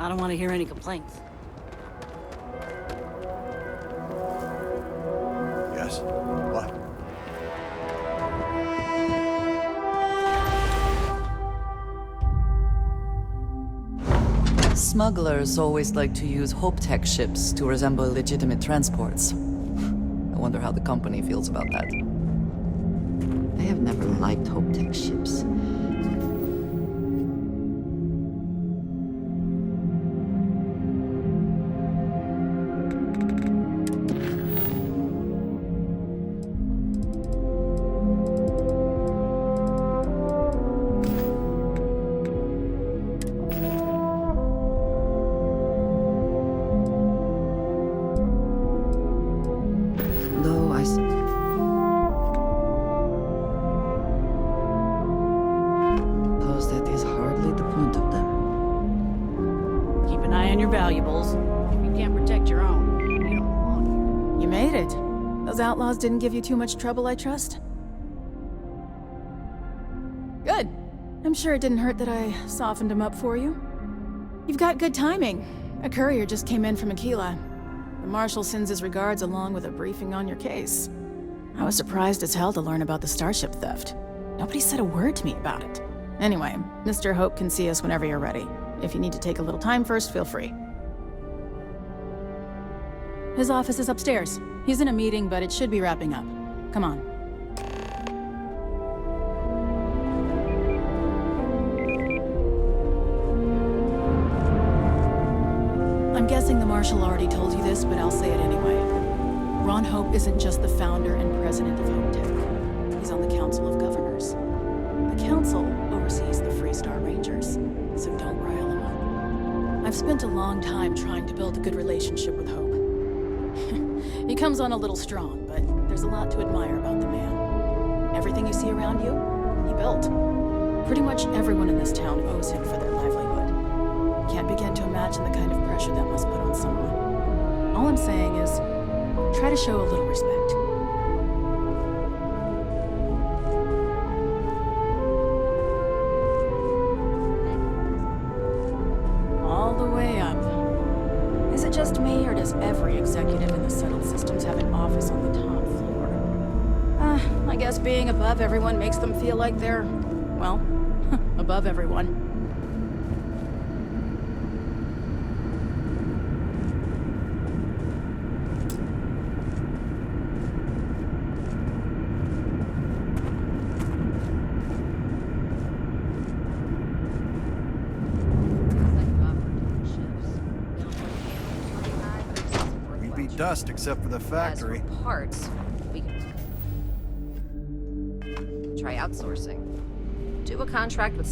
I don't want to hear any complaints. Yes? What? Smugglers always like to use Hope-Tech ships to resemble legitimate transports. I wonder how the company feels about that. I have never liked Hope-Tech ships. Though I suppose that is hardly the point of them. Keep an eye on your valuables. If you can't protect your own, you don't belong here. You made it. Those outlaws didn't give you too much trouble, I trust? Good. I'm sure it didn't hurt that I softened them up for you. You've got good timing. A courier just came in from Aquila. The Marshal sends his regards along with a briefing on your case. I was surprised as hell to learn about the Starship theft. Nobody said a word to me about it. Anyway, Mr. Hope can see us whenever you're ready. If you need to take a little time first, feel free. His office is upstairs. He's in a meeting, but it should be wrapping up. Come on. I'm guessing the Marshal already told you this, but I'll say it anyway. Ron Hope isn't just the founder and president of Hope-Tech. He's on the Council of Governors. The Council oversees the Freestar Rangers, so don't rile him up. I've spent a long time trying to build a good relationship with Hope. He comes on a little strong, but there's a lot to admire about the man. Everything you see around you, he built. Pretty much everyone in this town owes him for their livelihood. Can't begin to imagine the kind of pressure that must put on someone. All I'm saying is, try to show a little respect. All the way up. Is it just me, or does every executive in the settled systems have an office on the top floor? I guess being above everyone makes them feel like they're, well, above everyone. We'd be dust except for the factory. As for parts, we can try outsourcing. Do a contract with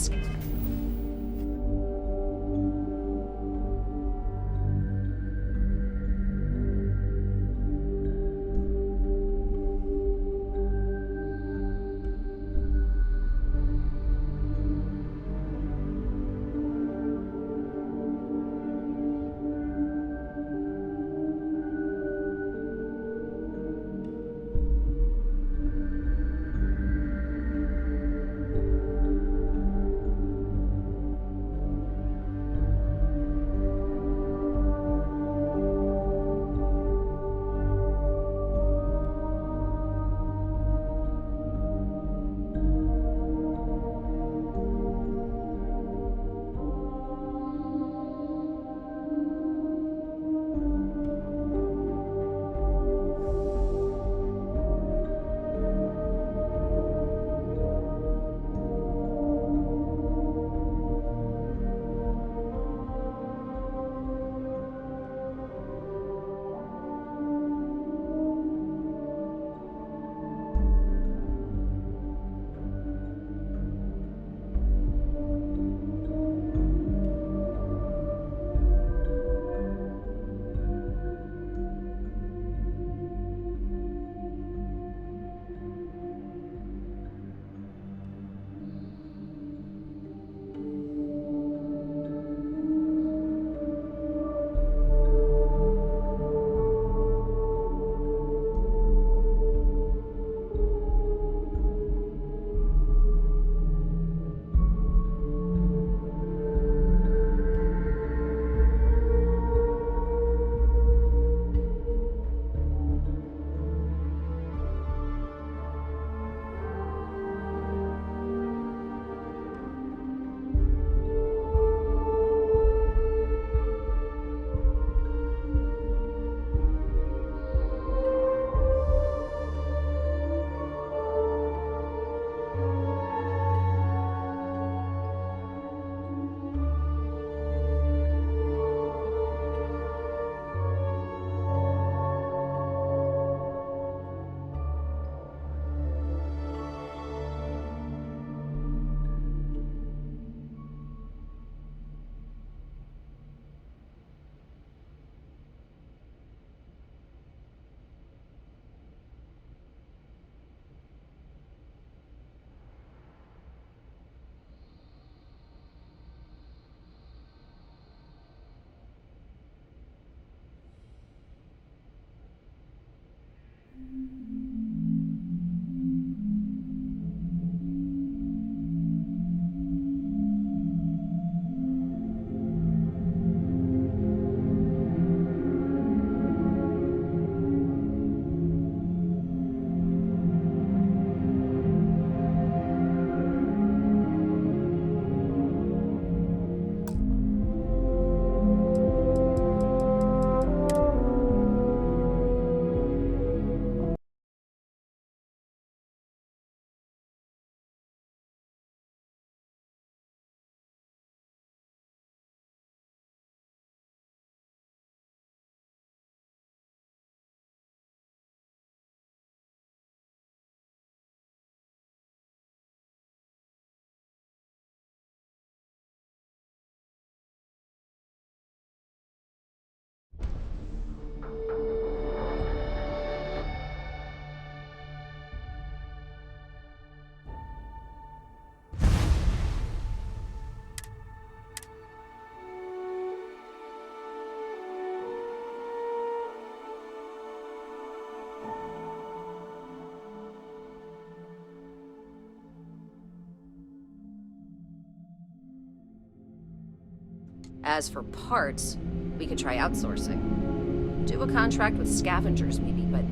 As for parts, we could try outsourcing. Do a contract with scavengers, maybe, but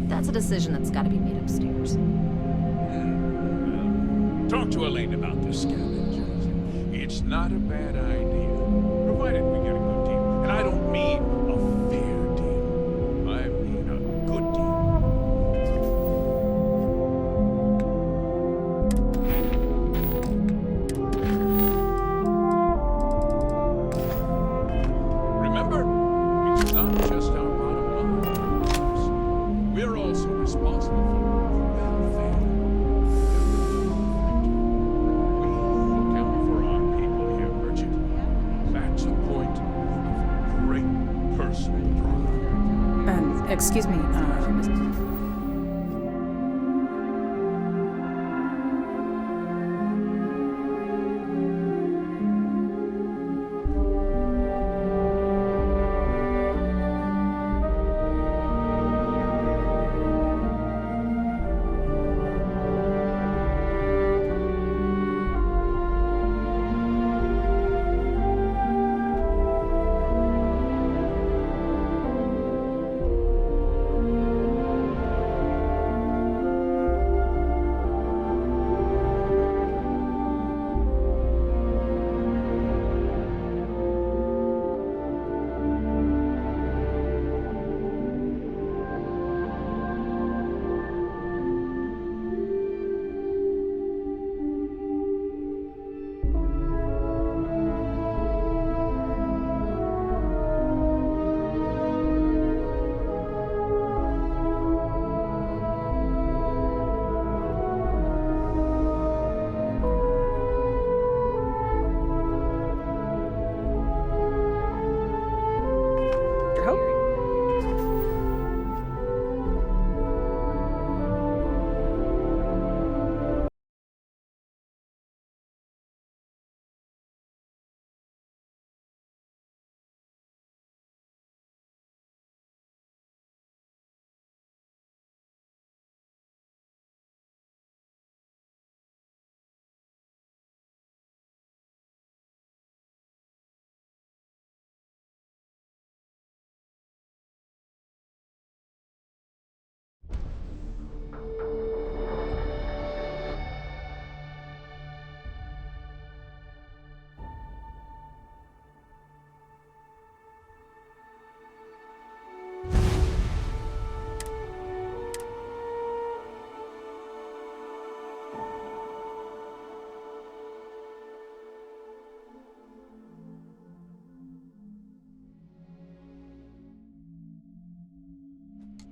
that's a decision that's gotta be made upstairs. Talk to Elaine about the scavengers. It's not a bad idea, provided we get a good deal. And I don't mean a fair deal. I mean a good deal. Remember, it's not just our bottom line. We're also responsible for the welfare. We look out for our people here, Bridget. That's a point of great personal pride. Excuse me,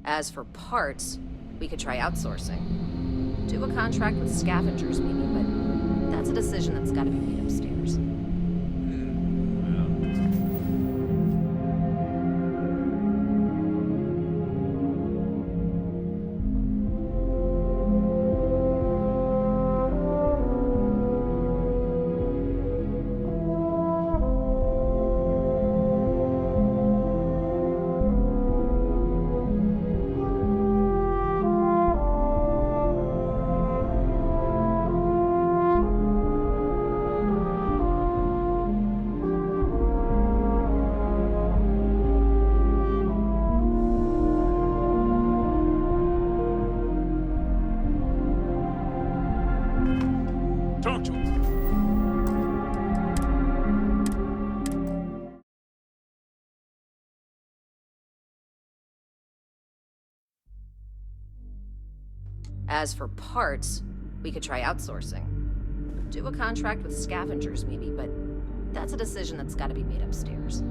As for parts, we could try outsourcing. Do a contract with scavengers, maybe, but that's a decision that's gotta be made upstairs. Talk to him. As for parts, we could try outsourcing. Do a contract with scavengers, maybe, but that's a decision that's got to be made upstairs.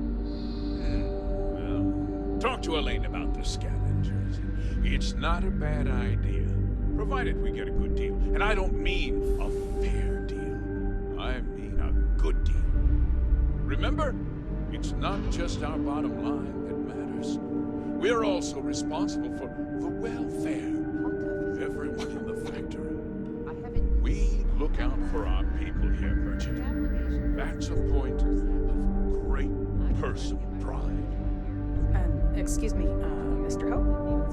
Well, talk to Elaine about the scavengers. It's not a bad idea, provided we get a good deal. And I don't mean a fair deal. I mean a good deal. Remember, it's not just our bottom line that matters. We're also responsible for the welfare of everyone in the factory. We look out for our people here, Bridget. That's a point of great personal pride. Excuse me, Mr. Hope?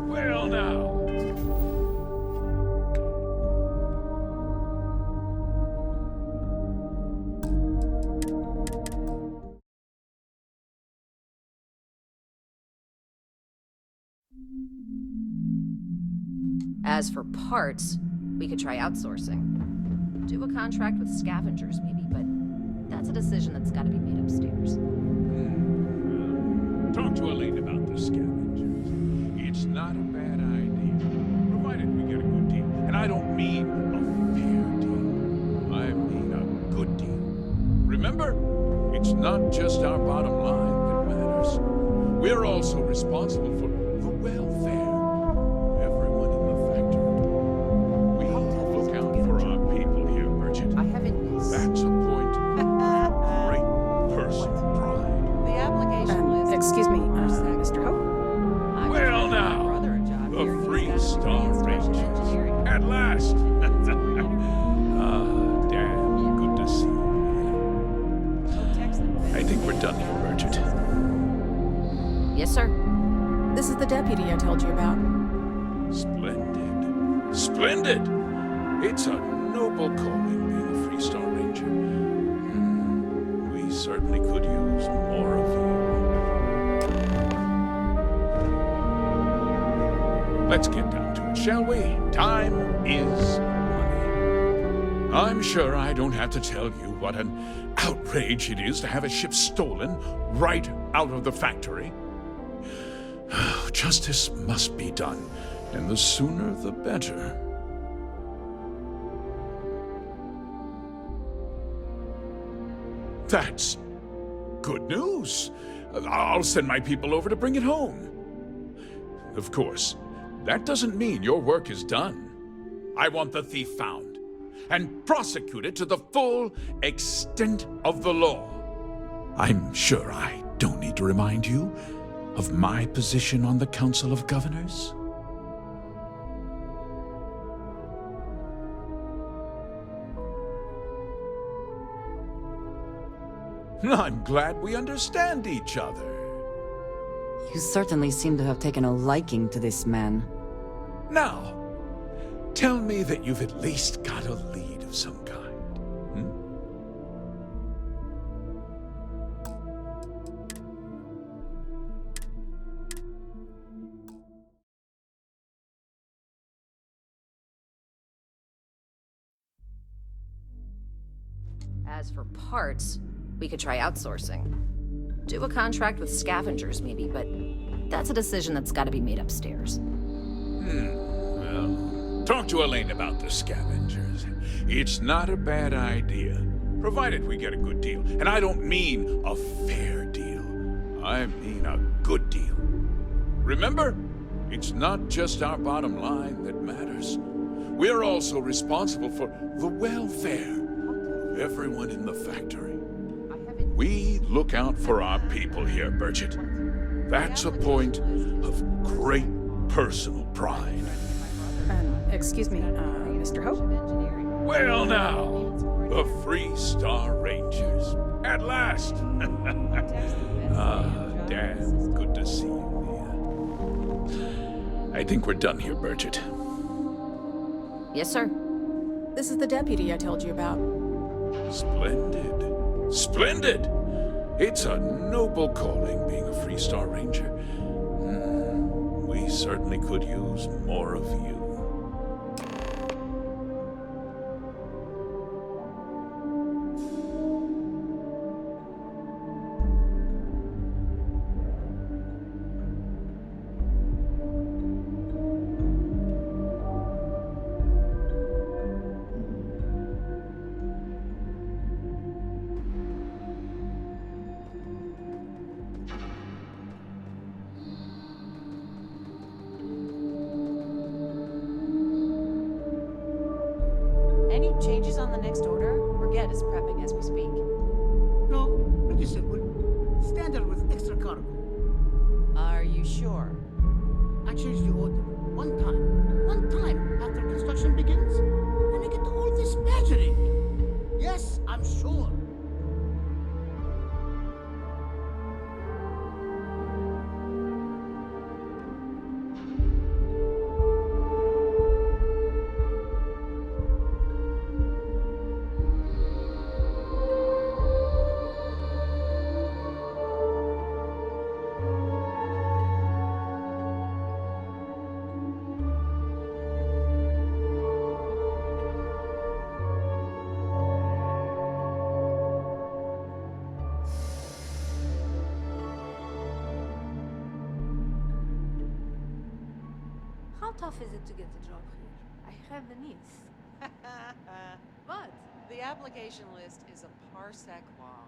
Well, now. As for parts, we could try outsourcing. Do a contract with scavengers, maybe, but that's a decision that's got to be made upstairs. Talk to Elaine about the scavengers. It's not a bad idea, provided we get a good deal. And I don't mean a fair deal. I mean a good deal. Remember, it's not just our bottom line that matters. We're also responsible for the welfare of everyone in the factory. We look out for our people here, Bridget. That's a point of great personal pride. The application Excuse me, Mr. Hope? Well, now, the Three-Star Rangers. At last. Damn, good to see you. I think we're done here, Bridget. Yes, sir. This is the deputy I told you about. Splendid. Splendid! It's a noble calling being a Three-Star Ranger. We certainly could use more of you. Let's get down to it, shall we? Time is money. I'm sure I don't have to tell you what an outrage it is to have a ship stolen right out of the factory. Justice must be done, and the sooner the better. That's good news. I'll send my people over to bring it home. Of course, that doesn't mean your work is done. I want the thief found and prosecuted to the full extent of the law. I'm sure I don't need to remind you of my position on the Council of Governors. I'm glad we understand each other. You certainly seem to have taken a liking to this man. Now, tell me that you've at least got a lead of some kind. As for parts, we could try outsourcing. Do a contract with scavengers, maybe, but that's a decision that's got to be made upstairs. Well, talk to Elaine about the scavengers. It's not a bad idea, provided we get a good deal. And I don't mean a fair deal. I mean a good deal. Remember, it's not just our bottom line that matters. We're also responsible for the welfare of everyone in the factory. We look out for our people here, Bridget. That's a point of great personal pride. Excuse me, Mr. Hope? Well, now, the Three-Star Rangers. At last! Damn, good to see you, Mia. I think we're done here, Bridget. Yes, sir. This is the deputy I told you about. Splendid. Splendid! It's a noble calling being a Three-Star Ranger. We certainly could use more of you. Any changes on the next order? Brigette is prepping as we speak. No, pretty simple. Standard with extra cargo. Are you sure? I changed the order. One time after construction begins. And I get all this badgering. Yes, I'm sure. How tough is it to get a job here? I have a niece. But the application list is a parsec long.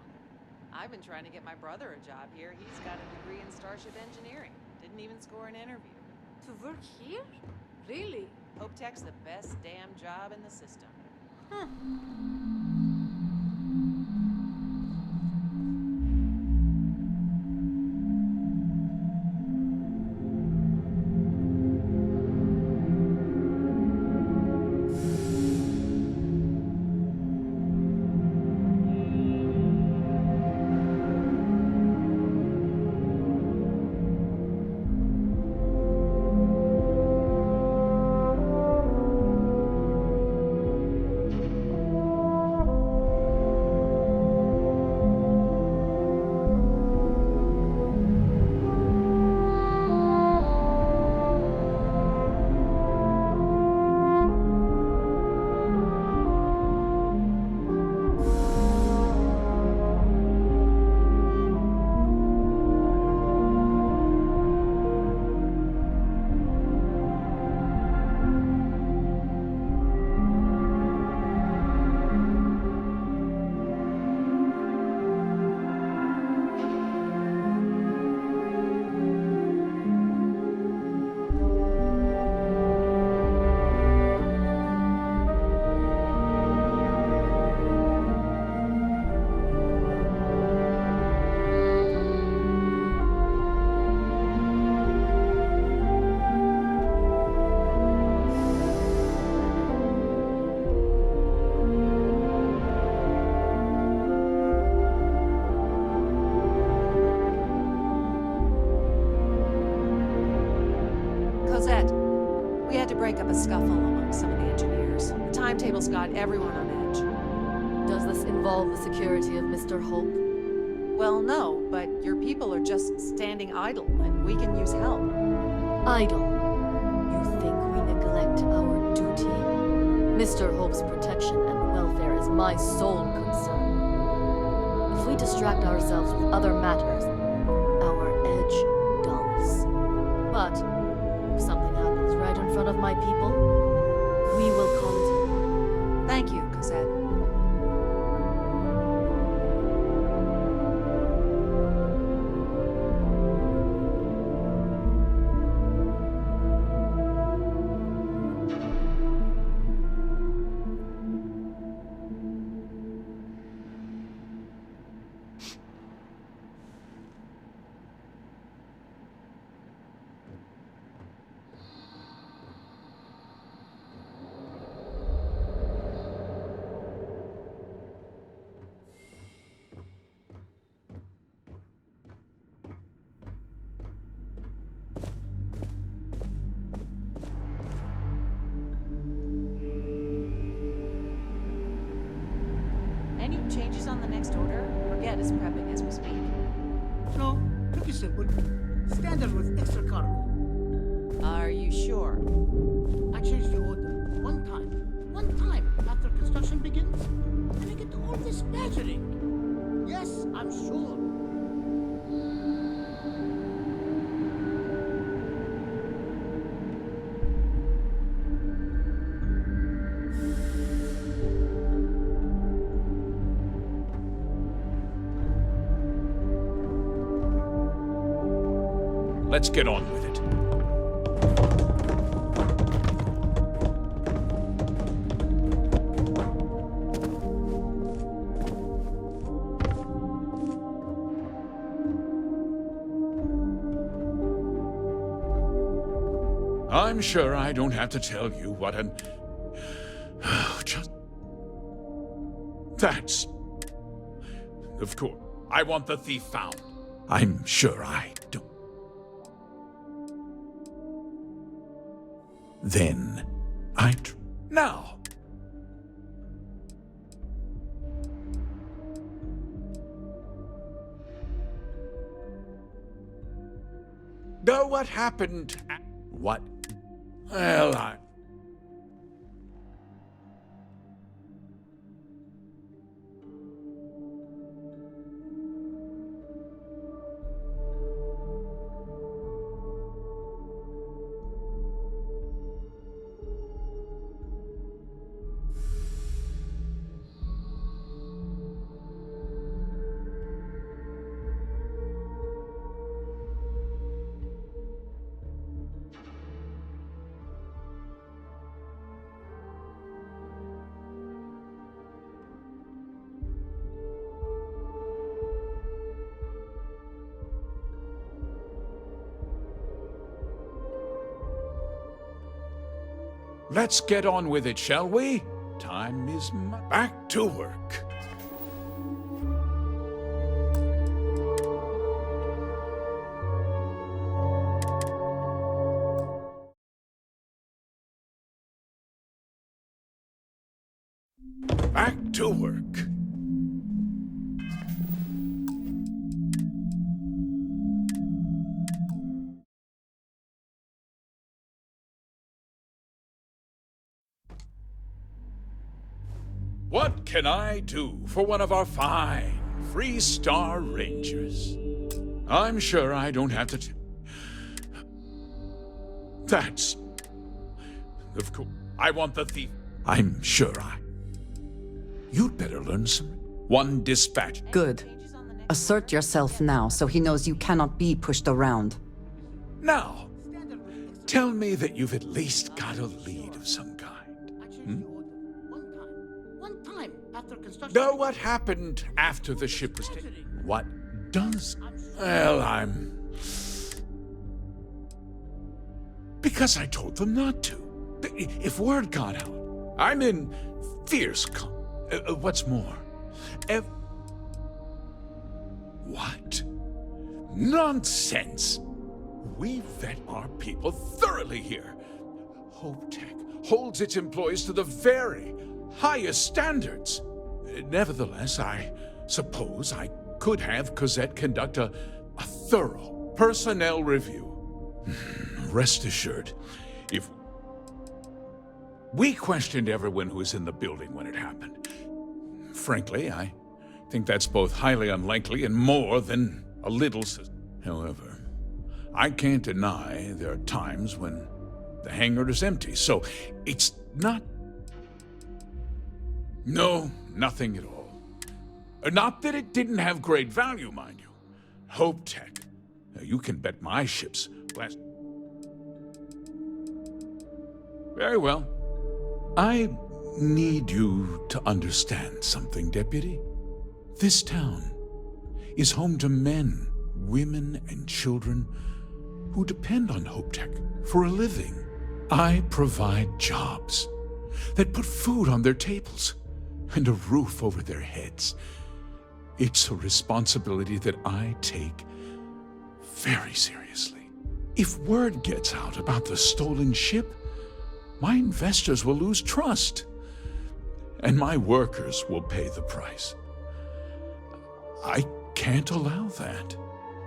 I've been trying to get my brother a job here. He's got a degree in Starship Engineering. Didn't even score an interview. To work here? Really? Hope Tech's the best damn job in the system. Cosette, we had to break up a scuffle among some of the engineers. The timetables got everyone on edge. Does this involve the security of Mr. Hope? Well, no, but your people are just standing idle, and we can use help. Idle. You think we neglect our duty? Mr. Hope's protection and welfare is my sole concern. If we distract ourselves with other matters, our edge dulls. But if something happens right in front of my people, we will call it in. Thank you, Cosette. Any changes on the next order? Brigette is prepping as we speak. No, pretty simple. Standard with extra cargo. Are you sure? I changed the order. One time after construction begins. And I get all this badgering. Yes, I'm sure. Let's get on with it. I'm sure I don't have to tell you what an... Just... That's... Of course. I want the thief found. I'm sure I don't. Then now. Know what happened? What? Well, let's get on with it, shall we? Time is back to work. Back to work. What can I do for one of our fine Freestar Rangers? I'm sure I don't have to... That's... Of course. I want the thief. I'm sure I... You'd better learn some... One dispatch. Good. Assert yourself now so he knows you cannot be pushed around. Now, tell me that you've at least got a lead of some kind. One time after construction. Know what happened after the ship was taken? What does? Well, I'm... Because I told them not to. If word got out, I'm in fierce what's more, what? Nonsense! We vet our people thoroughly here. HopeTech holds its employees to the very highest standards. Nevertheless, I suppose I could have Cosette conduct a thorough personnel review. Rest assured, if we questioned everyone who was in the building when it happened. Frankly, I think that's both highly unlikely and more than a little... However, I can't deny there are times when the hangar is empty, so it's not... No, nothing at all. Not that it didn't have great value, mind you. HopeTech. You can bet my ships last... Very well. I need you to understand something, Deputy. This town is home to men, women, and children who depend on HopeTech for a living. I provide jobs that put food on their tables and a roof over their heads. It's a responsibility that I take very seriously. If word gets out about the stolen ship, my investors will lose trust, and my workers will pay the price. I can't allow that.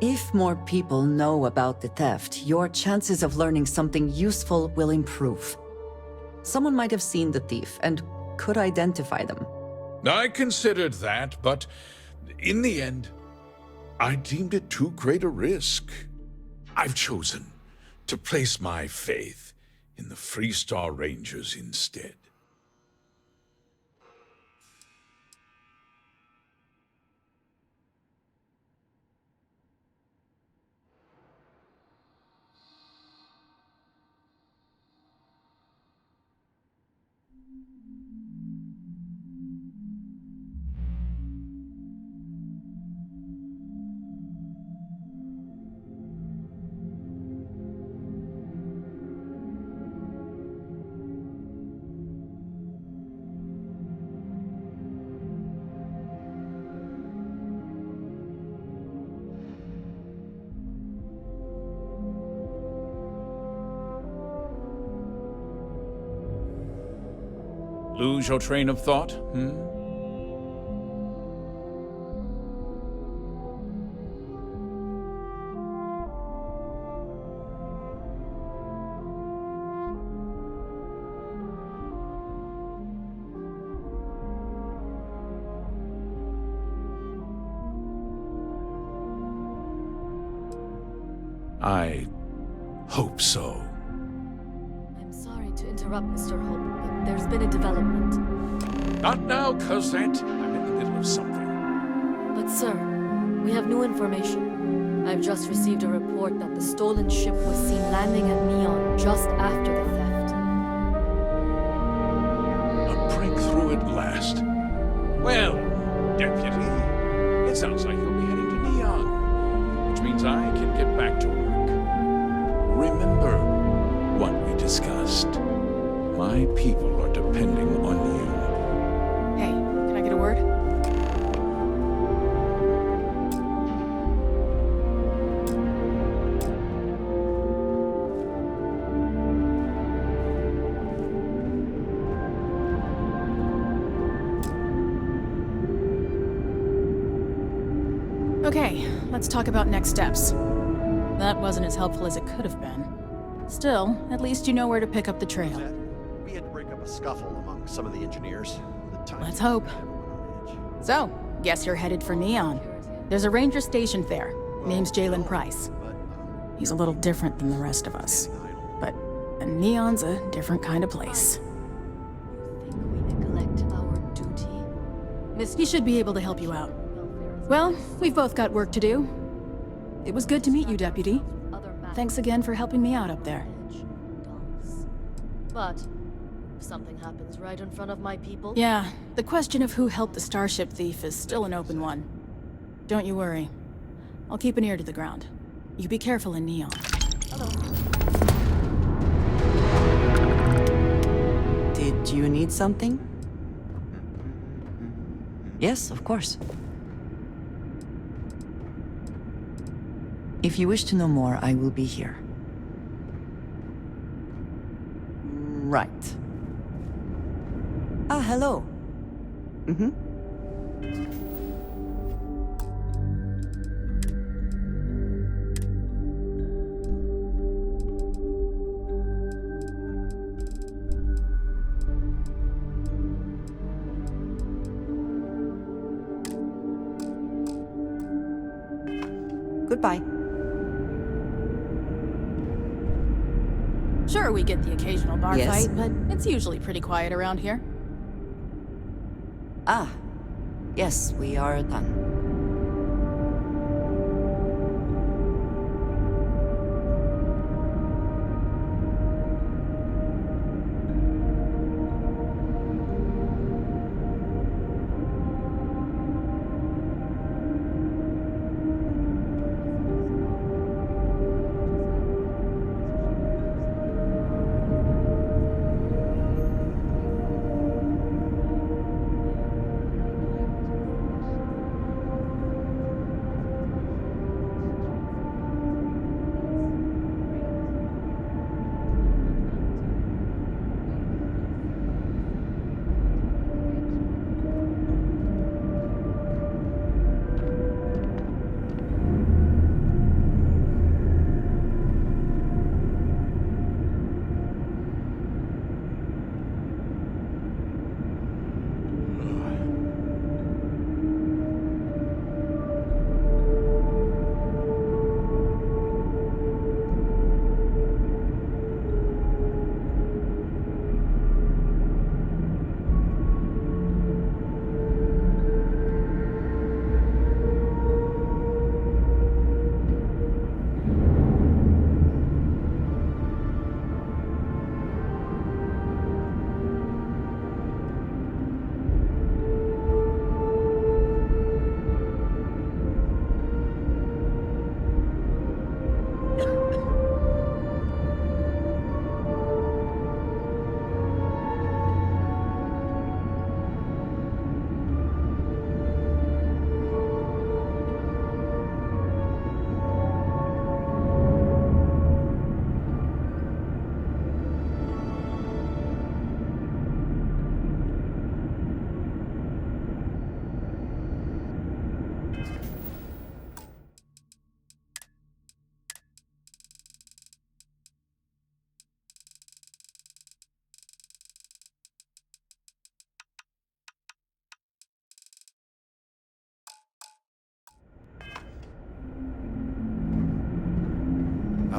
If more people know about the theft, your chances of learning something useful will improve. Someone might have seen the thief and could identify them. I considered that, but in the end, I deemed it too great a risk. I've chosen to place my faith in the Freestar Rangers instead. Lose your train of thought, I hope so. I'm sorry to interrupt, Mr. Hope, but there's been a development. Not now, Cosette. I'm in the middle of something. But sir, we have new information. I've just received a report that the stolen ship was seen landing at Neon just after the theft. A breakthrough at last. Well, Deputy, it sounds like you'll be heading to Neon, which means I can get back to work. Remember what we discussed. My people are depending on you. Hey, can I get a word? Okay, let's talk about next steps. That wasn't as helpful as it could have been. Still, at least you know where to pick up the trail. We had to break up a scuffle among some of the engineers. Let's hope. So, guess you're headed for Neon. There's a ranger stationed there. Name's Jalen Price. He's a little different than the rest of us. But Neon's a different kind of place. You think we neglect our duty? He should be able to help you out. Well, we've both got work to do. It was good to meet you, Deputy. Thanks again for helping me out up there. But if something happens right in front of my people... Yeah, the question of who helped the Starship thief is still an open one. Don't you worry. I'll keep an ear to the ground. You be careful in Neon. Hello. Did you need something? Yes, of course. If you wish to know more, I will be here. Right. Ah, hello. Goodbye. Sure, we get the occasional bar Yes? fight, but it's usually pretty quiet around here. Ah, yes, we are done.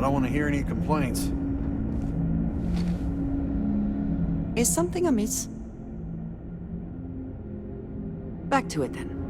don't want to hear any complaints. Is something amiss? Back to it then.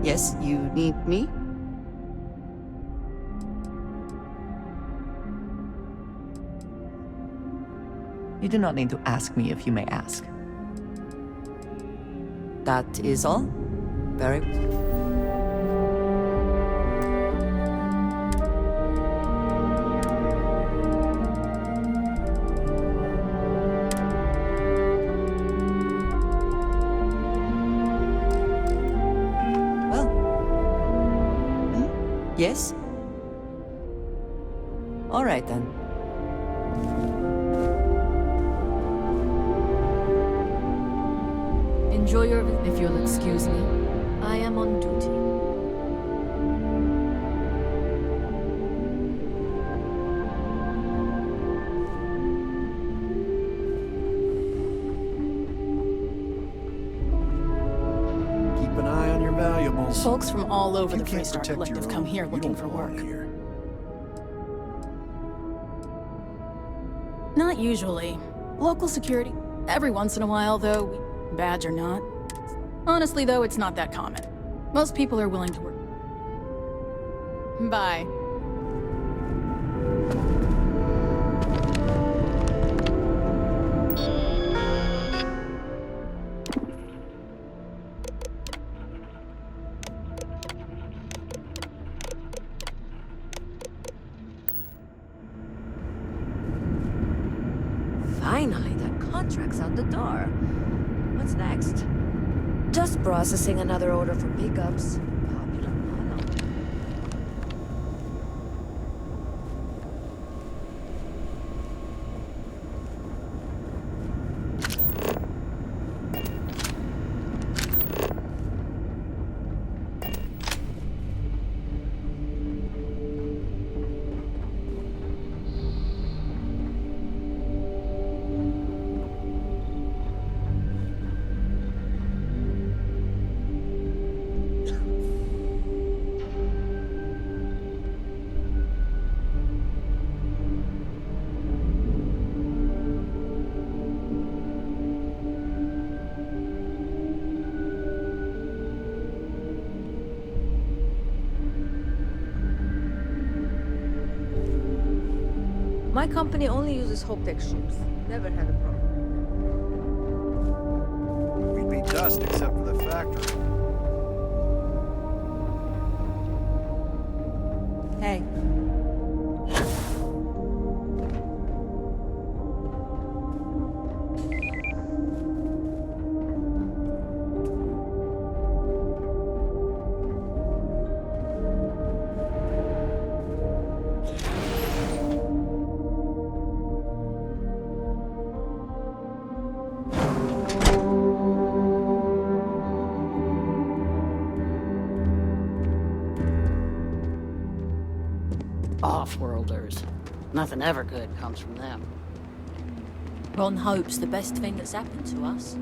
Yes, you need me? You do not need to ask me if you may ask. That is all? Very... Well... Yes? All right then. Enjoy your... If you'll excuse me, I am on duty. Keep an eye on your valuables. Folks from all over You the can't Freestar protect your Collective come own, here you looking don't for belong work. here. Not usually. Local security. Every once in a while, though, badge or not. Honestly, though, it's not that common. Most people are willing to work. Bye. Finally, that contract's out the door. What's next? Just processing another order for pickups. Popular model. My company only uses Hope-Tech ships. Never had a problem. We'd be dust except for the factory. Hey. Off-worlders. Nothing ever good comes from them. Ron Hope's the best thing that's happened to us.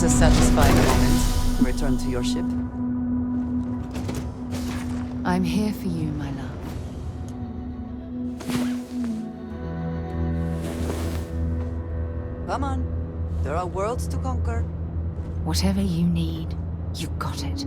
was a satisfying moment. Return to your ship. I'm here for you, my love. Come on. There are worlds to conquer. Whatever you need, you got it.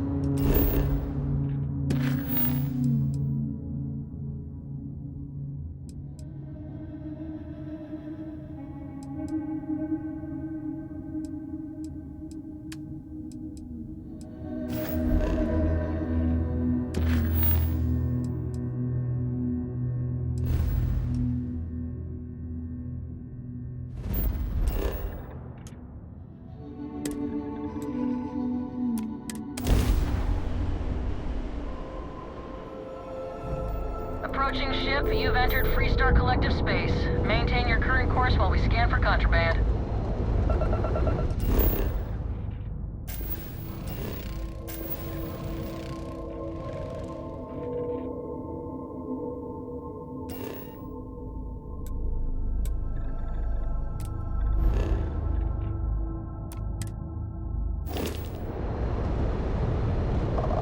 Approaching ship, you've entered Freestar Collective space. Maintain your current course while we scan for contraband.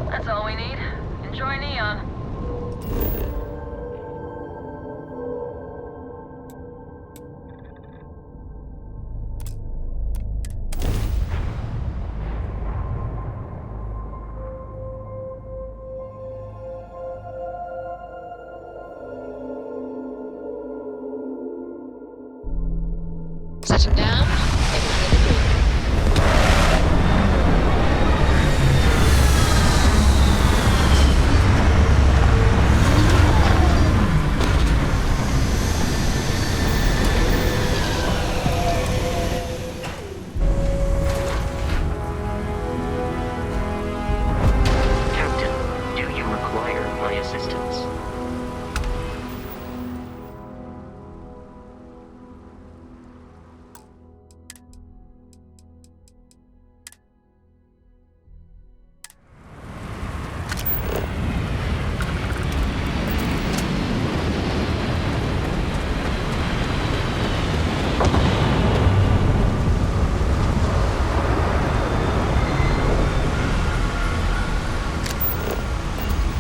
That's all we need. Enjoy Neon. Set him down. Captain, do you require my assistance?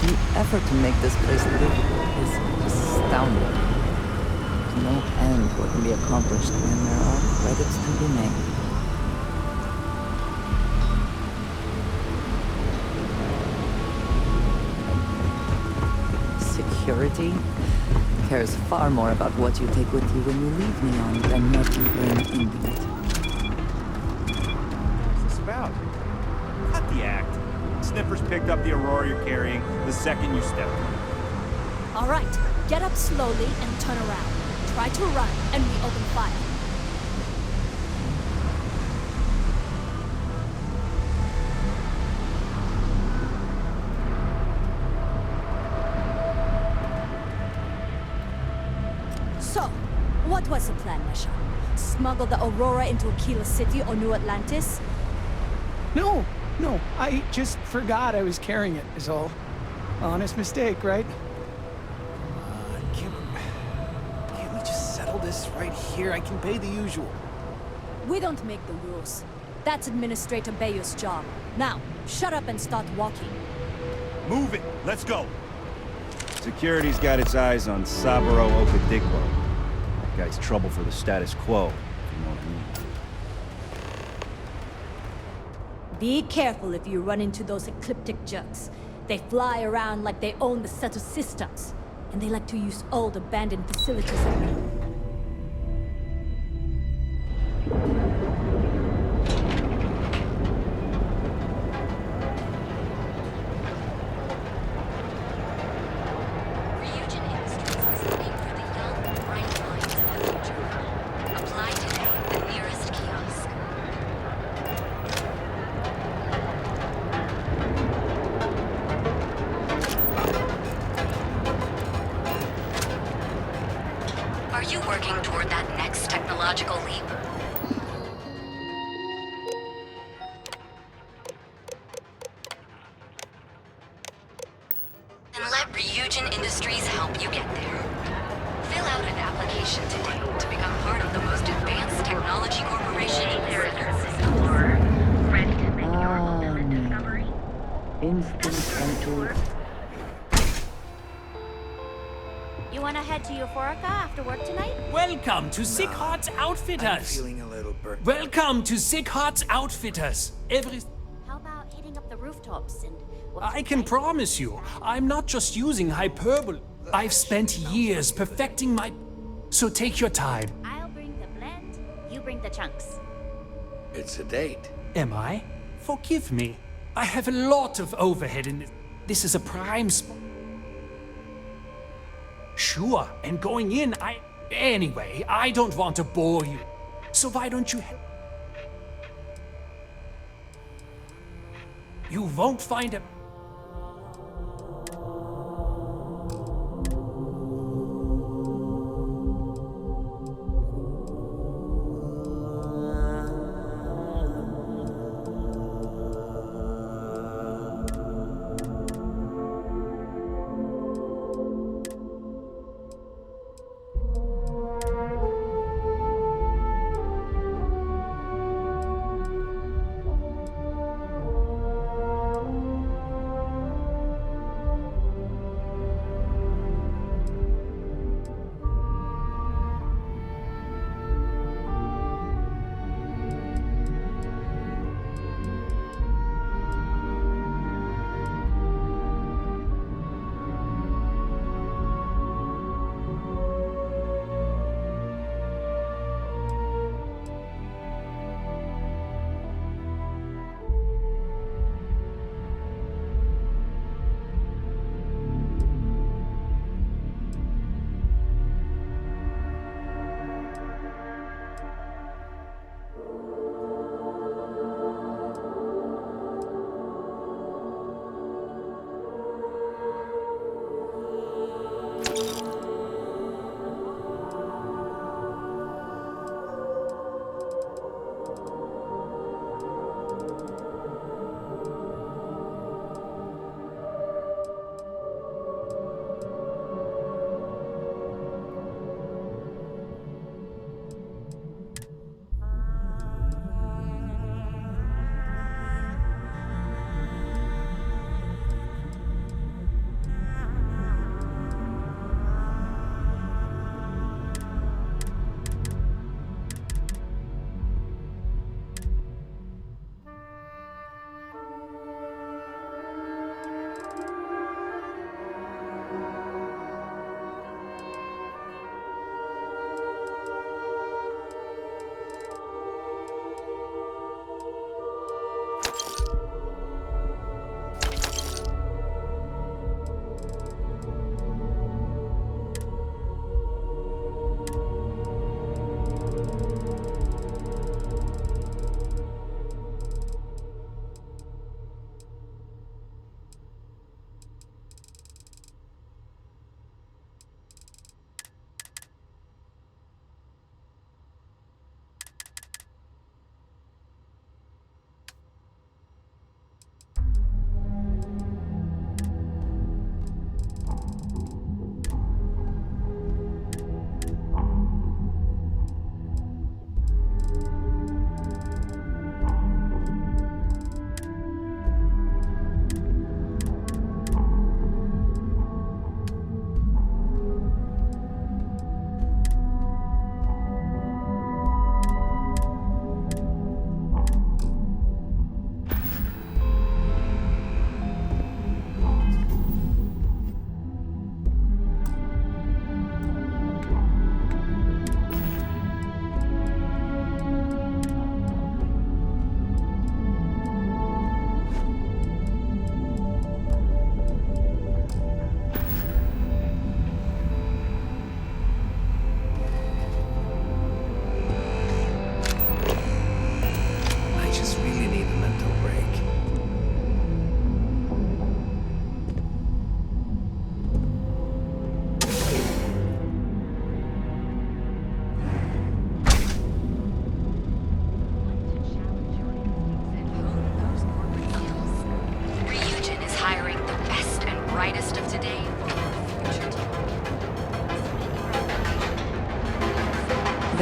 The effort to make this place livable is astounding. There's no end what can be accomplished when there are credits to be made. Security cares far more about what you take with you when you leave Neon than what you bring into it. What's this about? Cut the act. Sniffers picked up the Aurora you're carrying the second you stepped in. All right, get up slowly and turn around. Try to run, and we open fire. So, what was the plan, Mesha? Smuggle the Aurora into Aquila City or New Atlantis? No, I just forgot I was carrying it, is all. Honest mistake, right? Can't we just settle this right here? I can pay the usual. We don't make the rules. That's Administrator Bayou's job. Now, shut up and start walking. Move it! Let's go! Security's got its eyes on Saburo Okadigbo. That guy's trouble for the status quo, if you know what I mean. Be careful if you run into those ecliptic jerks. They fly around like they own the set of systems, and they like to use old abandoned facilities. Are you working toward that next technological leap? Then let Ryujin Industries help you get there. Fill out an application today to become part of the most advanced technology corporation in the want to head to Euphorica after work tonight? Welcome to Sick Hearts Outfitters. I'm feeling a little burnt. Welcome to Sick Hearts Outfitters. How about hitting up the rooftops and... I can promise you, I'm not just using hyperbole. I've spent years perfecting my... So take your time. I'll bring the blend, you bring the chunks. It's a date. Am I? Forgive me. I have a lot of overhead in this. This is a prime spot. Sure, and going in, Anyway, I don't want to bore you. So why don't you... You won't find a...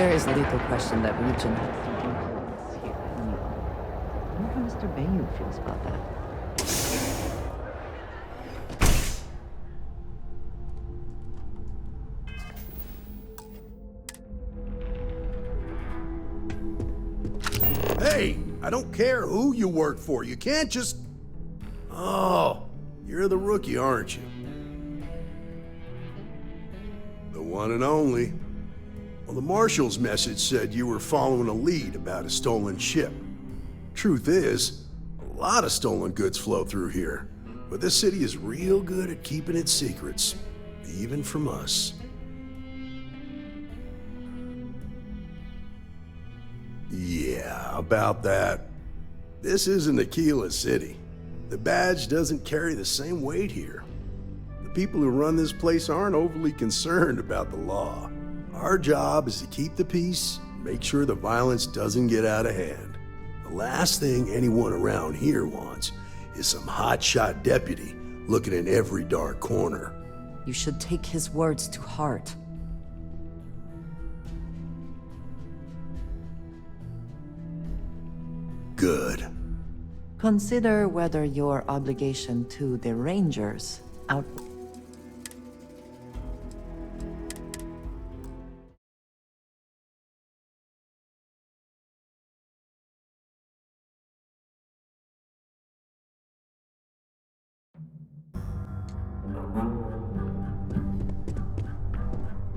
There is little question that Ryujin has something to do with this here. I wonder how Mr. Bayou feels about that. I don't care who you work for. You can't just... Oh, you're the rookie, aren't you? The one and only. Well, the Marshal's message said you were following a lead about a stolen ship. Truth is, a lot of stolen goods flow through here, but this city is real good at keeping its secrets, even from us. Yeah, about that. This isn't Aquila City. The badge doesn't carry the same weight here. The people who run this place aren't overly concerned about the law. Our job is to keep the peace, make sure the violence doesn't get out of hand. The last thing anyone around here wants is some hotshot deputy looking in every dark corner. You should take his words to heart. Good. Consider whether your obligation to the Rangers out...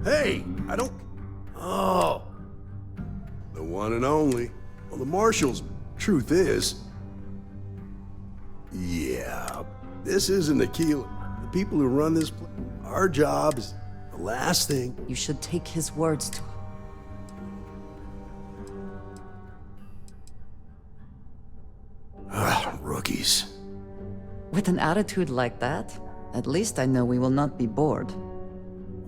Hey, I don't... Oh. The one and only. Well, the Marshal's... Truth is... Yeah, this isn't Aquila. The people who run this place... Our job is the last thing... You should take his words to... Rookies. With an attitude like that, at least I know we will not be bored.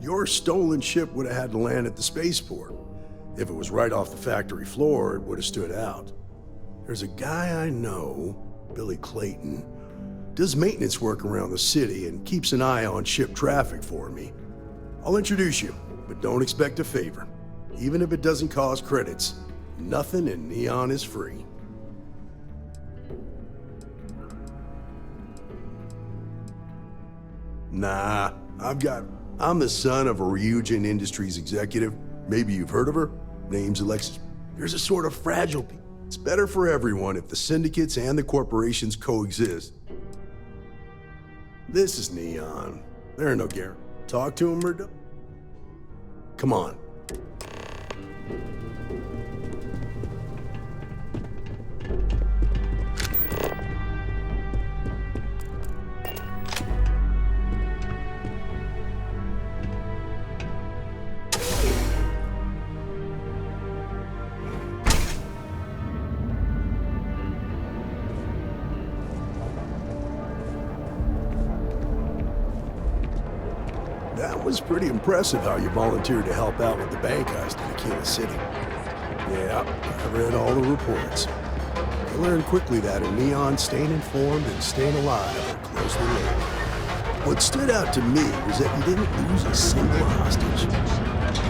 Your stolen ship would have had to land at the spaceport. If it was right off the factory floor, it would have stood out. There's a guy I know, Billy Clayton, does maintenance work around the city and keeps an eye on ship traffic for me. I'll introduce you, but don't expect a favor. Even if it doesn't cost credits, nothing in Neon is free. Nah, I'm the son of a Ryujin Industries executive. Maybe you've heard of her. Name's Alexis. There's a sort of fragile... It's better for everyone if the syndicates and the corporations coexist. This is Neon. There are no guarantees. Talk to him or don't. Come on. That was pretty impressive how you volunteered to help out with the bank heist in Aquila City. Yeah, I read all the reports. I learned quickly that in Neon, staying informed and staying alive are closely linked. What stood out to me was that you didn't lose a single hostage.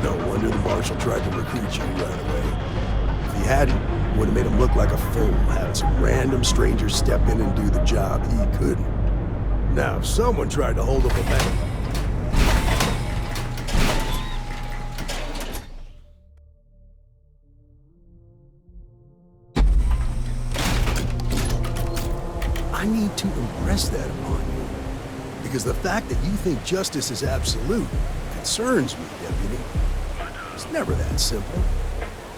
No wonder the Marshal tried to recruit you right away. If he hadn't, it would have made him look like a fool, having some random stranger step in and do the job he couldn't. Now, if someone tried to hold up a bank, I need to impress that upon you. Because the fact that you think justice is absolute concerns me, Deputy. It's never that simple.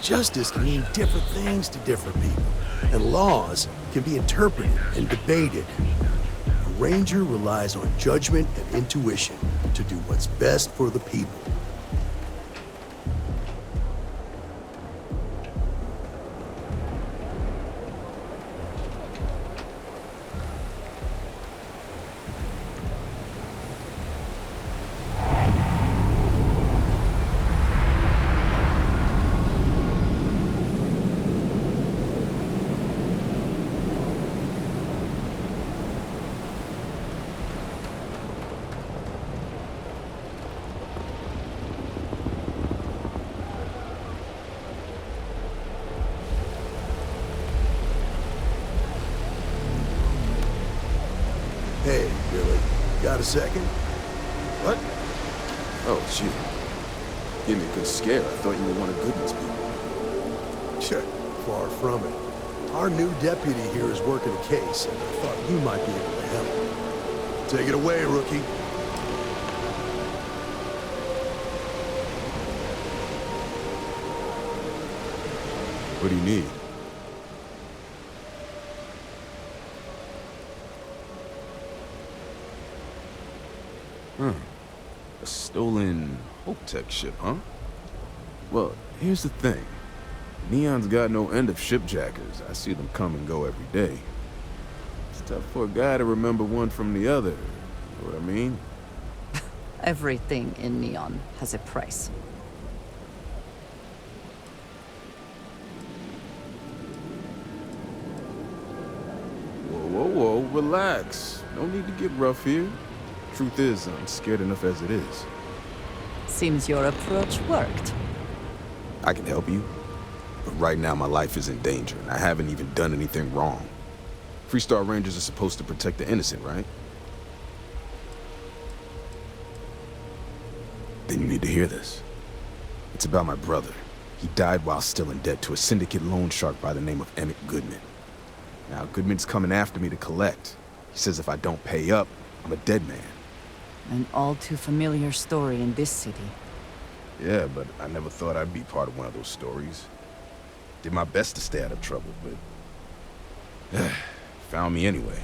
Justice can mean different things to different people, and laws can be interpreted and debated. A ranger relies on judgment and intuition to do what's best for the people. Hey, Billy, got a second? What? Oh, gee. Gave me a good scare. I thought you were one of Goodman's people. Far from it. Our new deputy here is working a case, and I thought you might be able to help. Take it away, rookie. What do you need? A stolen Hope-Tech ship, huh? Well, here's the thing. Neon's got no end of shipjackers. I see them come and go every day. It's tough for a guy to remember one from the other. You know what I mean? Everything in Neon has a price. Whoa, relax. No need to get rough here. Truth is, I'm scared enough as it is. Seems your approach worked. I can help you, but right now my life is in danger, and I haven't even done anything wrong. Freestar Rangers are supposed to protect the innocent, right? Then you need to hear this. It's about my brother. He died while still in debt to a syndicate loan shark by the name of Emmett Goodman. Now, Goodman's coming after me to collect. He says if I don't pay up, I'm a dead man. An all too familiar story in this city. Yeah, but I never thought I'd be part of one of those stories. Did my best to stay out of trouble, but... found me anyway.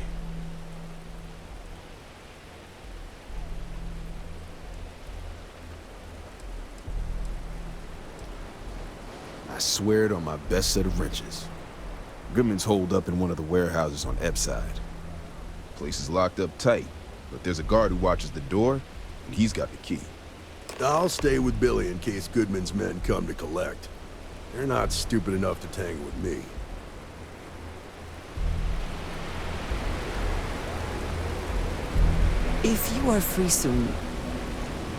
I swear it on my best set of wrenches. Goodman's holed up in one of the warehouses on Epside. Place is locked up tight, but there's a guard who watches the door, and he's got the key. I'll stay with Billy in case Goodman's men come to collect. They're not stupid enough to tangle with me. If you are free soon,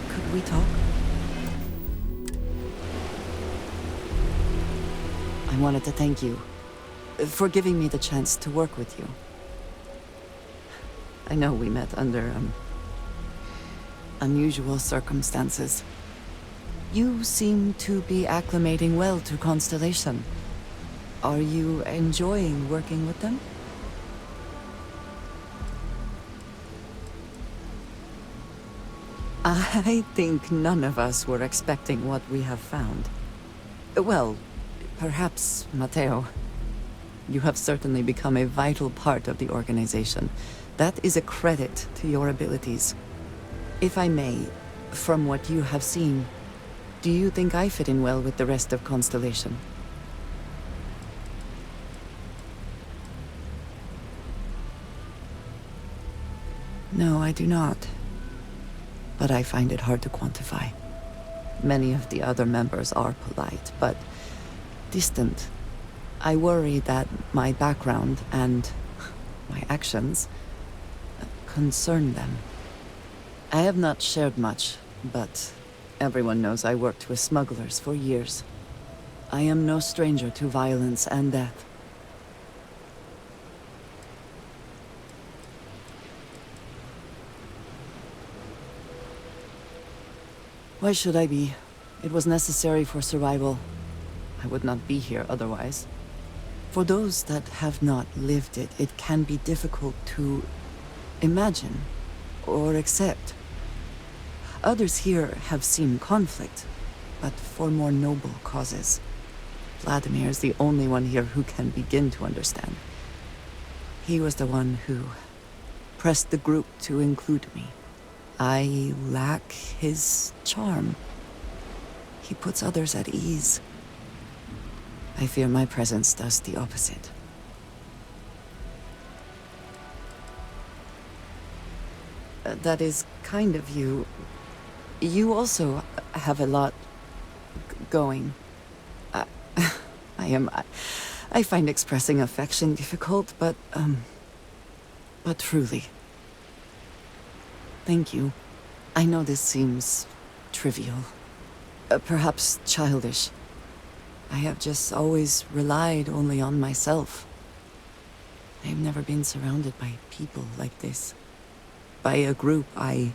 could we talk? I wanted to thank you for giving me the chance to work with you. I know we met under, unusual circumstances. You seem to be acclimating well to Constellation. Are you enjoying working with them? I think none of us were expecting what we have found. Well, perhaps Matteo. You have certainly become a vital part of the organization. That is a credit to your abilities. If I may, from what you have seen, do you think I fit in well with the rest of Constellation? No, I do not. But I find it hard to quantify. Many of the other members are polite, but distant. I worry that my background and my actions concern them. I have not shared much, but everyone knows I worked with smugglers for years. I am no stranger to violence and death. Why should I be? It was necessary for survival. I would not be here otherwise. For those that have not lived it, it can be difficult to imagine or accept. Others here have seen conflict, but for more noble causes. Vladimir is the only one here who can begin to understand. He was the one who pressed the group to include me. I lack his charm. He puts others at ease. I fear my presence does the opposite. That is kind of you. You also have a lot going. I find expressing affection difficult, but truly. Thank you. I know this seems trivial. Perhaps childish. I have just always relied only on myself. I have never been surrounded by people like this. By a group I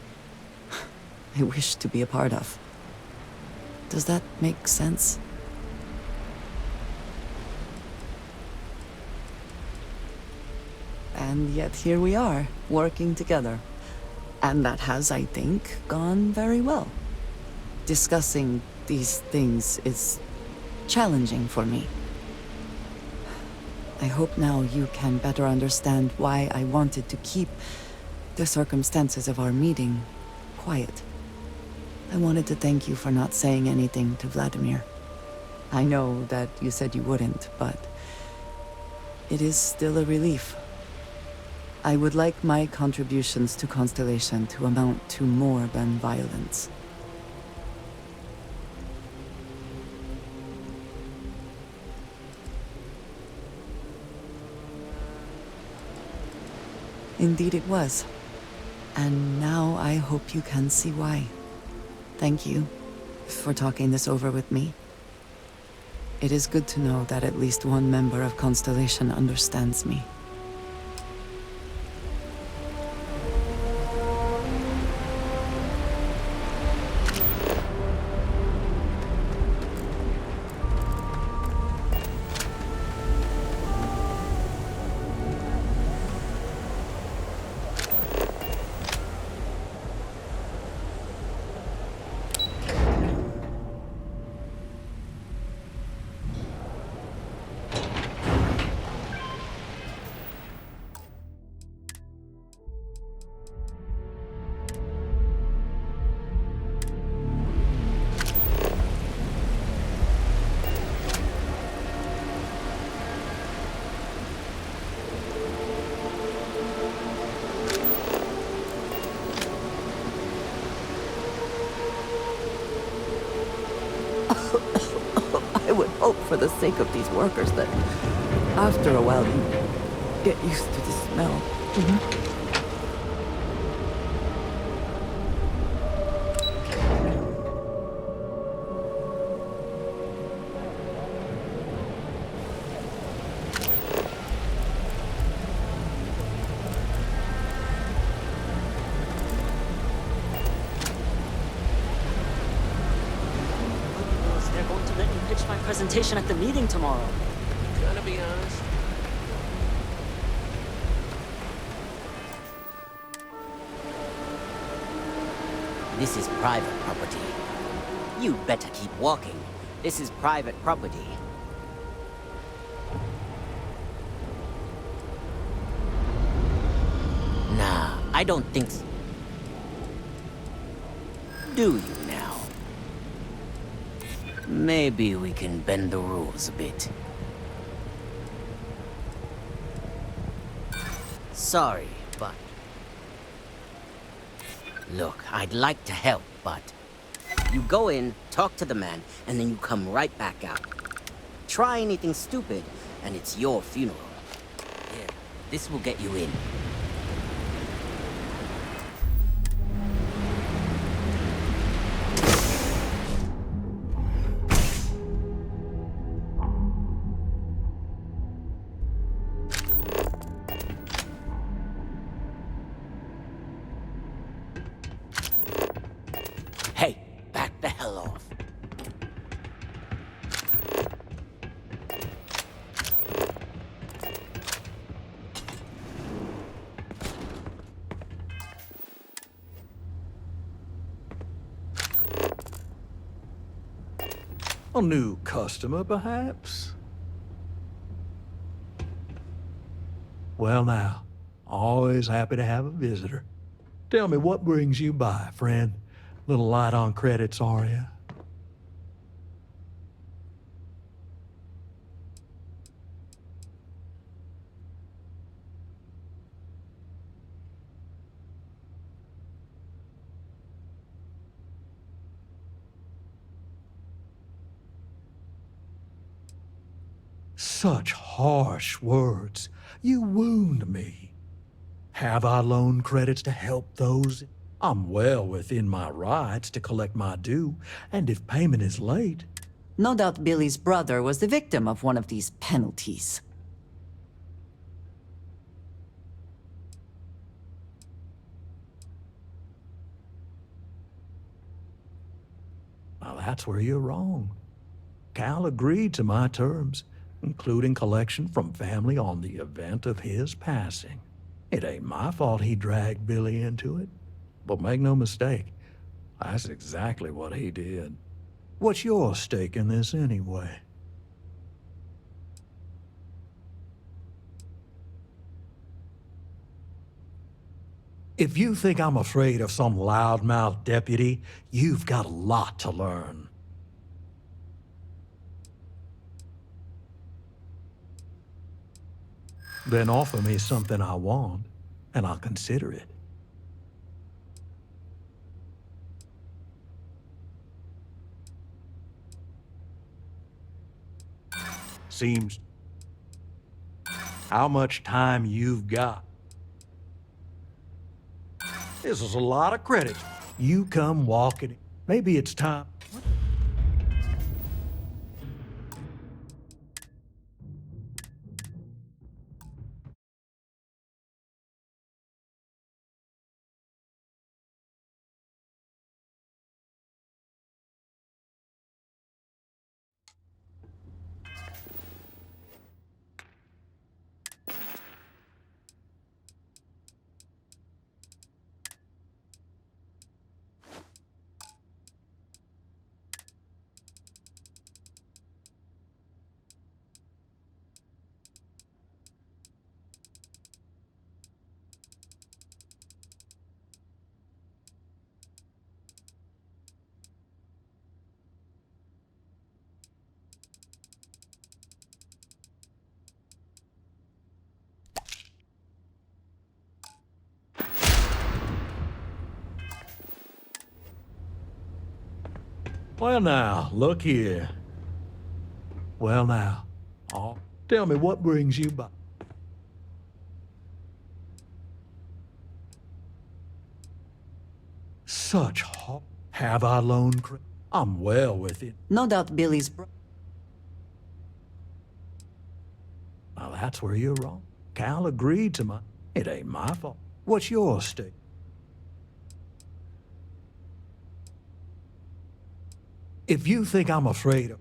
wish to be a part of. Does that make sense? And yet here we are, working together. And that has, I think, gone very well. Discussing these things is challenging for me. I hope now you can better understand why I wanted to keep the circumstances of our meeting quiet. I wanted to thank you for not saying anything to Vladimir. I know that you said you wouldn't, but it is still a relief. I would like my contributions to Constellation to amount to more than violence. Indeed it was. And now I hope you can see why. Thank you for talking this over with me. It is good to know that at least one member of Constellation understands me. I would hope for the sake of these workers that after a while you get used to the smell. They're going to let me pitch my presentation at the meeting tomorrow. Gonna be honest. This is private property. You'd better keep walking. This is private property. Nah, I don't think so. Do you now? Maybe we can bend the rules a bit. Sorry, but... Look, I'd like to help, but... You go in, talk to the man, and then you come right back out. Try anything stupid, and it's your funeral. Here, this will get you in. Hey, back the hell off. A new customer, perhaps? Well now, always happy to have a visitor. Tell me, what brings you by, friend? Little light on credits, are you? Such harsh words. You wound me. Have I loaned credits to help those? I'm well within my rights to collect my due, and if payment is late... No doubt Billy's brother was the victim of one of these penalties. Now that's where you're wrong. Cal agreed to my terms, including collection from family on the event of his passing. It ain't my fault he dragged Billy into it. But make no mistake, that's exactly what he did. What's your stake in this anyway? If you think I'm afraid of some loudmouth deputy, you've got a lot to learn. Then offer me something I want, and I'll consider it. Seems... How much time you've got? This is a lot of credit. You come walking. Maybe it's time. Well now, look here. Well now, tell me what brings you by. Such have I loaned credit? I'm well with it. No doubt Billy's Now that's where you're wrong. Cal agreed to my... It ain't my fault. What's your stake? If you think I'm afraid of...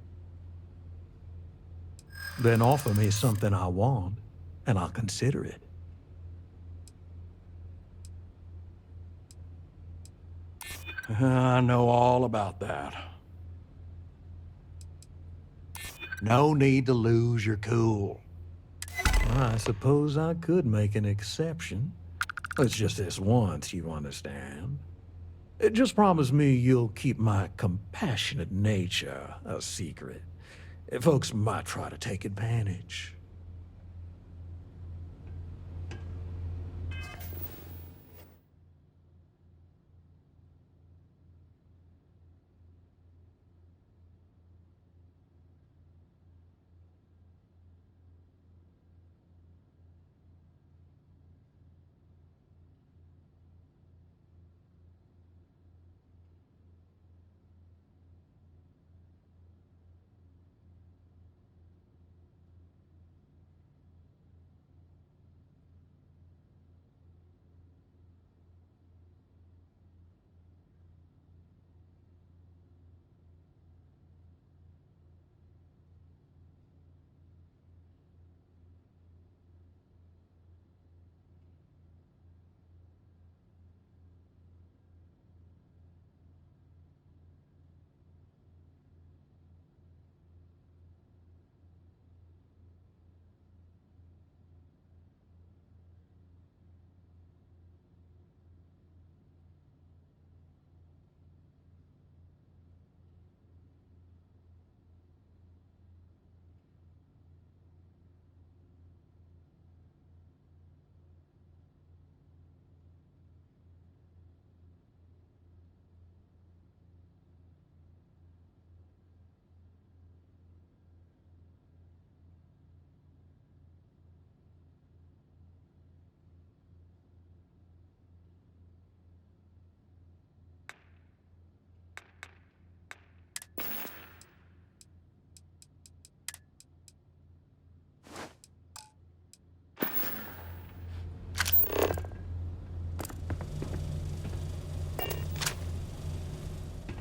Then offer me something I want, and I'll consider it. I know all about that. No need to lose your cool. I suppose I could make an exception. It's just this once, you understand. Just promise me you'll keep my compassionate nature a secret. Folks might try to take advantage.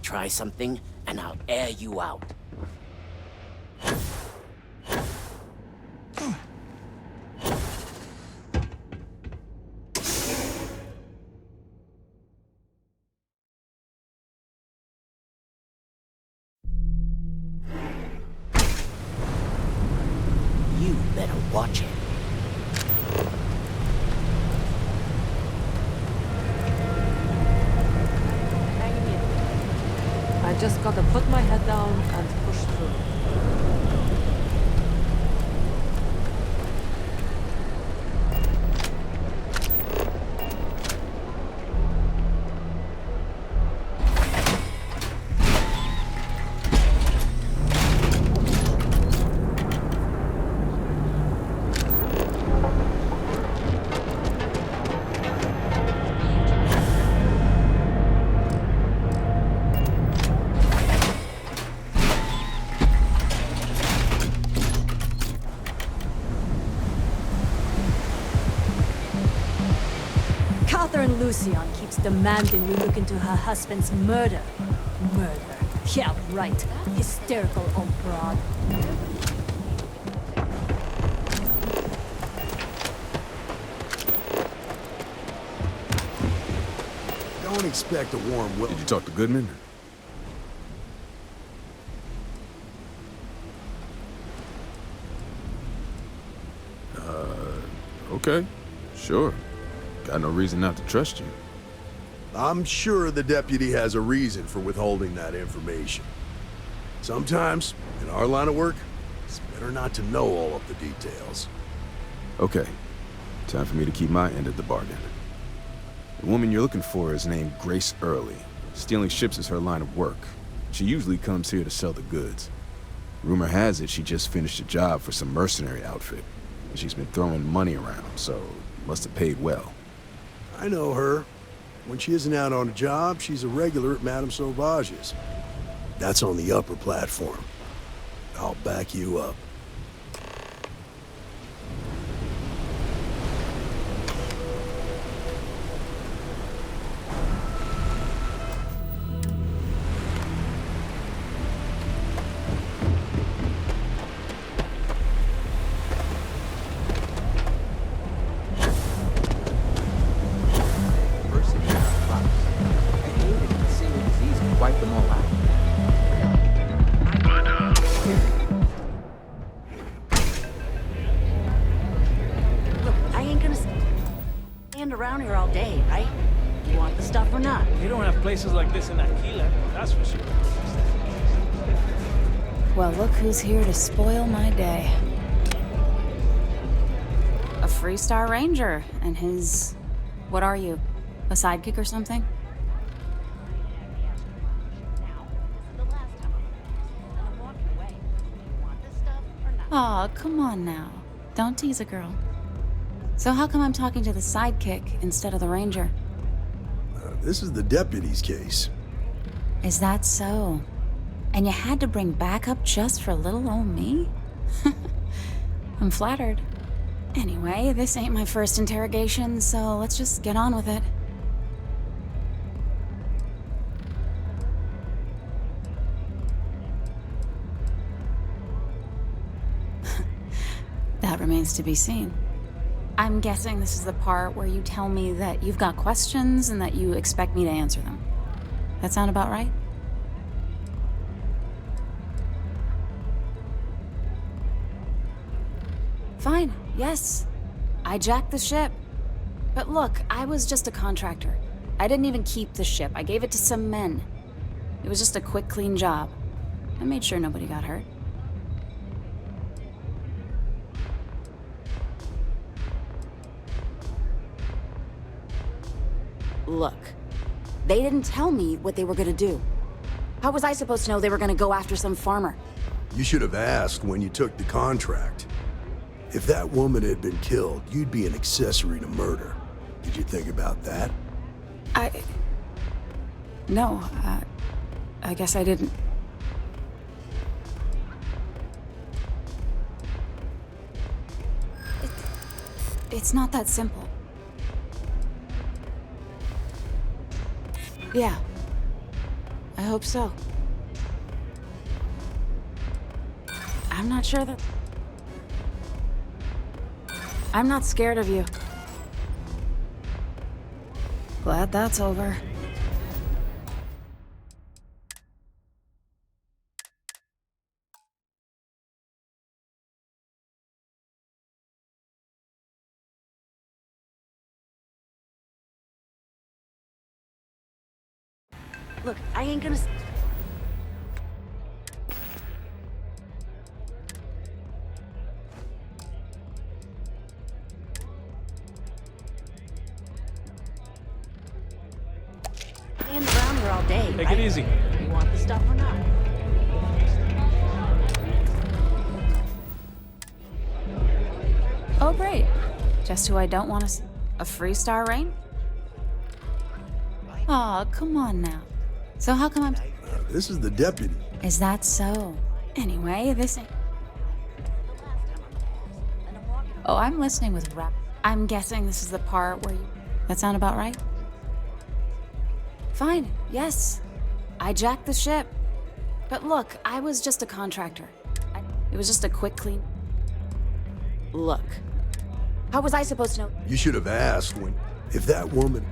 Try something, and I'll air you out. Watch it. Hanging in. I just gotta put my head down and push through. Catherine Lucian keeps demanding we look into her husband's murder. Murder. Yeah, right. Hysterical old broad. Don't expect a warm welcome. Did you talk to Goodman? Okay. Sure. Got no reason not to trust you. I'm sure the deputy has a reason for withholding that information. Sometimes, in our line of work, it's better not to know all of the details. Okay. Time for me to keep my end of the bargain. The woman you're looking for is named Grace Early. Stealing ships is her line of work. She usually comes here to sell the goods. Rumor has it she just finished a job for some mercenary outfit. And she's been throwing money around, so must have paid well. I know her. When she isn't out on a job, she's a regular at Madame Sauvage's. That's on the upper platform. I'll back you up. Around here all day, right? You want the stuff or not? You don't have places like this in Aquila, that's for sure. Well, look who's here to spoil my day. A Freestar Ranger and his... What are you? A sidekick or something? Aw, come on now. Don't tease a girl. So how come I'm talking to the sidekick instead of the ranger? This is the deputy's case. Is that so? And you had to bring backup just for little old me? I'm flattered. Anyway, this ain't my first interrogation, so let's just get on with it. That remains to be seen. I'm guessing this is the part where you tell me that you've got questions and that you expect me to answer them. That sound about right? Fine, yes. I jacked the ship. But look, I was just a contractor. I didn't even keep the ship. I gave it to some men. It was just a quick, clean job. I made sure nobody got hurt. Look, they didn't tell me what they were gonna do. How was I supposed to know they were gonna go after some farmer? You should have asked when you took the contract. If that woman had been killed, you'd be an accessory to murder. Did you think about that? No, I guess I didn't. It's not that simple. Yeah. I hope so. I'm not sure that... I'm not scared of you. Glad that's over. Look, I ain't gonna... Stand around here all day, Take right? it easy. You want the stuff or not? Oh, great. Just who I don't want to... A Freestar Rain? Aw, come on now. So how come I'm... This is the deputy. Is that so? Anyway, this ain't... Oh, I'm listening with rap. I'm guessing this is the part where you... That sound about right? Fine, yes. I jacked the ship. But look, I was just a contractor. It was just a quick clean... Look. How was I supposed to know? You should have asked when... If that woman...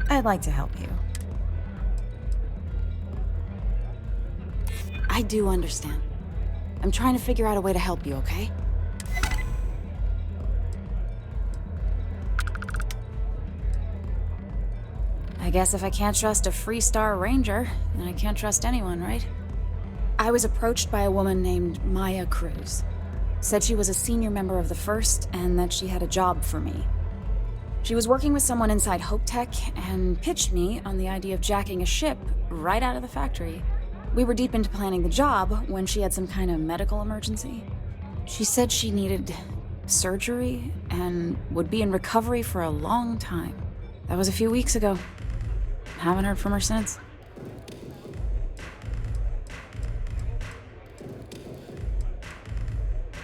I'd like to help you. I do understand. I'm trying to figure out a way to help you, okay? I guess if I can't trust a Freestar Ranger, then I can't trust anyone, right? I was approached by a woman named Maya Cruz. Said she was a senior member of the First and that she had a job for me. She was working with someone inside Hope Tech and pitched me on the idea of jacking a ship right out of the factory. We were deep into planning the job when she had some kind of medical emergency. She said she needed surgery and would be in recovery for a long time. That was a few weeks ago. Haven't heard from her since.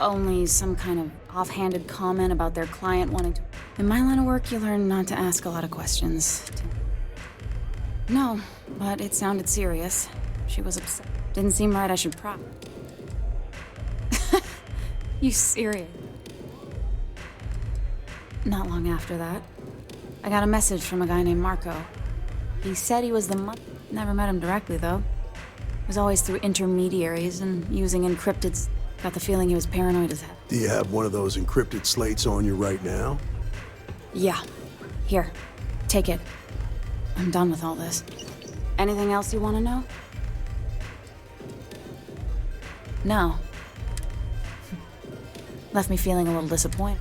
Only some kind of offhanded comment about their client wanting to... In my line of work, you learn not to ask a lot of questions. No, but it sounded serious. She was upset. Didn't seem right I should prop. You serious? Not long after that, I got a message from a guy named Marco. He said he was the Never met him directly, though. It was always through intermediaries and using encrypted... Got the feeling he was paranoid as hell. Do you have one of those encrypted slates on you right now? Yeah. Here. Take it. I'm done with all this. Anything else you want to know? No. Left me feeling a little disappointed.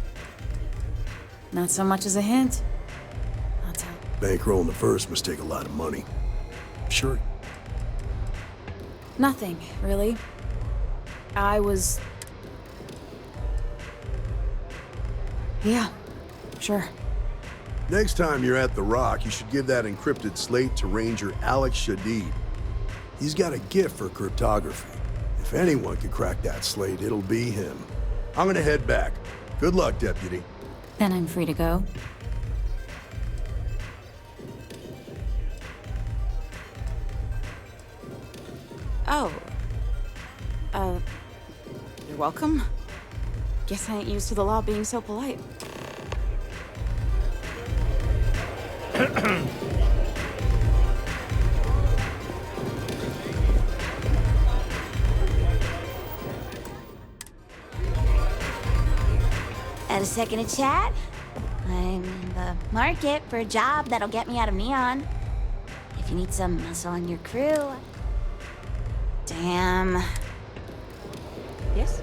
Not so much as a hint. I'll tell. Bankrolling the First must take a lot of money. Sure. Nothing, really. I was... Yeah, sure. Next time you're at the Rock, you should give that encrypted slate to Ranger Alex Shadid. He's got a gift for cryptography. If anyone could crack that slate, it'll be him. I'm gonna head back. Good luck, Deputy. Then I'm free to go. Oh. You're welcome. Guess I ain't used to the law being so polite. Had a second to chat? I'm in the market for a job that'll get me out of Neon. If you need some muscle on your crew... Damn. Yes?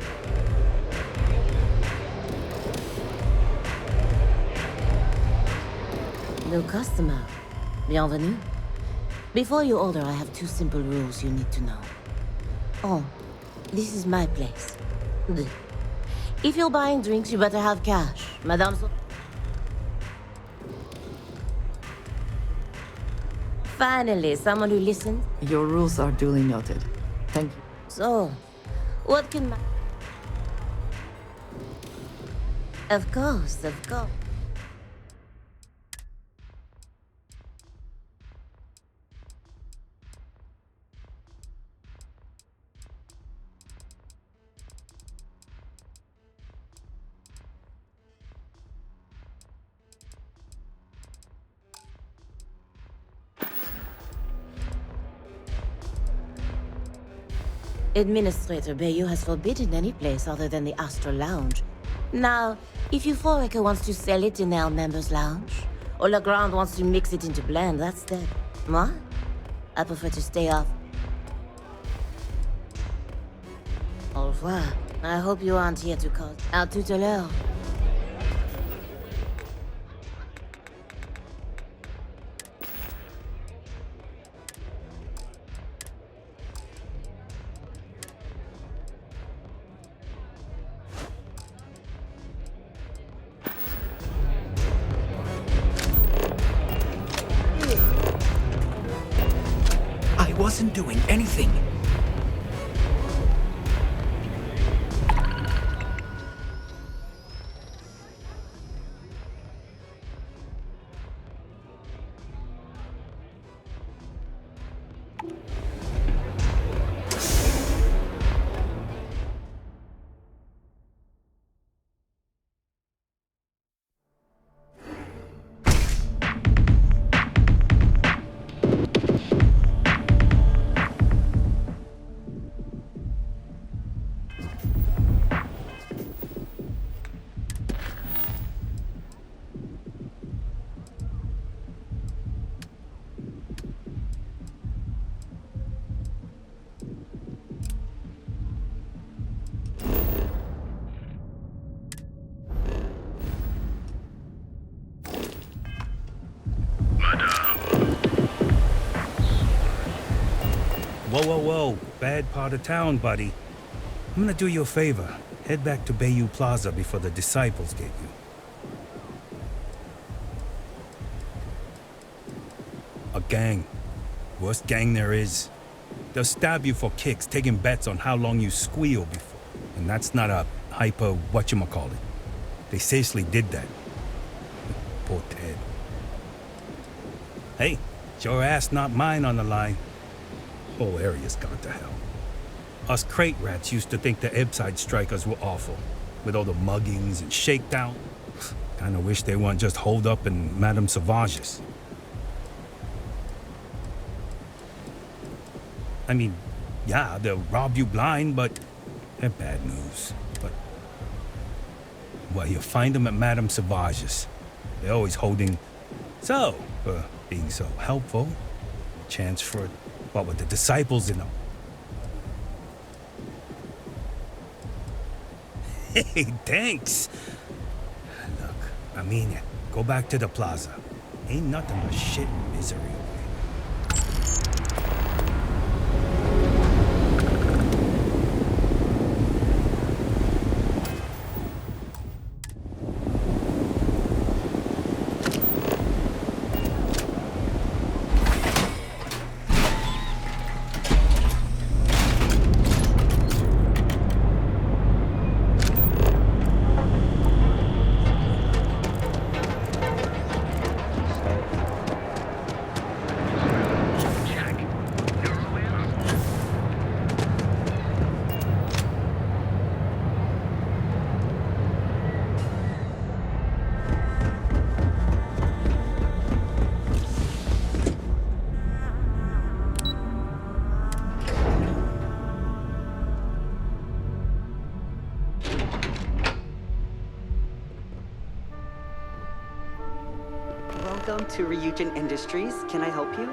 New customer. Bienvenue. Before you order, I have 2 simple rules you need to know. Oh, this is my place. If you're buying drinks, you better have cash. Madame... Finally, someone who listens. Your rules are duly noted. Thank you. So, what can... Of course, of course. Administrator Bayou has forbidden any place other than the Astral Lounge. Now, If Euphorica wants to sell it in our members' lounge, or Legrand wants to mix it into blend, that's that. Moi, I prefer to stay off. Au revoir. I hope you aren't here to cause. À tout à l'heure. I wasn't doing anything. Whoa, whoa, whoa. Bad part of town, buddy. I'm gonna do you a favor. Head back to Bayou Plaza before the Disciples get you. A gang. Worst gang there is. They'll stab you for kicks, taking bets on how long you squeal before. And that's not a hyper whatchamacallit. They seriously did that. Poor Ted. Hey, it's your ass, not mine on the line. Whole area's gone to hell. Us crate rats used to think the Ebbside strikers were awful, with all the muggings and shakedown. Kinda wish they weren't just holed up in Madame Sauvage's. I mean, yeah, they'll rob you blind, but they're bad news. But, well, you'll find them at Madame Sauvage's. They're always holding, so, for being so helpful, a chance for, what with the Disciples in them. Hey, thanks. Look, I mean it. Go back to the plaza. Ain't nothing but shit and misery. Welcome to Ryujin Industries. Can I help you?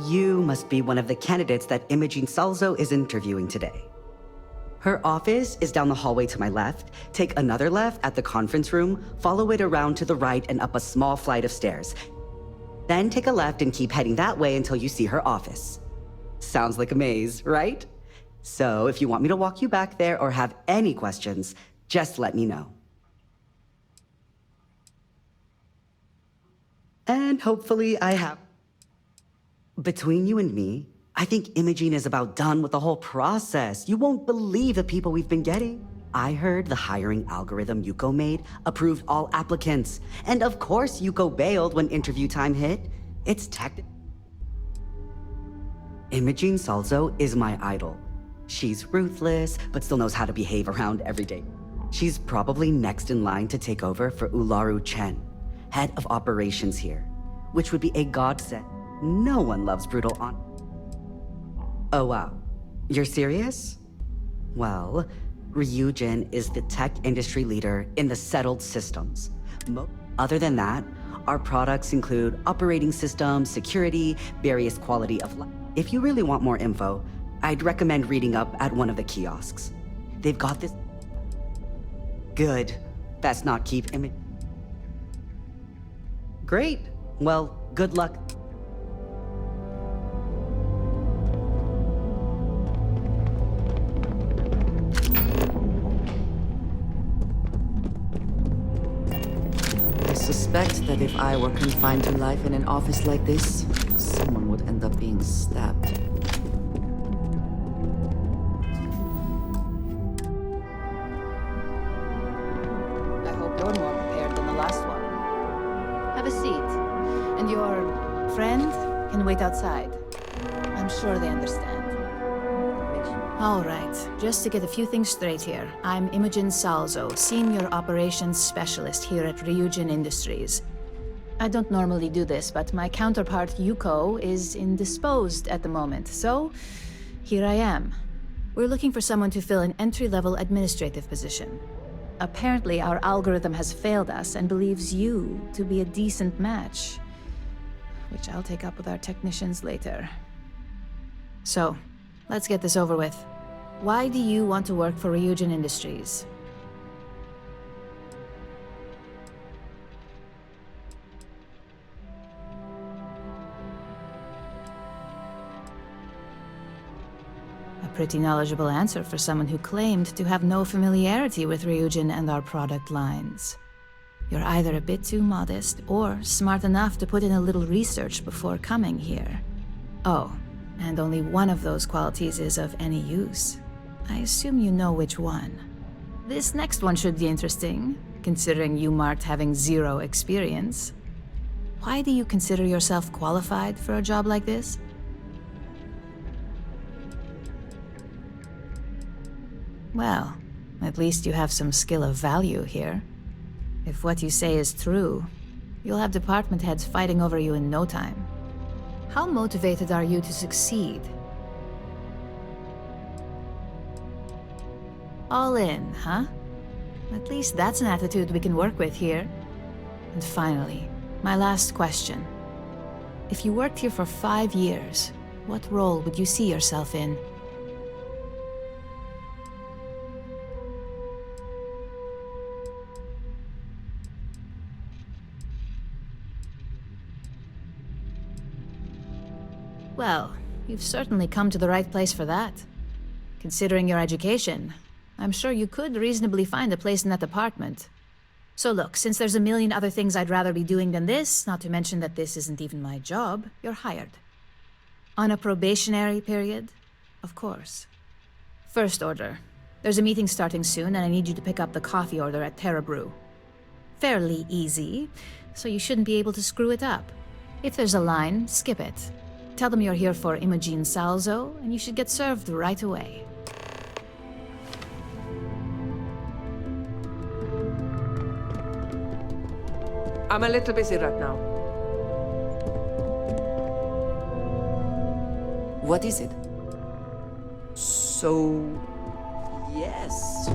You must be one of the candidates that Imogene Salzo is interviewing today. Her office is down the hallway to my left. Take another left at the conference room, follow it around to the right and up a small flight of stairs. Then take a left and keep heading that way until you see her office. Sounds like a maze, right? So if you want me to walk you back there or have any questions, just let me know. And hopefully I have... Between you and me, I think Imogene is about done with the whole process. You won't believe the people we've been getting. I heard the hiring algorithm Yuko made approved all applicants. And of course Yuko bailed when interview time hit. It's Imogene Salzo is my idol. She's ruthless, but still knows how to behave around every day. She's probably next in line to take over for Ularu Chen, head of operations here, which would be a godsend. No one loves brutal Oh wow. You're serious? Well, Ryujin is the tech industry leader in the settled systems. Other than that, our products include operating systems, security, various quality of life. If you really want more info, I'd recommend reading up at one of the kiosks. They've got this. Good. That's not keep image. Great. Well, good luck. I suspect that if I were confined to life in an office like this, someone would end up being stabbed. I hope you're more prepared than the last one. Have a seat. And your friend can wait outside. I'm sure they understand. All right, just to get a few things straight here. I'm Imogen Salzo, Senior Operations Specialist here at Ryujin Industries. I don't normally do this, but my counterpart Yuko is indisposed at the moment, so here I am. We're looking for someone to fill an entry-level administrative position. Apparently, our algorithm has failed us and believes you to be a decent match, which I'll take up with our technicians later. So, let's get this over with. Why do you want to work for Ryujin Industries? A pretty knowledgeable answer for someone who claimed to have no familiarity with Ryujin and our product lines. You're either a bit too modest or smart enough to put in a little research before coming here. Oh, and only one of those qualities is of any use. I assume you know which one. This next one should be interesting, considering you marked having 0 experience. Why do you consider yourself qualified for a job like this? Well, at least you have some skill of value here. If what you say is true, you'll have department heads fighting over you in no time. How motivated are you to succeed? All in, huh? At least that's an attitude we can work with here. And finally, my last question. If you worked here for 5 years, what role would you see yourself in? Well, you've certainly come to the right place for that. Considering your education, I'm sure you could reasonably find a place in that department. So look, since there's a million other things I'd rather be doing than this, not to mention that this isn't even my job, you're hired. On a probationary period, of course. First order. There's a meeting starting soon, and I need you to pick up the coffee order at Terra Brew. Fairly easy, so you shouldn't be able to screw it up. If there's a line, skip it. Tell them you're here for Imogen Salzo, and you should get served right away. I'm a little busy right now. What is it? So... yes.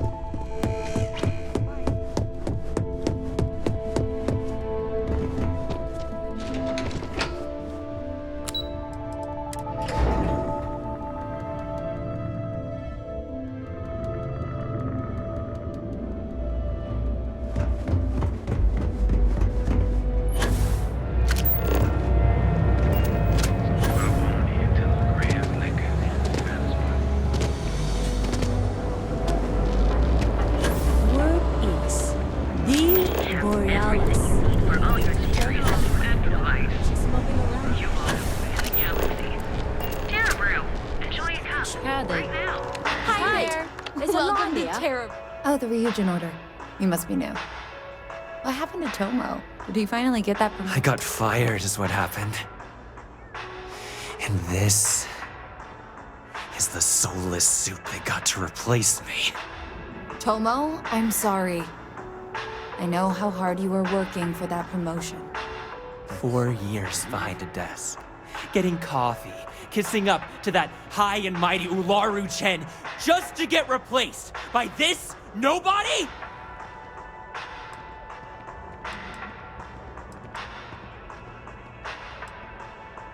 Oh, the Ryujin order. You must be new. What happened to Tomo? Did he finally get that promotion? I got fired is what happened. And this is the soulless suit they got to replace me. Tomo, I'm sorry. I know how hard you were working for that promotion. 4 years behind a desk, getting coffee, kissing up to that high and mighty Ularu Chen just to get replaced by this nobody?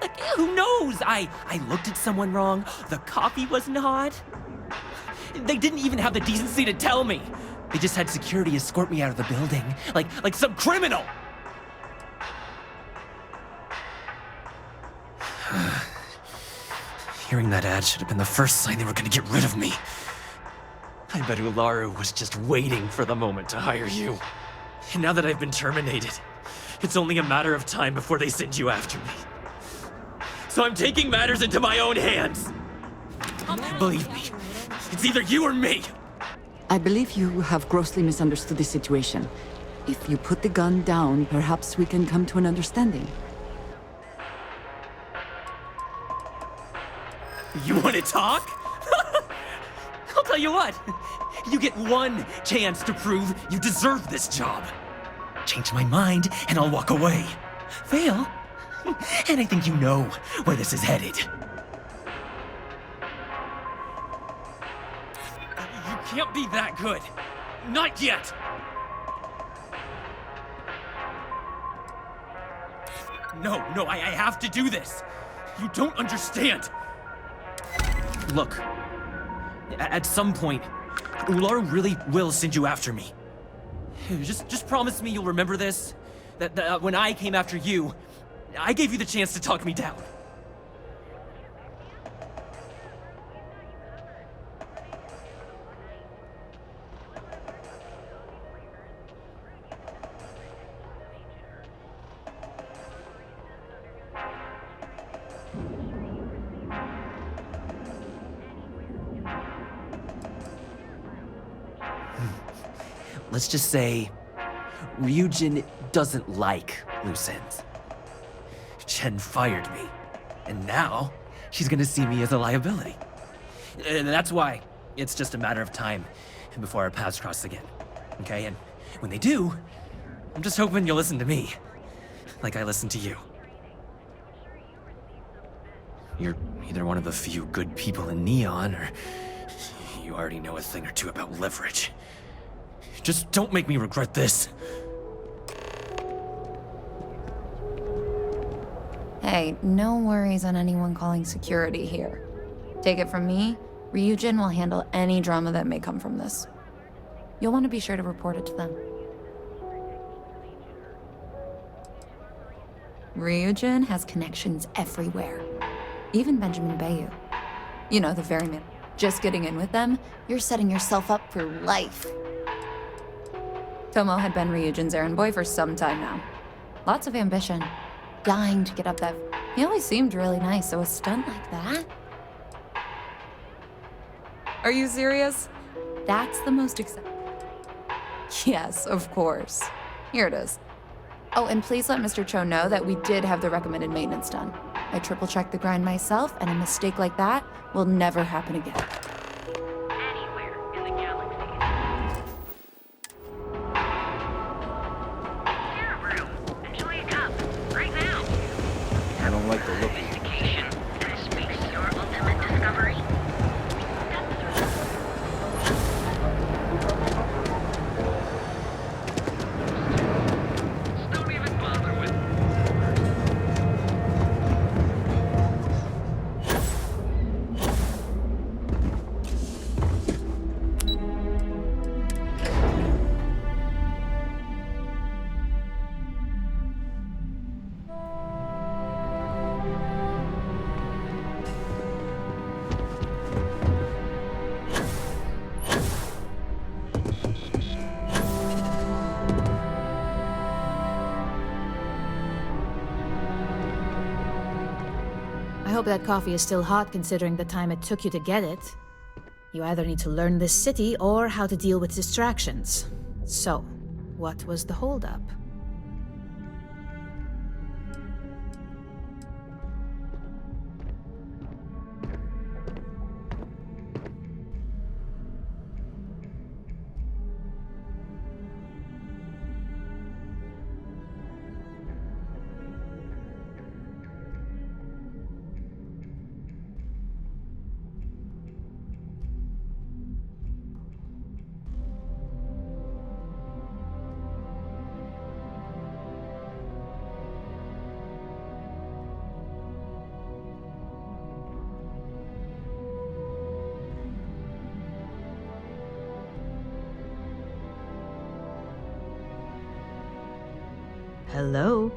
Like, who knows? I looked at someone wrong. The coffee wasn't hot. They didn't even have the decency to tell me. They just had security escort me out of the building, like some criminal. Hearing that ad should have been the first sign they were gonna get rid of me. I bet Ularu was just waiting for the moment to hire you. And now that I've been terminated, it's only a matter of time before they send you after me. So I'm taking matters into my own hands. Believe me, it's either you or me. I believe you have grossly misunderstood the situation. If you put the gun down, perhaps we can come to an understanding. You want to talk? I'll tell you what. You get one chance to prove you deserve this job. Change my mind, and I'll walk away. Fail, and I think you know where this is headed. You can't be that good. Not yet. No, I have to do this. You don't understand. Look, at some point, Ularu really will send you after me. Just promise me you'll remember this. That when I came after you, I gave you the chance to talk me down. Let's just say, Ryujin doesn't like loose ends. Chen fired me, and now she's gonna see me as a liability. And that's why it's just a matter of time before our paths cross again, okay? And when they do, I'm just hoping you'll listen to me, like I listened to you. You're either one of the few good people in Neon, or you already know a thing or two about leverage. Just don't make me regret this. Hey, no worries on anyone calling security here. Take it from me, Ryujin will handle any drama that may come from this. You'll want to be sure to report it to them. Ryujin has connections everywhere. Even Benjamin Bayu. You know, the very man. Just getting in with them, you're setting yourself up for life. Tomo had been Ryujin's errand boy for some time now. Lots of ambition. Dying to get up that... He always seemed really nice, so a stunt like that? Are you serious? That's the most exciting... Yes, of course. Here it is. Oh, and please let Mr. Cho know that we did have the recommended maintenance done. I triple-checked the grind myself, and a mistake like that will never happen again. I don't like the look of it. I hope that coffee is still hot considering the time it took you to get it. You either need to learn this city or how to deal with distractions. So, what was the holdup? Hello?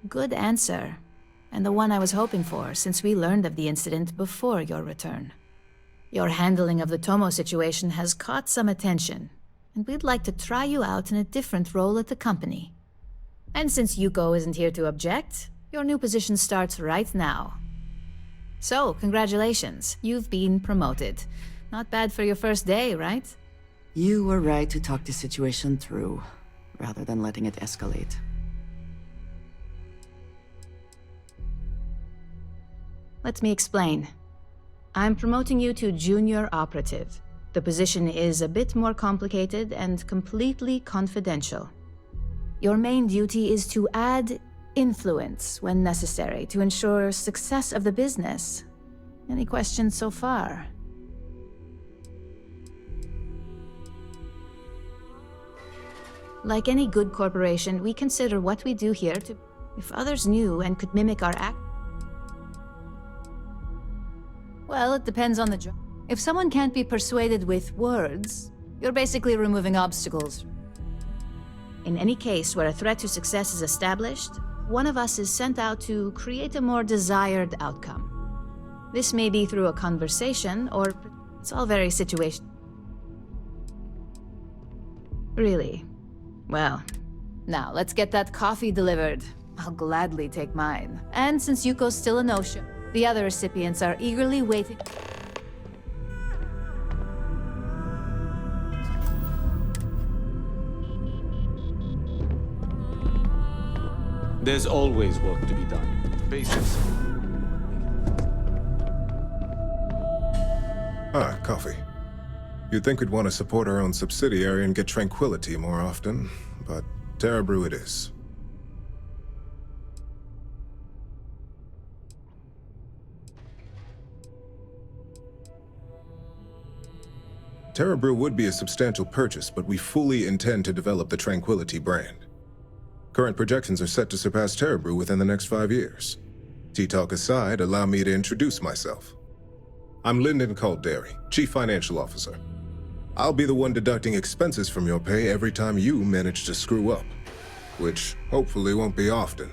Good answer. And the one I was hoping for, since we learned of the incident before your return. Your handling of the Tomo situation has caught some attention, and we'd like to try you out in a different role at the company. And since Yuko isn't here to object, your new position starts right now. So, congratulations, you've been promoted. Not bad for your first day, right? You were right to talk the situation through, rather than letting it escalate. Let me explain. I'm promoting you to junior operative. The position is a bit more complicated and completely confidential. Your main duty is to add influence when necessary to ensure success of the business. Any questions so far? Like any good corporation, we consider what we do here to... If others knew and could mimic our act... Well, it depends on the job. If someone can't be persuaded with words, you're basically removing obstacles. In any case where a threat to success is established, one of us is sent out to create a more desired outcome. This may be through a conversation, or it's all very situational. Really? Well, now let's get that coffee delivered. I'll gladly take mine. And since Yuko's still a no-show, the other recipients are eagerly waiting. There's always work to be done. Basics. Ah, coffee. You'd think we'd want to support our own subsidiary and get tranquility more often, but Terra Brew it is. Terra Brew would be a substantial purchase, but we fully intend to develop the Tranquility brand. Current projections are set to surpass Terra Brew within the next 5 years. Tea talk aside, allow me to introduce myself. I'm Lyndon Calderi, Chief Financial Officer. I'll be the one deducting expenses from your pay every time you manage to screw up, which hopefully won't be often.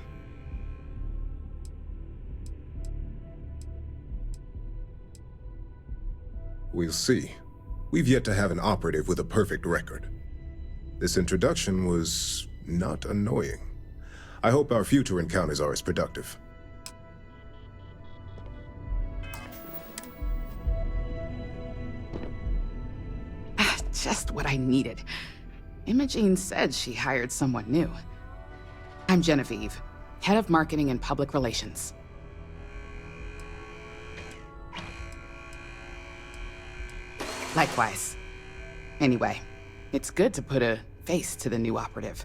We'll see. We've yet to have an operative with a perfect record. This introduction was not annoying. I hope our future encounters are as productive. Just what I needed. Imogene said she hired someone new. I'm Genevieve, Head of Marketing and Public Relations. Likewise. Anyway, it's good to put a face to the new operative.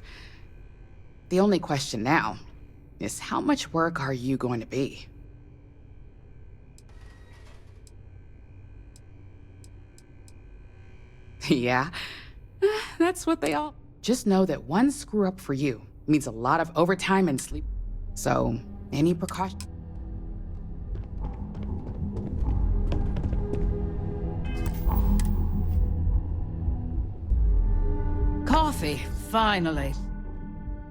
The only question now is how much work are you going to be? Yeah, that's what they all... Just know that one screw up for you means a lot of overtime and sleep. So, any precaution? Coffee, finally.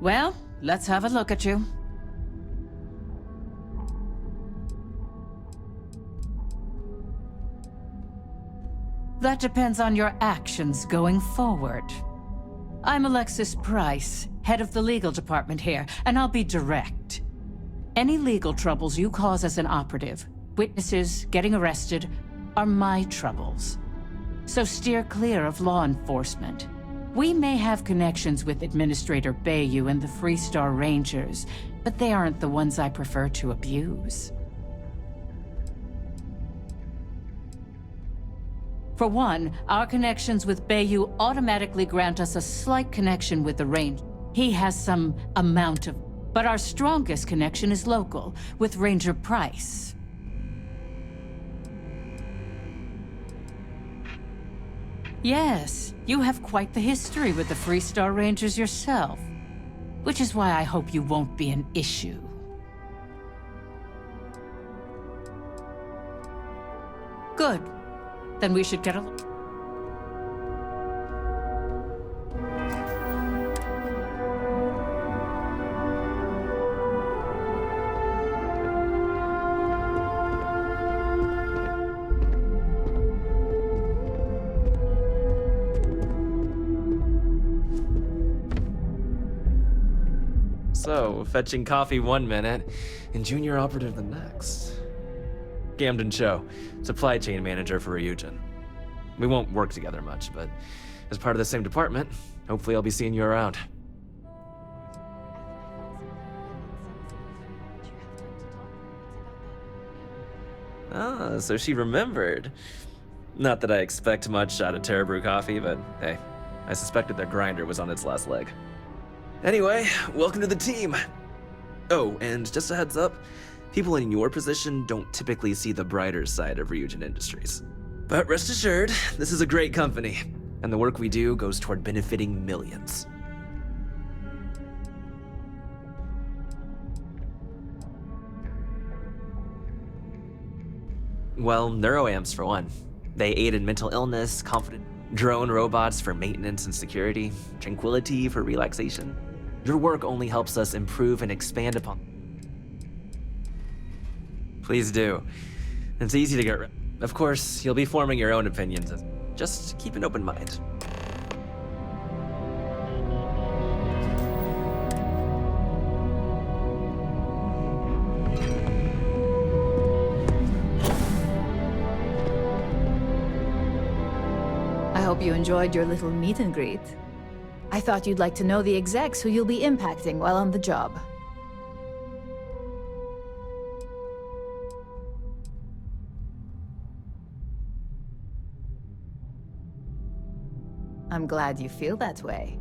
Well, let's have a look at you. That depends on your actions going forward. I'm Alexis Price, head of the legal department here, and I'll be direct. Any legal troubles you cause as an operative, witnesses getting arrested, are my troubles. So steer clear of law enforcement. We may have connections with Administrator Bayou and the Freestar Rangers, but they aren't the ones I prefer to abuse. For one, our connections with Bayou automatically grant us a slight connection with the Ranger. He has some amount of... But our strongest connection is local, with Ranger Price. Yes, you have quite the history with the Freestar Rangers yourself. Which is why I hope you won't be an issue. Good. Then we should get along. So, fetching coffee one minute and junior operative the next. Camden Cho, supply chain manager for Ryujin. We won't work together much, but as part of the same department, hopefully I'll be seeing you around. Ah, so she remembered. Not that I expect much out of Terra Brew Coffee, but hey, I suspected their grinder was on its last leg. Anyway, welcome to the team. Oh, and just a heads up, people in your position don't typically see the brighter side of Ryujin Industries. But rest assured, this is a great company, and the work we do goes toward benefiting millions. Well, neuroamps for one. They aid in mental illness, confident drone robots for maintenance and security, tranquility for relaxation. Your work only helps us improve and expand upon. Please do. It's easy to get rid. Of course, you'll be forming your own opinions. Just keep an open mind. I hope you enjoyed your little meet and greet. I thought you'd like to know the execs who you'll be impacting while on the job. I'm glad you feel that way.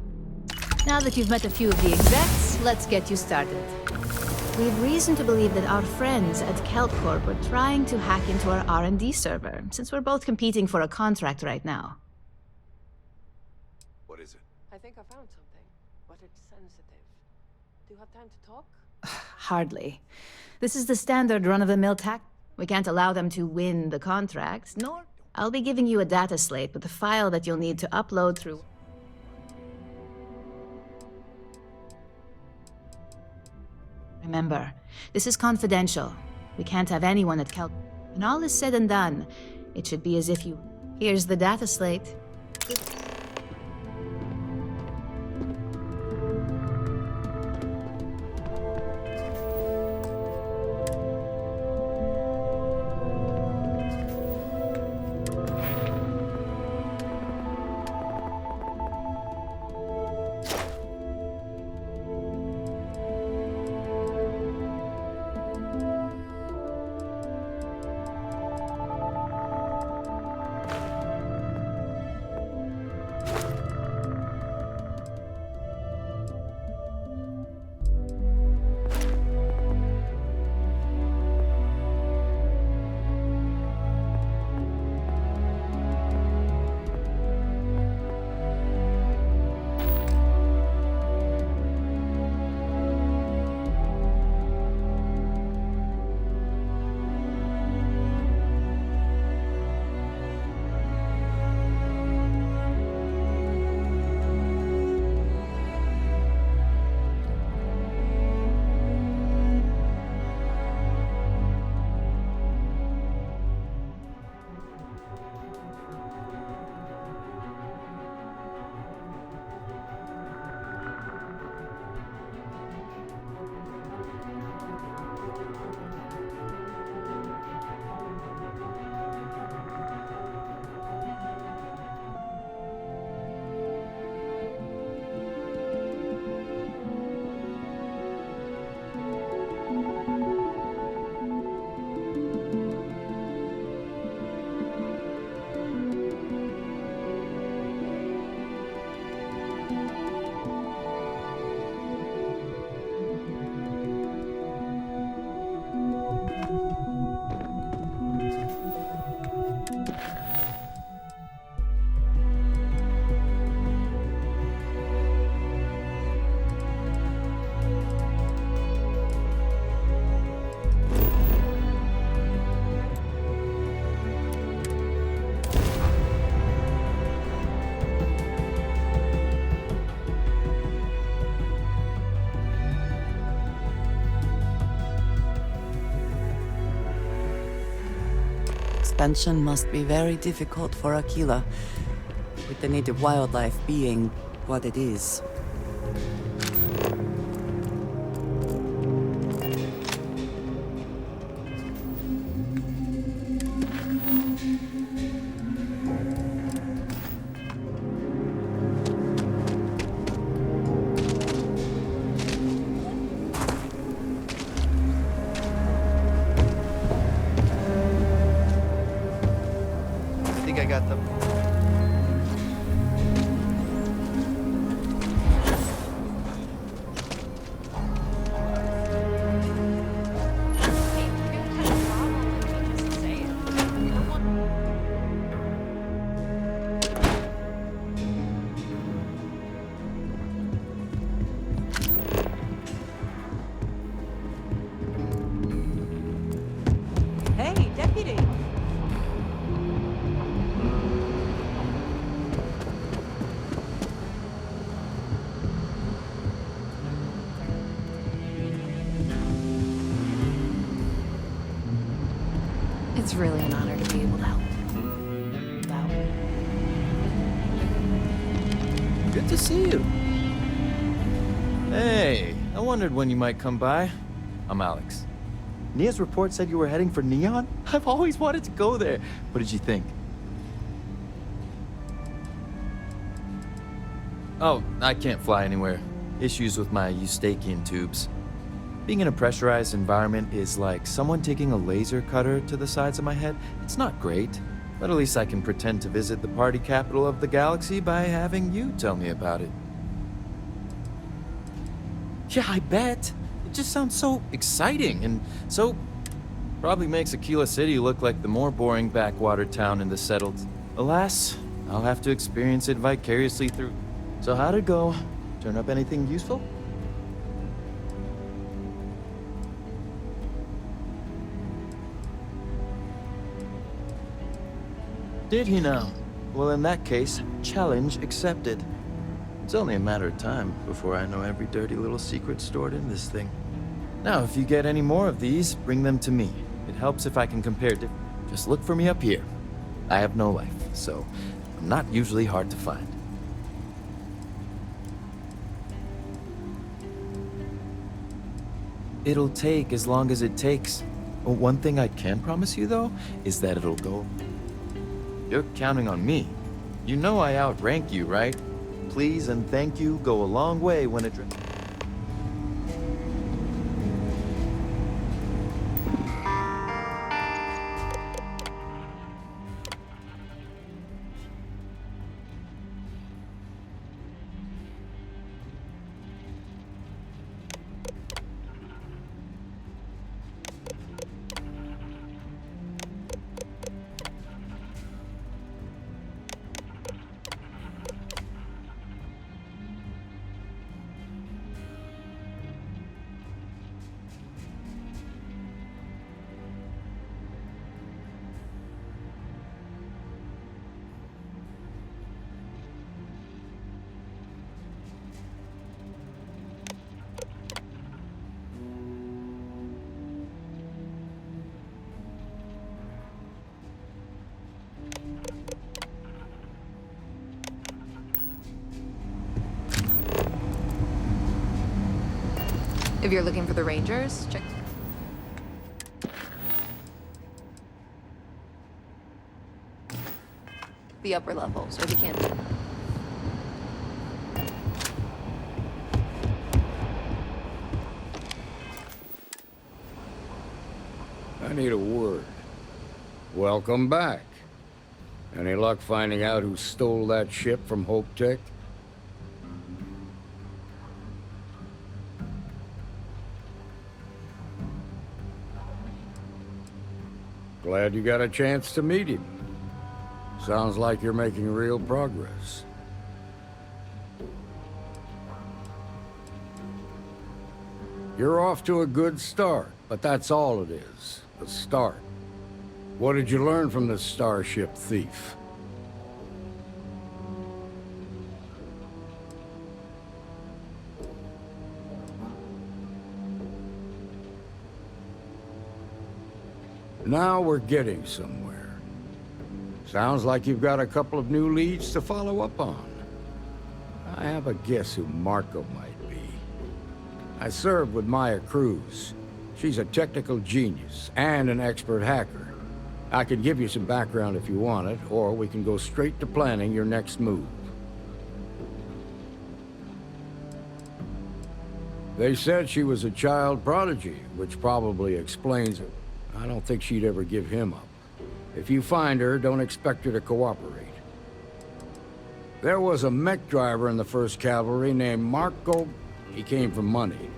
Now that you've met a few of the execs, let's get you started. We have reason to believe that our friends at KelpCorp are trying to hack into our R&D server, since we're both competing for a contract right now. What is it? I think I found something, but it's sensitive. Do you have time to talk? Hardly. This is the standard run-of-the-mill tac. We can't allow them to win the contract, nor... I'll be giving you a data slate with a file that you'll need to upload through... Remember, this is confidential. We can't have anyone at Kelp. When all is said and done, it should be as if you... Here's the data slate. expansion must be very difficult for Aquila, with the native wildlife being what it is. I think I got them. Hey, deputy! It's really an honor to be able to help. Out. Good to see you. Hey, I wondered when you might come by. I'm Alex. Nia's report said you were heading for Neon? I've always wanted to go there. What did you think? Oh, I can't fly anywhere. Issues with my Eustachian tubes. Being in a pressurized environment is like someone taking a laser cutter to the sides of my head. It's not great, but at least I can pretend to visit the party capital of the galaxy by having you tell me about it. Yeah, I bet. It just sounds so exciting and so... probably makes Aquila City look like the more boring backwater town in the settled. Alas, I'll have to experience it vicariously through... So how'd it go? Turn up anything useful? Did he now? Well, in that case, challenge accepted. It's only a matter of time before I know every dirty little secret stored in this thing. Now, if you get any more of these, bring them to me. It helps if I can compare Just look for me up here. I have no life, so I'm not usually hard to find. It'll take as long as it takes. One thing I can promise you, though, is that it'll go. You're counting on me. You know I outrank you, right? Please and thank you go a long way when it... If you're looking for the Rangers, check the upper levels or the canteen. I need a word. Welcome back. Any luck finding out who stole that ship from Hope Tech? Glad you got a chance to meet him. Sounds like you're making real progress. You're off to a good start, but that's all it is, a start. What did you learn from this starship thief? Now we're getting somewhere. Sounds like you've got a couple of new leads to follow up on. I have a guess who Marco might be. I served with Maya Cruz. She's a technical genius and an expert hacker. I could give you some background if you want it, or we can go straight to planning your next move. They said she was a child prodigy, which probably explains it. I don't think she'd ever give him up. If you find her, don't expect her to cooperate. There was a mech driver in the 1st Cavalry named Marco. He came from money.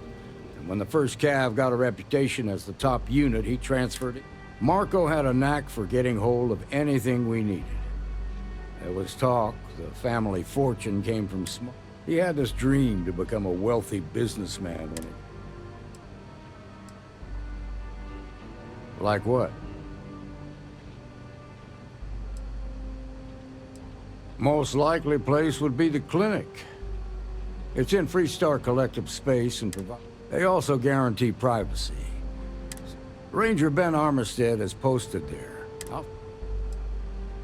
And when the 1st Cav got a reputation as the top unit, he transferred it. Marco had a knack for getting hold of anything we needed. There was talk the family fortune came from small. He had this dream to become a wealthy businessman when he... Like what? Most likely place would be the clinic. It's in Freestar Collective space and they also guarantee privacy. Ranger Ben Armistead is posted there.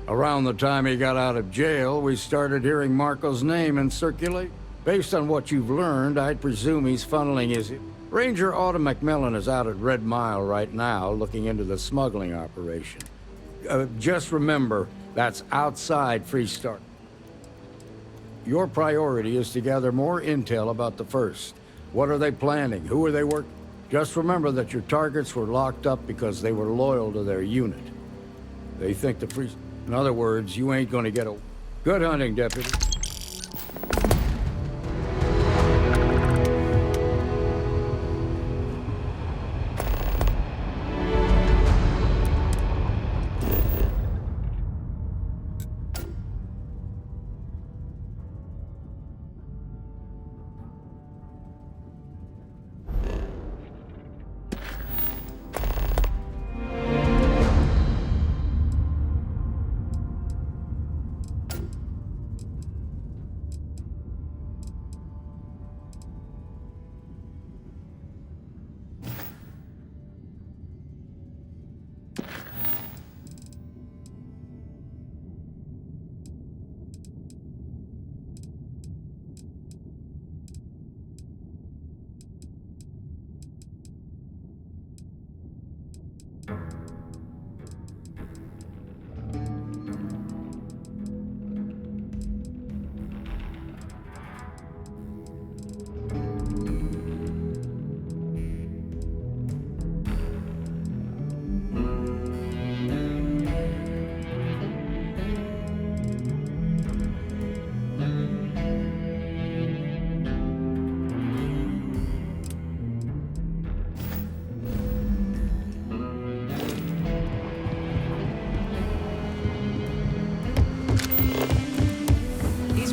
Around the time he got out of jail, we started hearing Marco's name in circulate. Based on what you've learned, I'd presume he's funneling his... Ranger Autumn McMillan is out at Red Mile right now, looking into the smuggling operation. Just remember, that's outside Freestar. Your priority is to gather more intel about the 1st. What are they planning? Who are they working? Just remember that your targets were locked up because they were loyal to their unit. They think the Free... In other words, you ain't gonna get a... Good hunting, Deputy.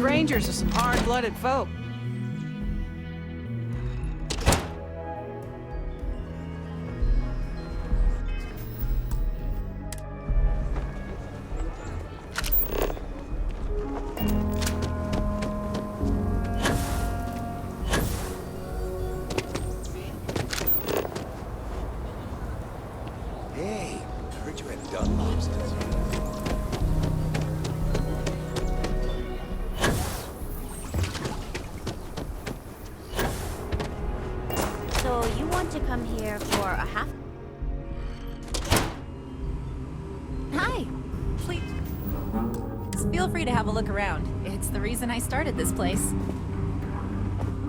Rangers are some hard-blooded folk. Hey, heard you had Dunlops. To come here for a half... Hi! Please... Feel free to have a look around. It's the reason I started this place.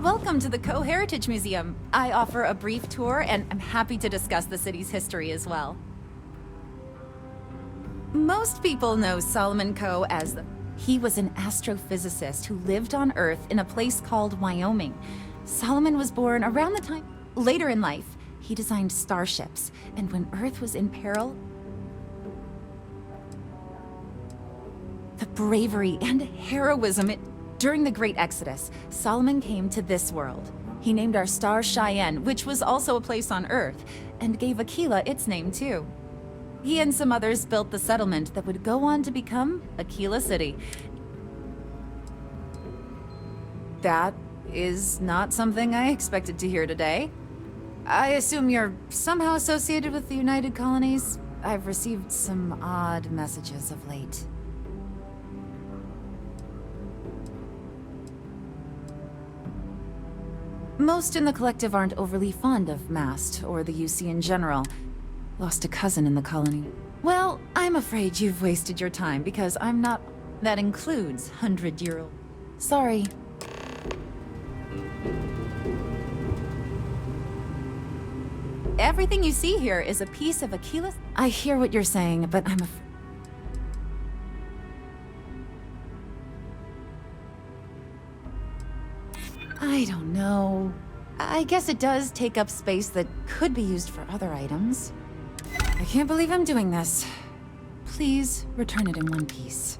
Welcome to the Co-Heritage Museum. I offer a brief tour, and I'm happy to discuss the city's history as well. Most people know Solomon Coe as the... He was an astrophysicist who lived on Earth in a place called Wyoming. Solomon was born around the time... Later in life, he designed starships, and when Earth was in peril, the bravery and heroism during the Great Exodus, Solomon came to this world. He named our star Cheyenne, which was also a place on Earth, and gave Aquila its name too. He and some others built the settlement that would go on to become Aquila City. That is not something I expected to hear today. I assume you're somehow associated with the United Colonies? I've received some odd messages of late. Most in the collective aren't overly fond of Mast or the UC in general. Lost a cousin in the colony. Well, I'm afraid you've wasted your time because I'm not... That includes 100-year-old. Sorry. Everything you see here is a piece of Aquila... I hear what you're saying, but I'm afraid... I don't know. I guess it does take up space that could be used for other items. I can't believe I'm doing this. Please return it in one piece.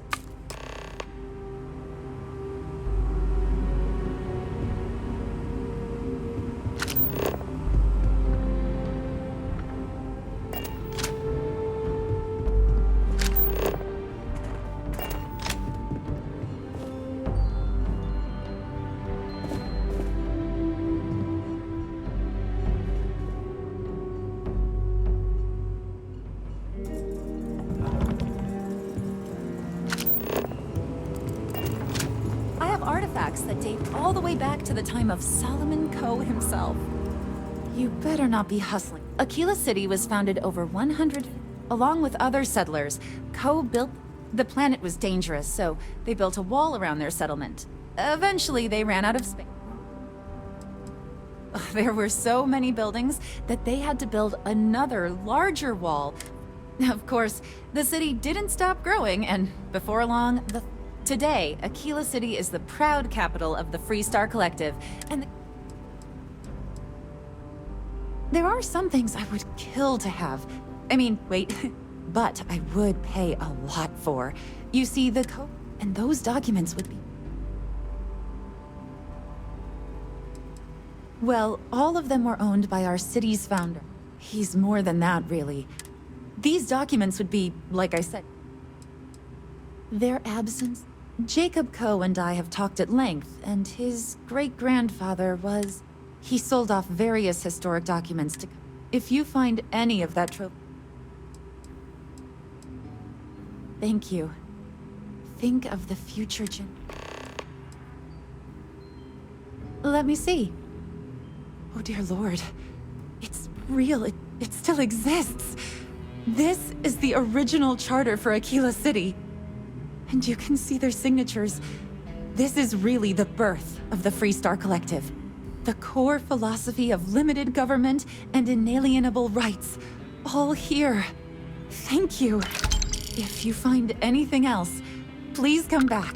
That date all the way back to the time of Solomon Coe himself. You better not be hustling. Aquila City was founded over 100... Along with other settlers, Coe built... The planet was dangerous, so they built a wall around their settlement. Eventually, they ran out of space. There were so many buildings that they had to build another, larger wall. Of course, the city didn't stop growing, and before long, Today, Aquila City is the proud capital of the Freestar Collective, and there are some things I would kill to have. I mean, wait, but I would pay a lot for. You see, the code and those documents would be... Well, all of them were owned by our city's founder. He's more than that, really. These documents would be, like I said, their absence... Jacob Coe and I have talked at length, and his great-grandfather was... He sold off various historic documents to... If you find any of that trophy... Thank you. Think of the future Let me see. Oh dear Lord. It's real. It still exists. This is the original charter for Aquila City. And you can see their signatures. This is really the birth of the Freestar Collective. The core philosophy of limited government and inalienable rights. All here. Thank you. If you find anything else, please come back.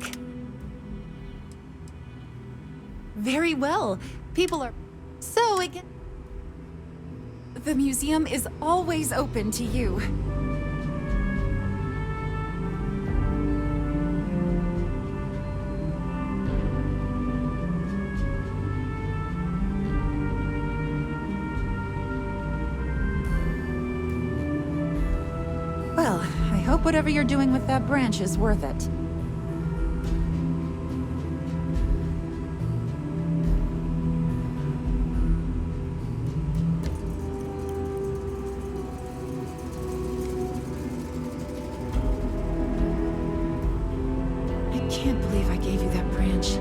Very well. People are... So again... The museum is always open to you. Well, I hope whatever you're doing with that branch is worth it. I can't believe I gave you that branch.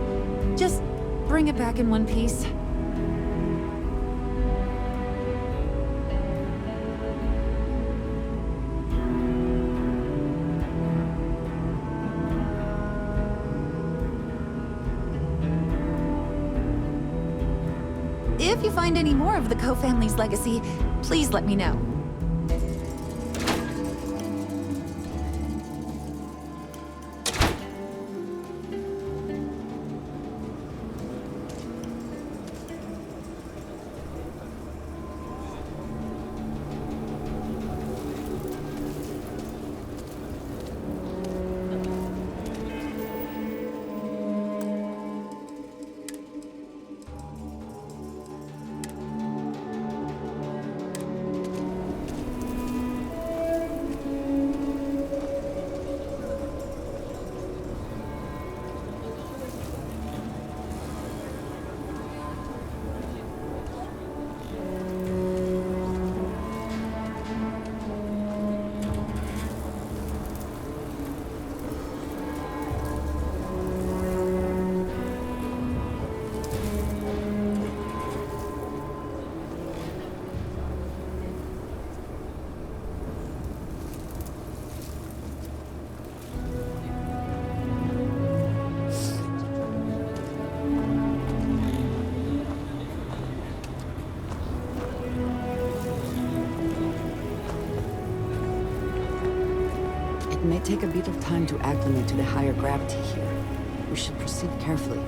Just bring it back in one piece. If you find any more of the Coe family's legacy, please let me know. take a bit of time to acclimate to the higher gravity here. We should proceed carefully.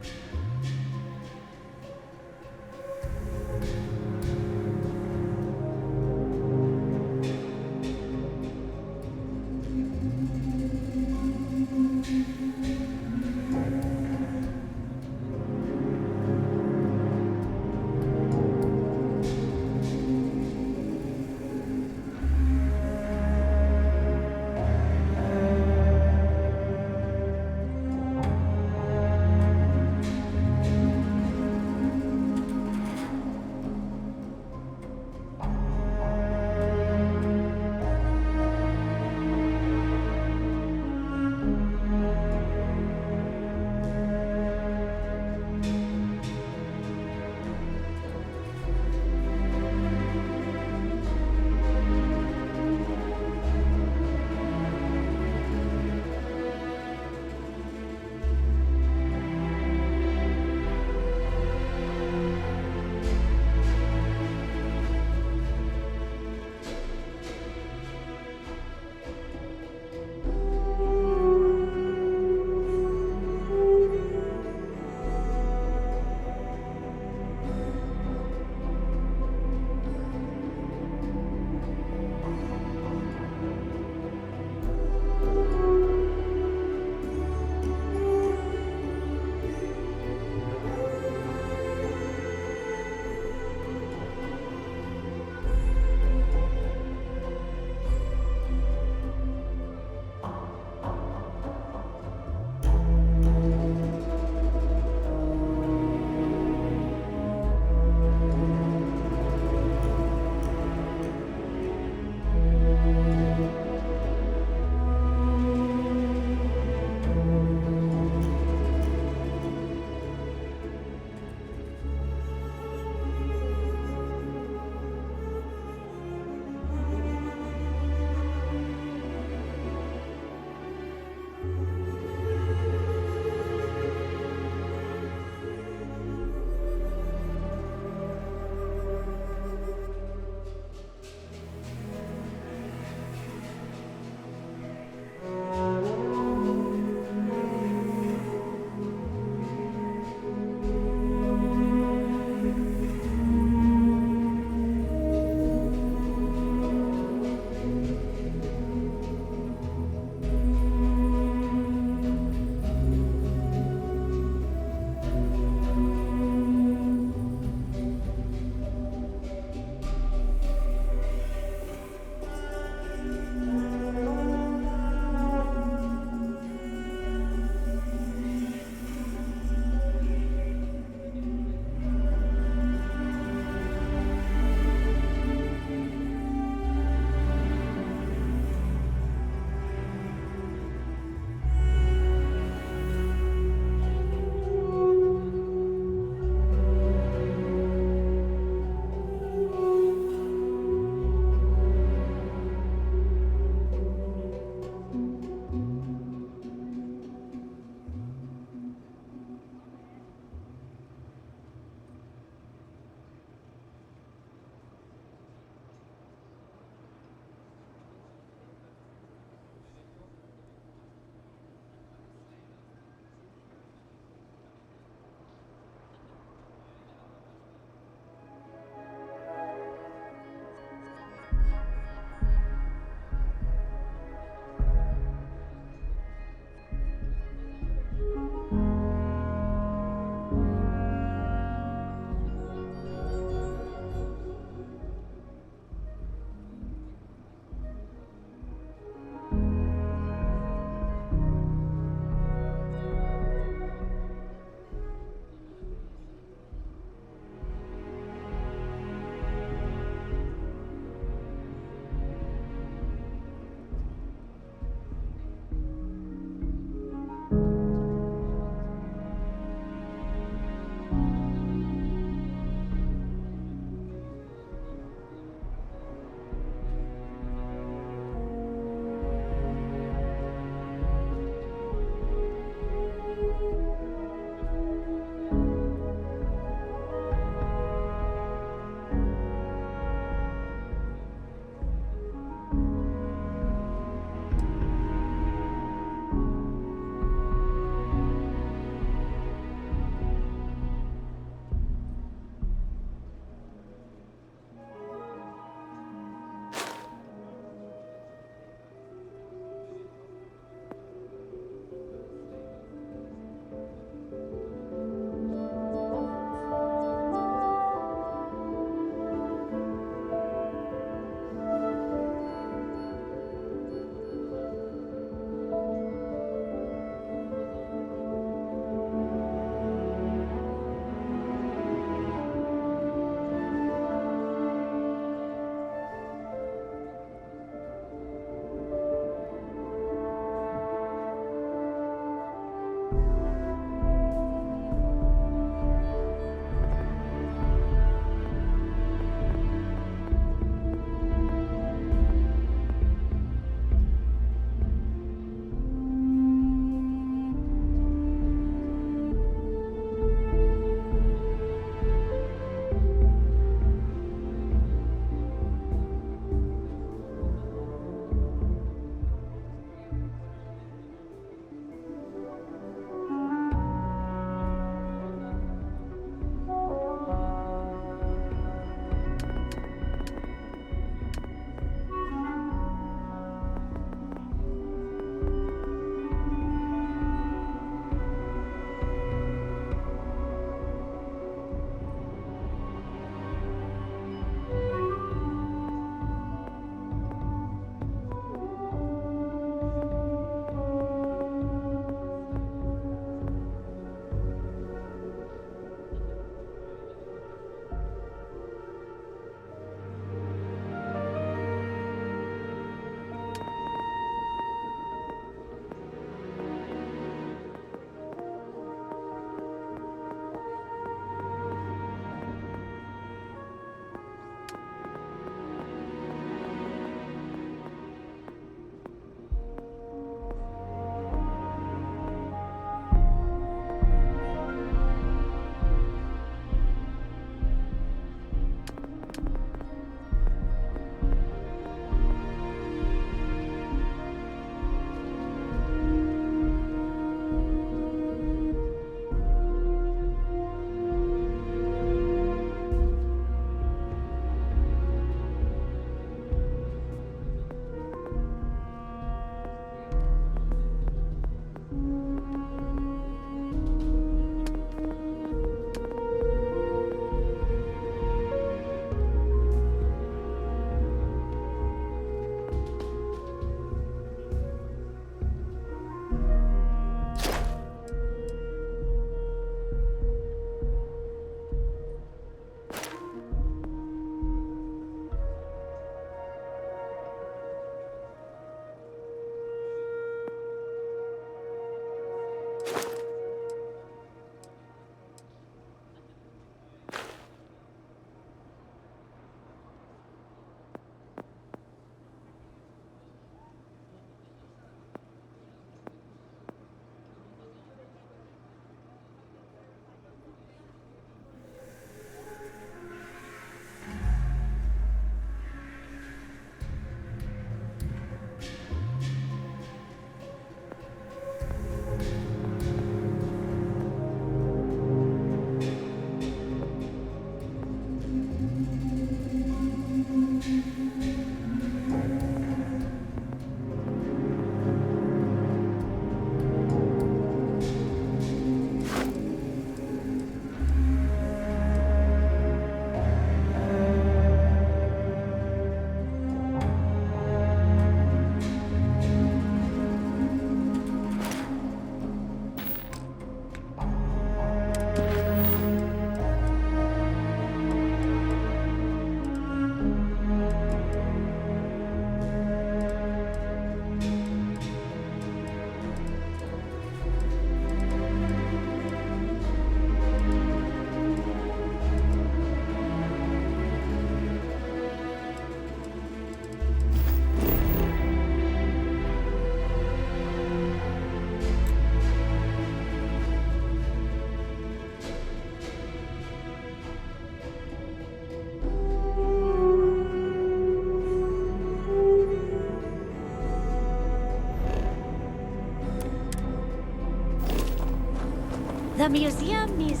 The museum is...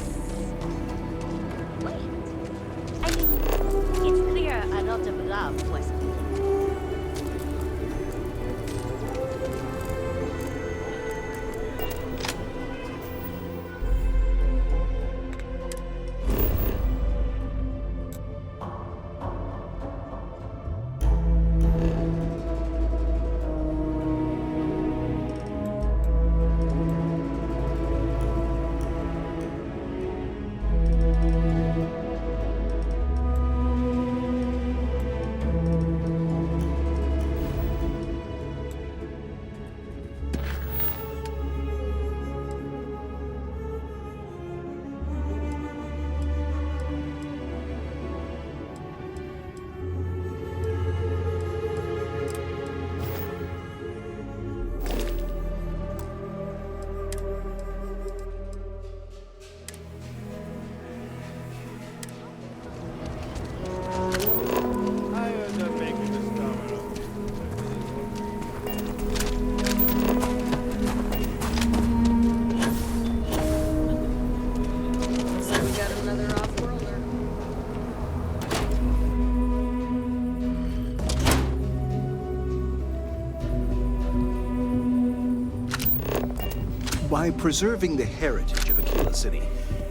Wait. I mean, it's clear a lot of love was... By preserving the heritage of Aquila City,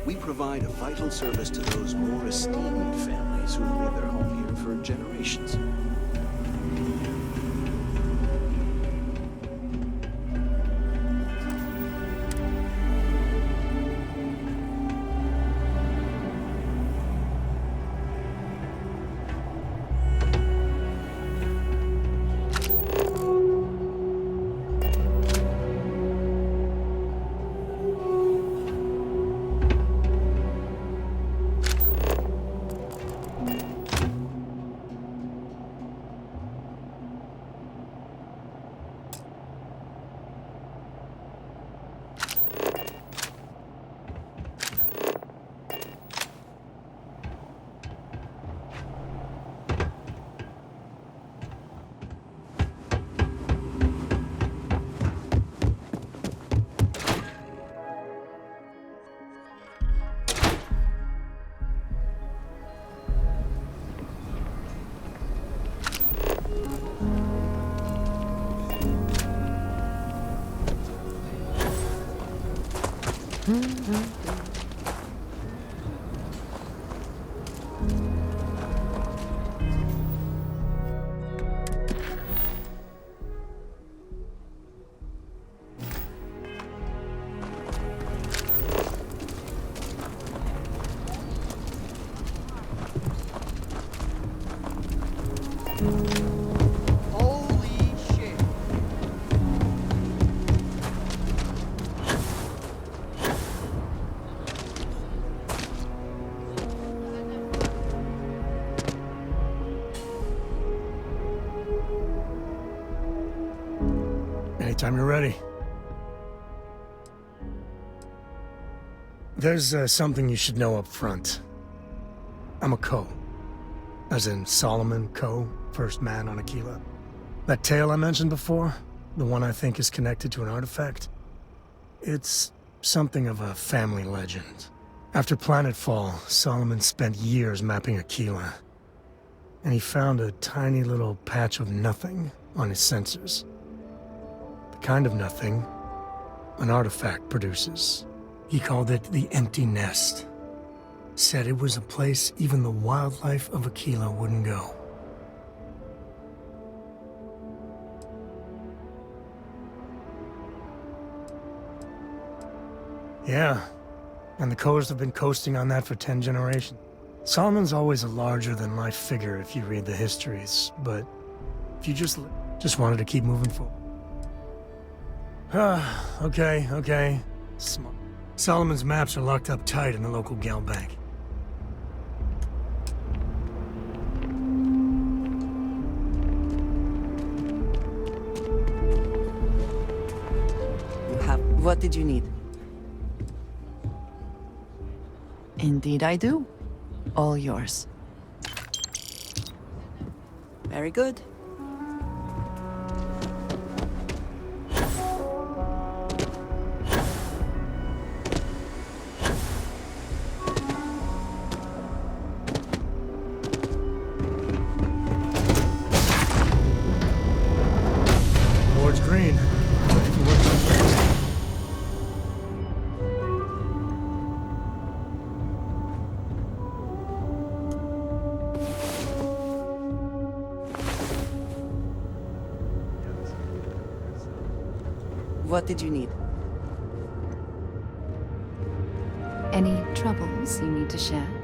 we provide a vital service to those more esteemed families who have made their home here for generations. Anytime you're ready. There's something you should know up front. I'm a Coe. As in Solomon Coe, first man on Aquila. That tale I mentioned before, the one I think is connected to an artifact, it's something of a family legend. After Planetfall, Solomon spent years mapping Aquila, and he found a tiny little patch of nothing on his sensors. The kind of nothing an artifact produces. He called it the Empty Nest. Said it was a place even the wildlife of Aquila wouldn't go. Yeah, and the Coes have been coasting on that for 10 generations. Solomon's always a larger-than-life figure if you read the histories, but if you just wanted to keep moving forward. Okay. Smart. Solomon's maps are locked up tight in the local Gal Bank. What did you need? Indeed I do. All yours. Very good. What did you need? Any troubles you need to share?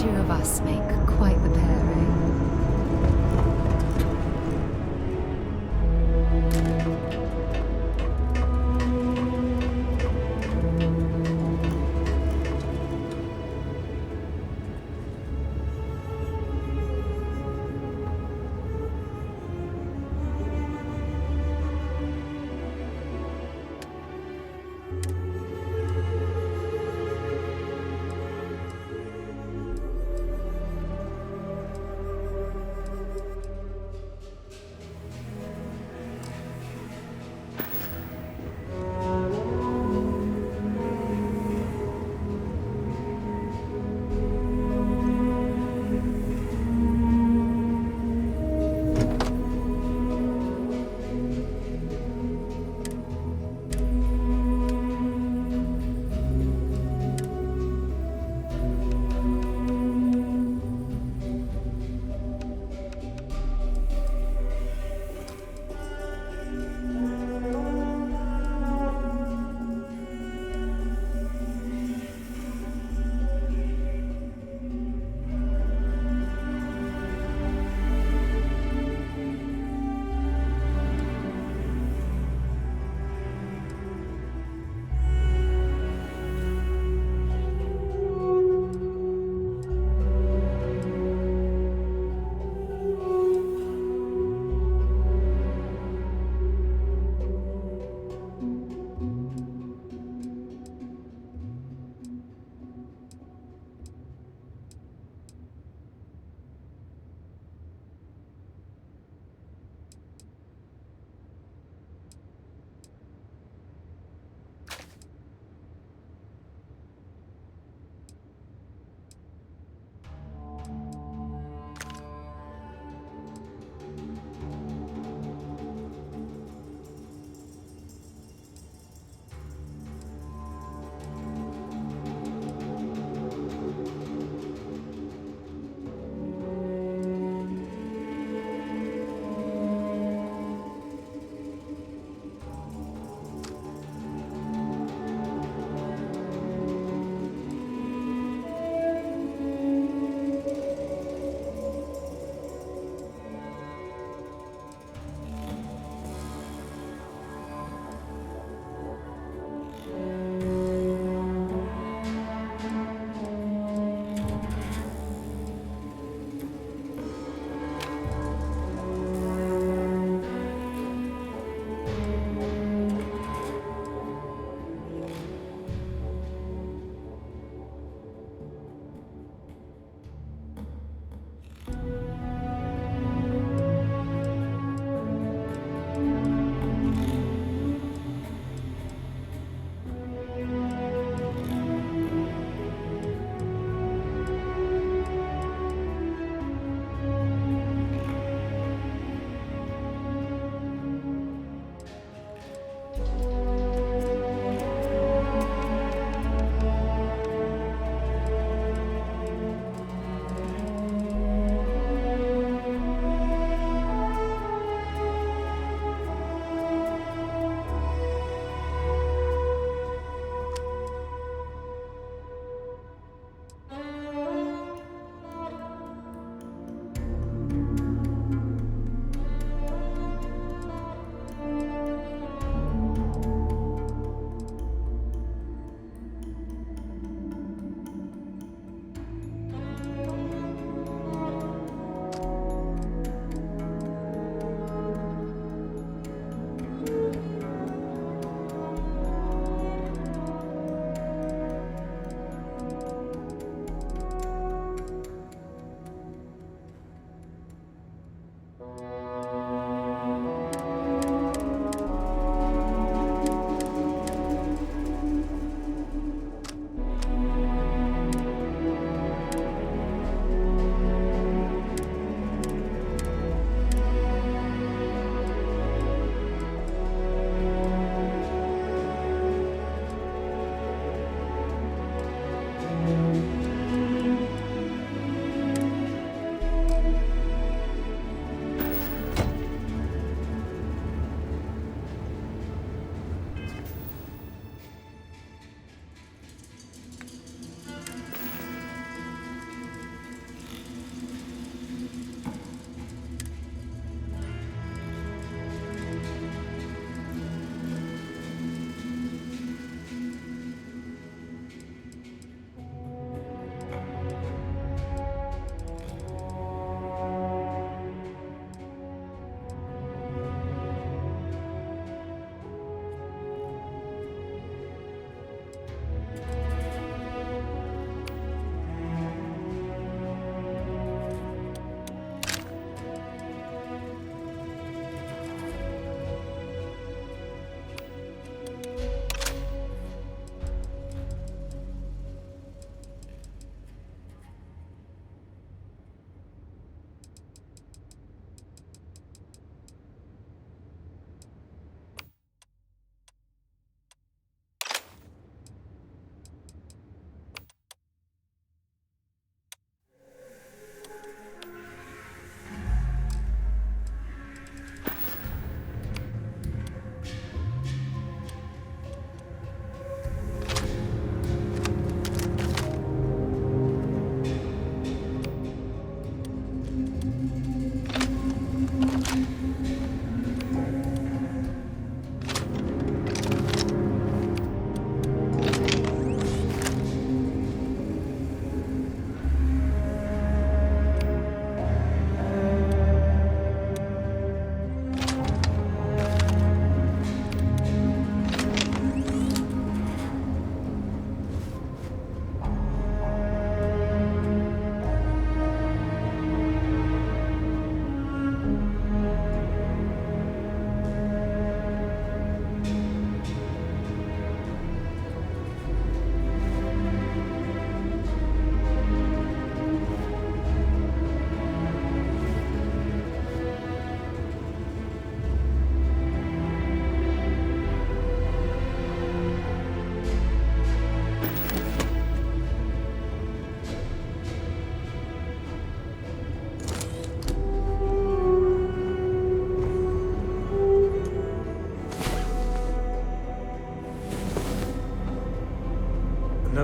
two of us make quite the pair, eh?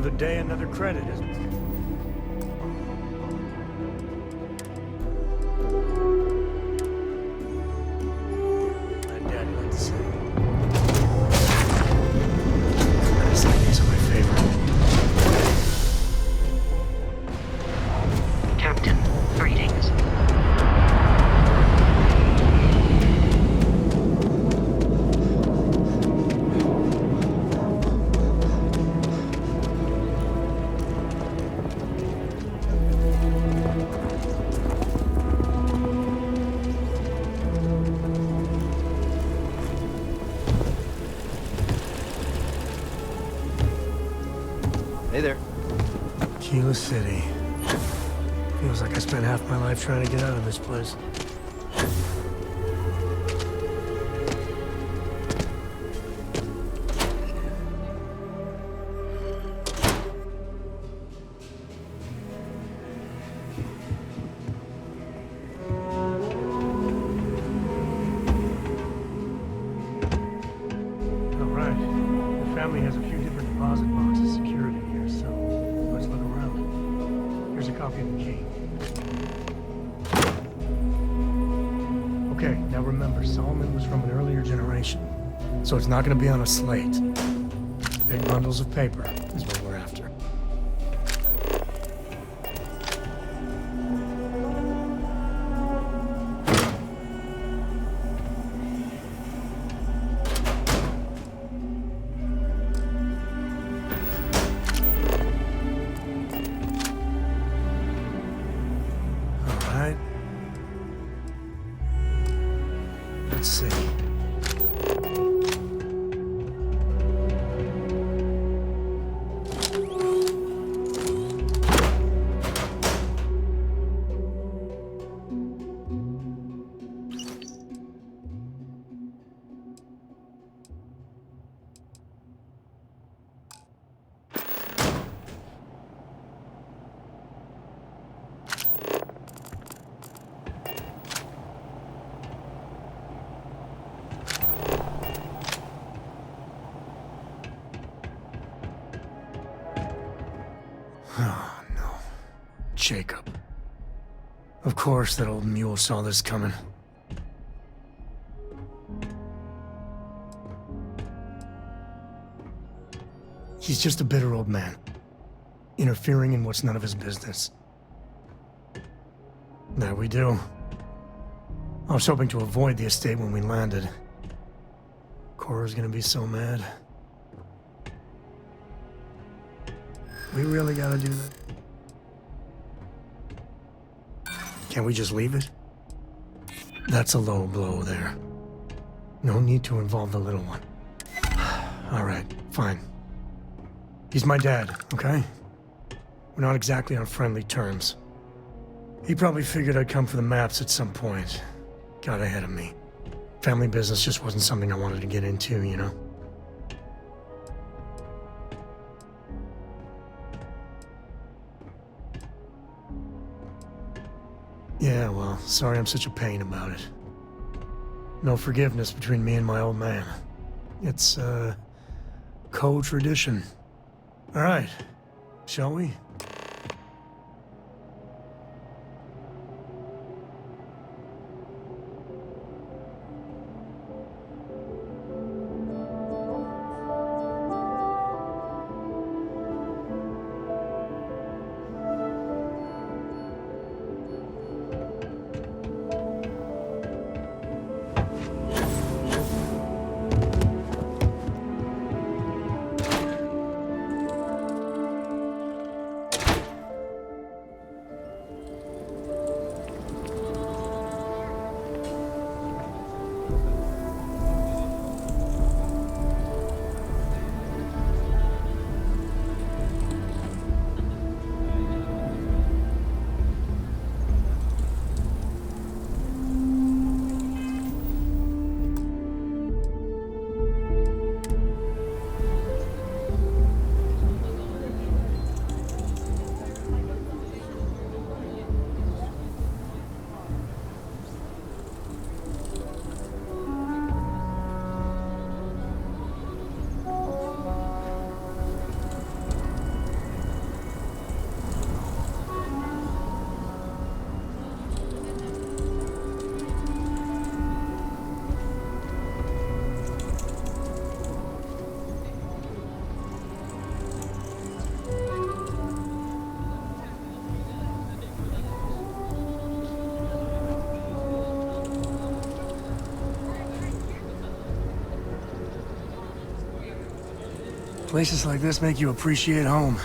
Another day, another credit, isn't it? My daddy liked to say. These are my favorite. Captain, greetings. Hey there. Kila City. Feels like I spent half my life trying to get out of this place. All right. The family has a few different deposit boxes secured in here, so let's look around. Here's a copy of the key. Okay, now remember, Solomon was from an earlier generation, so it's not going to be on a slate. Big bundles of paper is what we're after. All right. Let's see. Oh, no. Jacob. Of course that old mule saw this coming. He's just a bitter old man, interfering in what's none of his business. There we do. I was hoping to avoid the estate when we landed. Cora's gonna be so mad. We really gotta do that? Can't we just leave it? That's a low blow there. No need to involve the little one. All right, fine. He's my dad, okay? We're not exactly on friendly terms. He probably figured I'd come for the maps at some point. Got ahead of me. Family business just wasn't something I wanted to get into, you know? Yeah, well, sorry I'm such a pain about it. No forgiveness between me and my old man. It's, co-tradition. All right, shall we? Places like this make you appreciate home.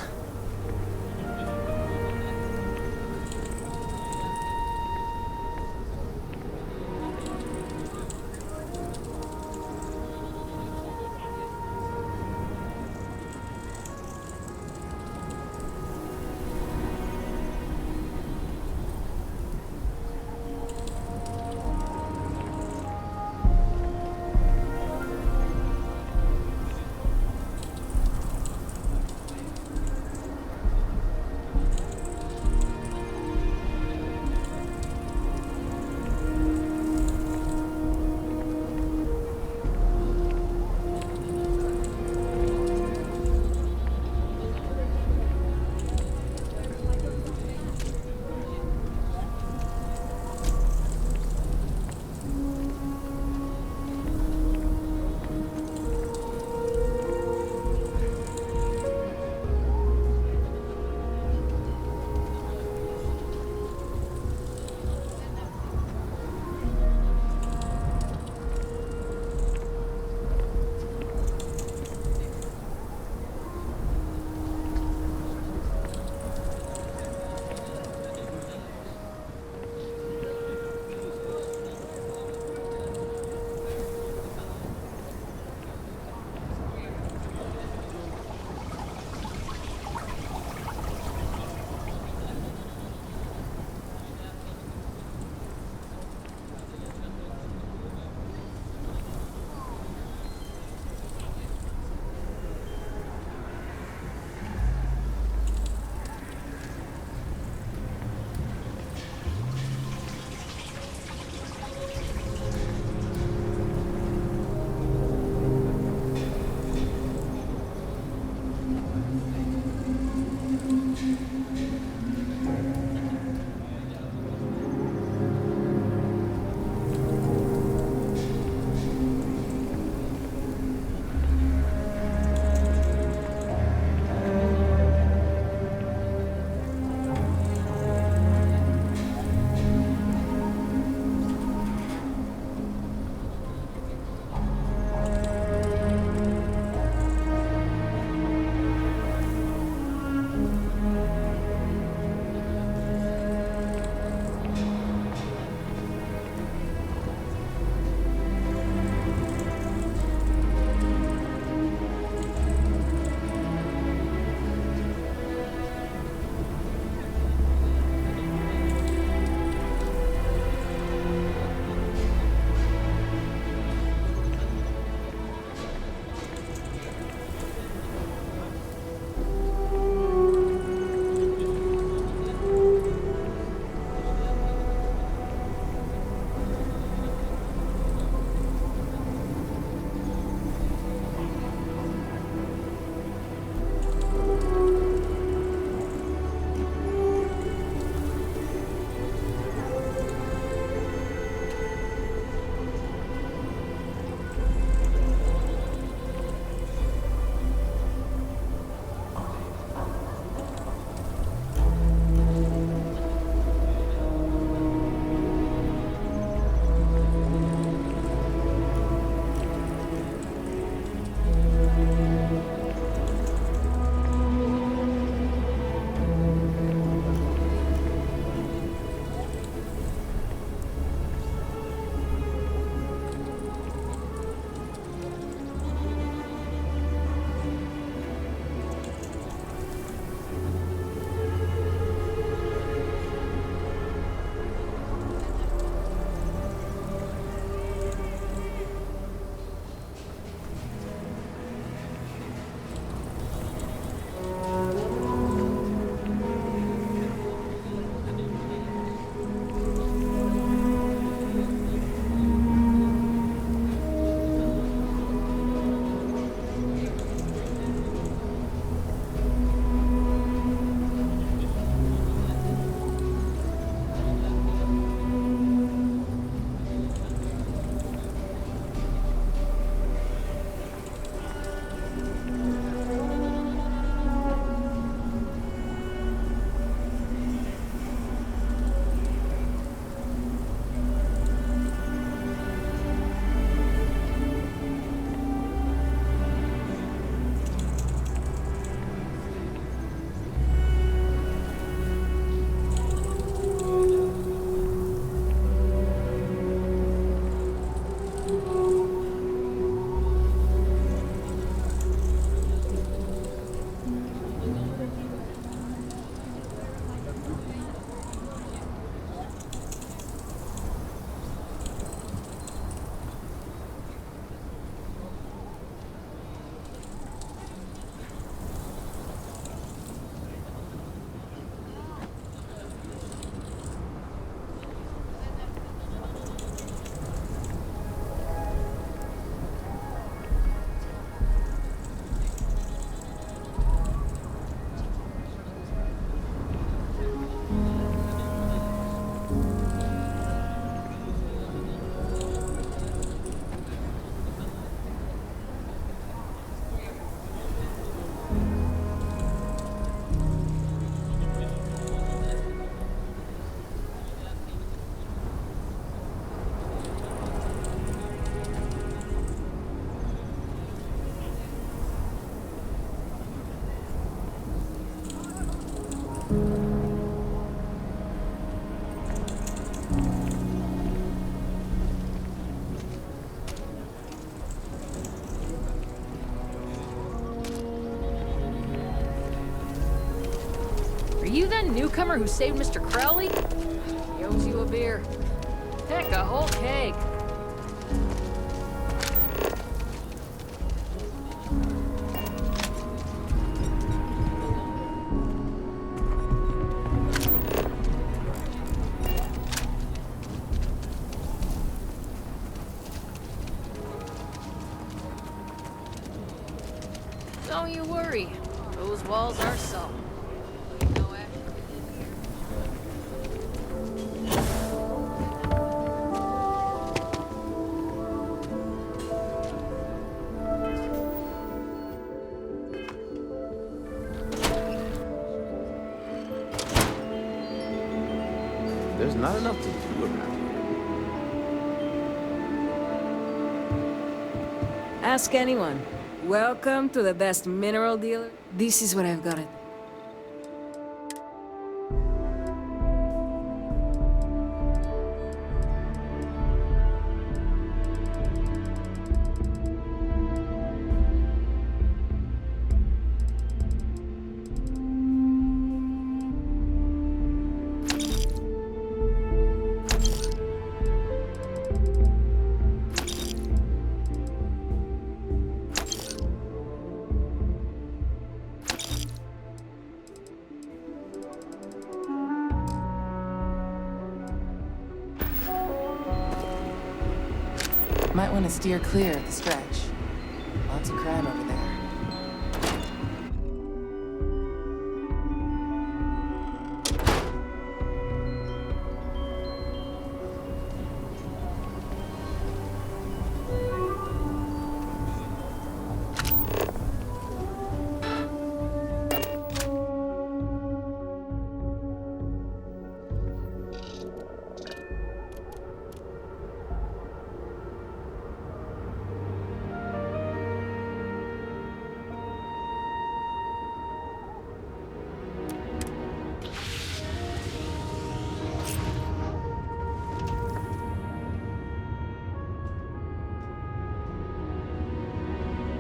newcomer who saved Mr. Crowley? He owes you a beer. Heck, a whole keg. Don't you worry. Those walls are solid. There's not enough to do around here. Ask anyone. Welcome to the best mineral dealer. This is what I've got it. Might want to steer clear at the stretch. Lots of crime over there.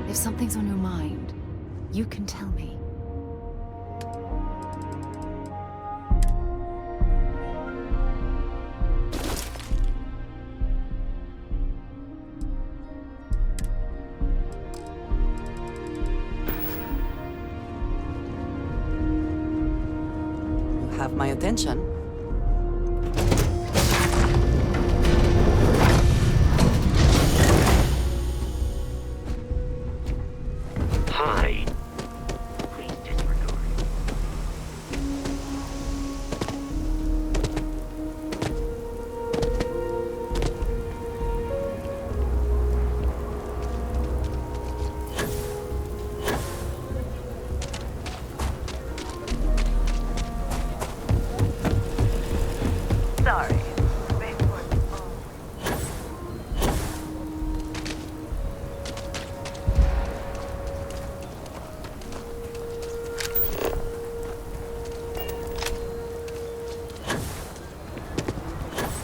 If something's on your mind, you can tell me. You have my attention.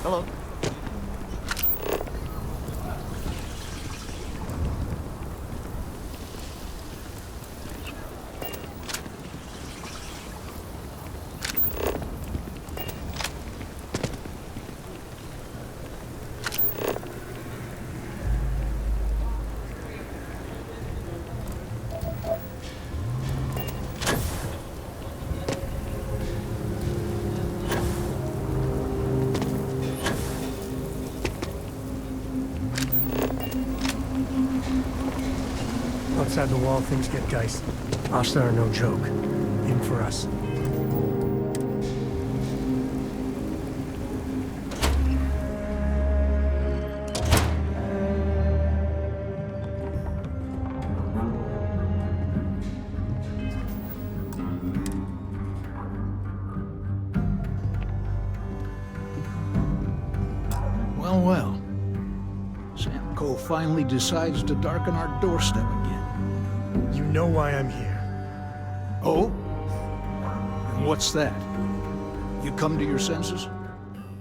Hello. Outside the wall, things get dicey. Hostile are no joke. In for us. Well, well. Sam Coe finally decides to darken our doorstep again. You know why I'm here. Oh? And what's that? You come to your senses?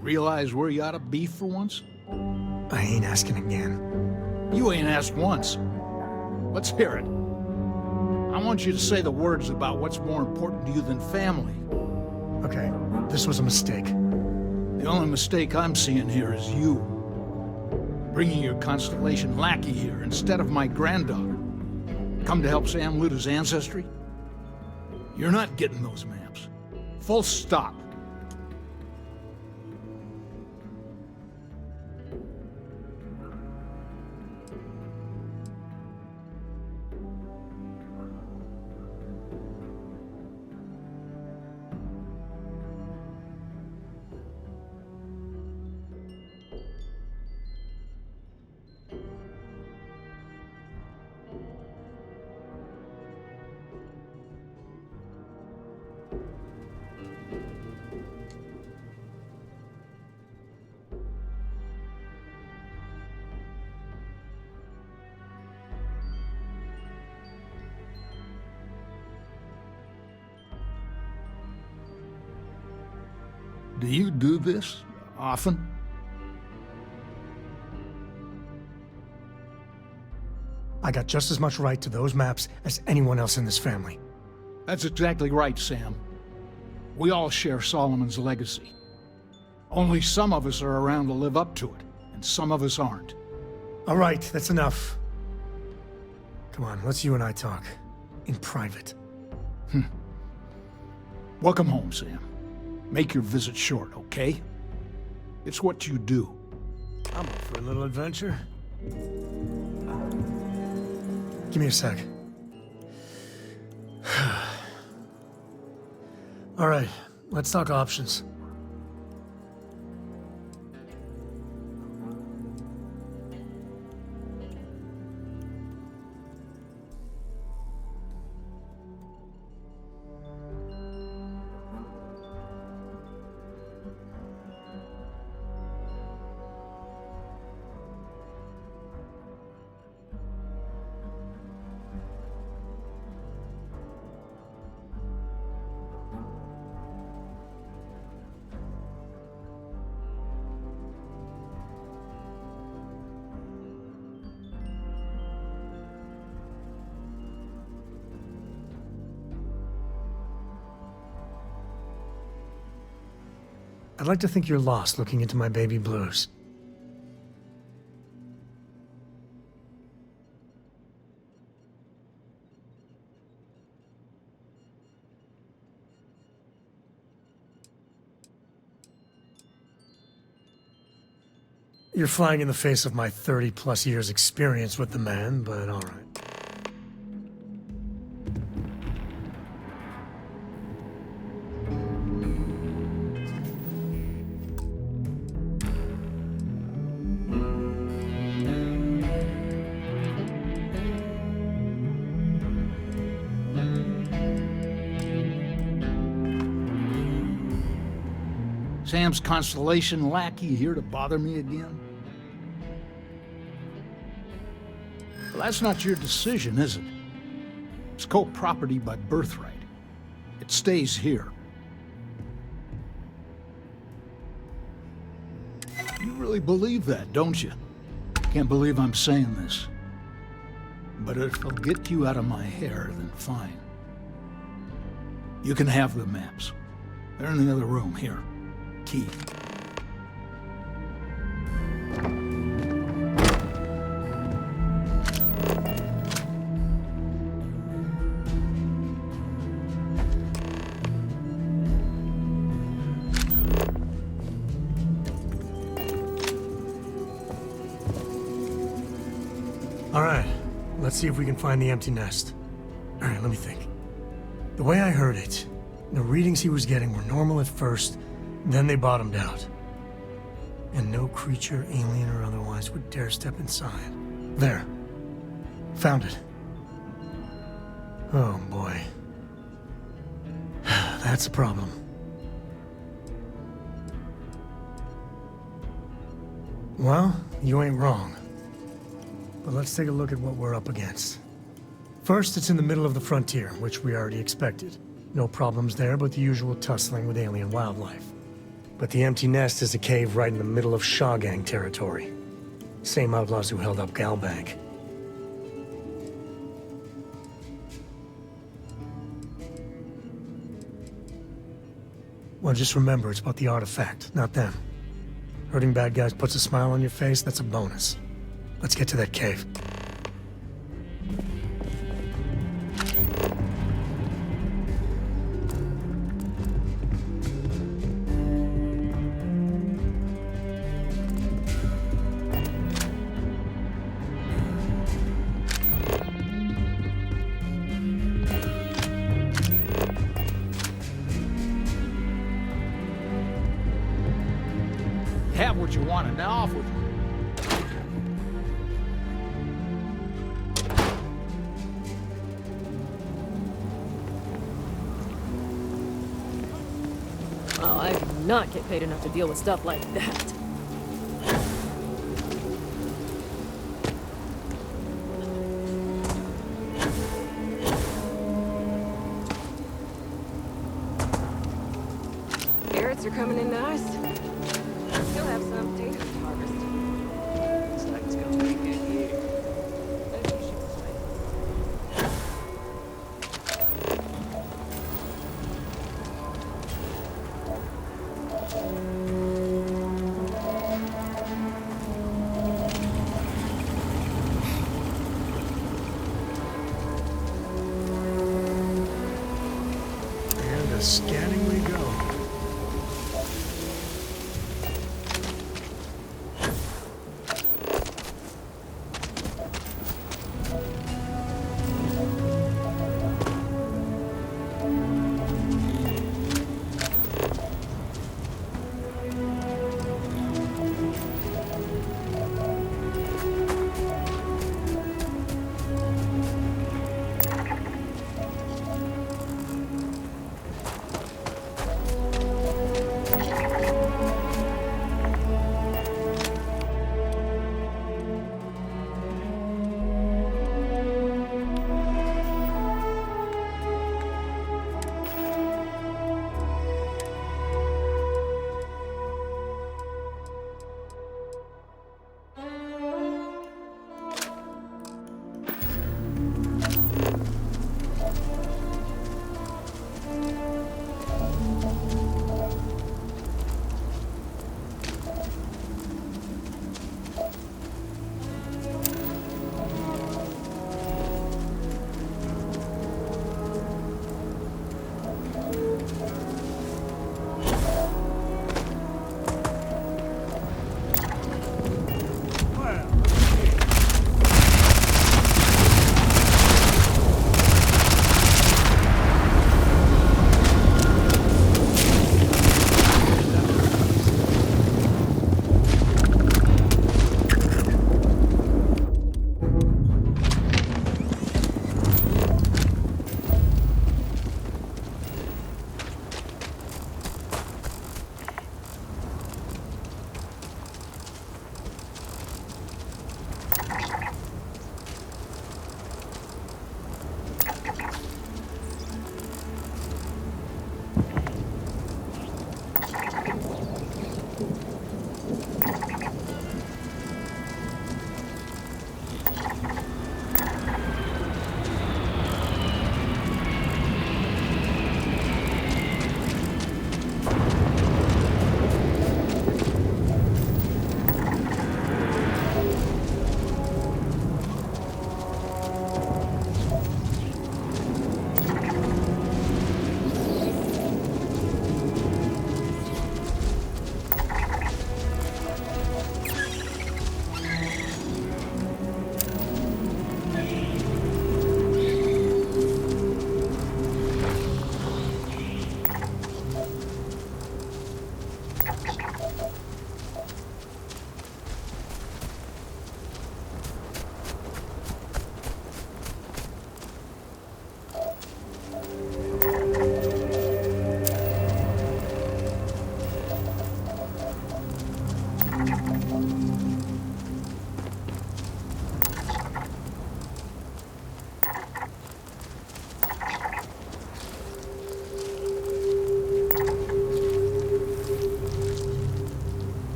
Realize where you ought to be for once? I ain't asking again. You ain't asked once. Let's hear it. I want you to say the words about what's more important to you than family. Okay, this was a mistake. The only mistake I'm seeing here is you. Bringing your Constellation lackey here instead of my granddaughter. Come to help Sam loot his ancestry? You're not getting those maps. Full stop. Do you do this often? I got just as much right to those maps as anyone else in this family. That's exactly right, Sam. We all share Solomon's legacy. Only some of us are around to live up to it, and some of us aren't. All right, that's enough. Come on, let's you and I talk. In private. Welcome home, Sam. Make your visit short, okay? It's what you do. I'm up for a little adventure. Give me a sec. All right, let's talk options. I'd like to think you're lost looking into my baby blues. You're flying in the face of my 30-plus years experience with the man, but all right. Sam's Constellation lackey here to bother me again? Well, that's not your decision, is it? It's co-property by birthright. It stays here. You really believe that, don't you? Can't believe I'm saying this. But if it'll get you out of my hair, then fine. You can have the maps. They're in the other room, here. Key. All right, let's see if we can find the empty nest. All right, let me think. The way I heard it, the readings he was getting were normal at first, then they bottomed out. And no creature, alien or otherwise, would dare step inside. There. Found it. Oh, boy. That's a problem. Well, you ain't wrong. But let's take a look at what we're up against. First, it's in the middle of the frontier, which we already expected. No problems there, but the usual tussling with alien wildlife. But the empty nest is a cave right in the middle of Shaw Gang territory. Same outlaws who held up Galbank. Well, just remember, it's about the artifact, not them. Hurting bad guys puts a smile on your face, that's a bonus. Let's get to that cave. Have what you want and now off with you. Oh, I do not get paid enough to deal with stuff like that. Carrots are coming in nice. Still have some potatoes to harvest. Looks like it's gonna be a good year. Maybe we should swing. And scanning we go.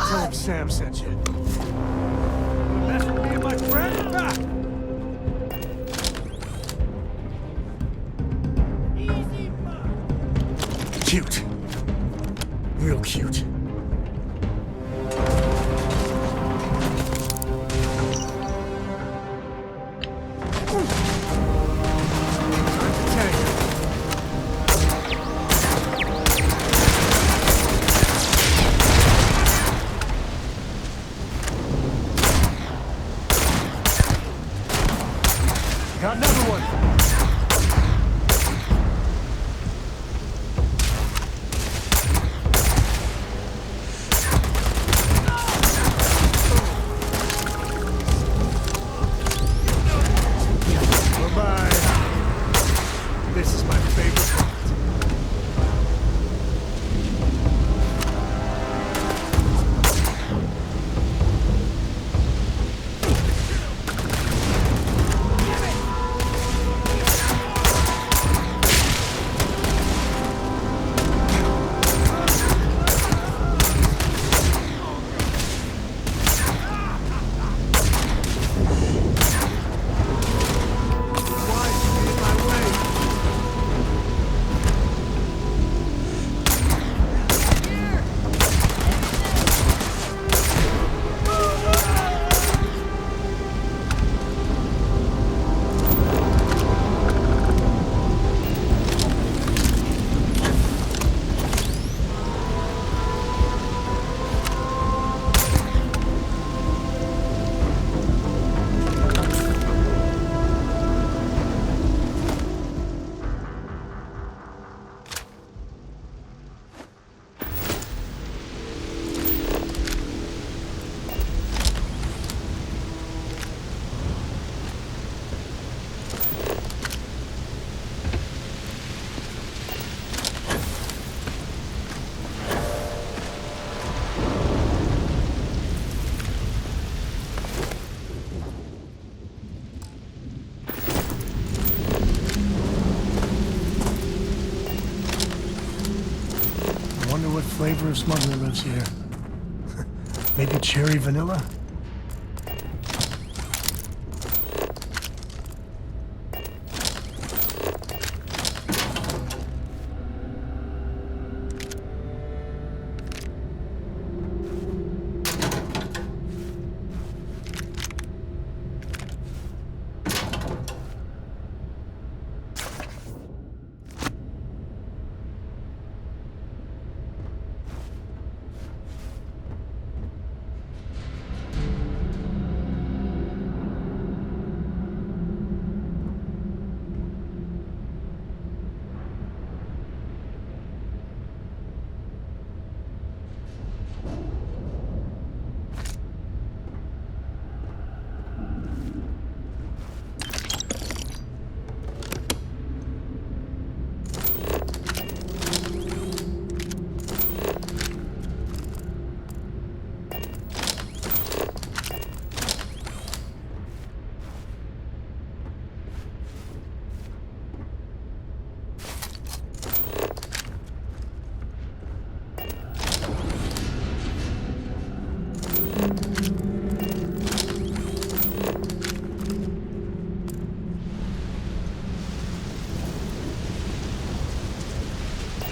Tell him Sam sent you. Mess with me and my friend? Ah! Cute. Real cute. Got another one. Bye-bye. This is my favorite part. What flavor of smuggler lives here? Maybe cherry vanilla?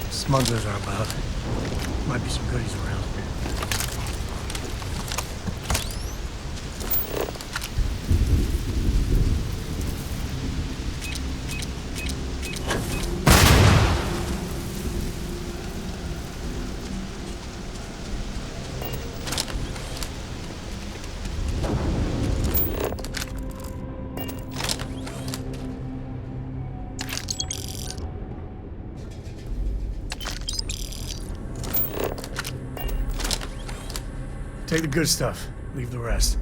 Smugglers are about. Might be some goodies around here. Take the good stuff, leave the rest.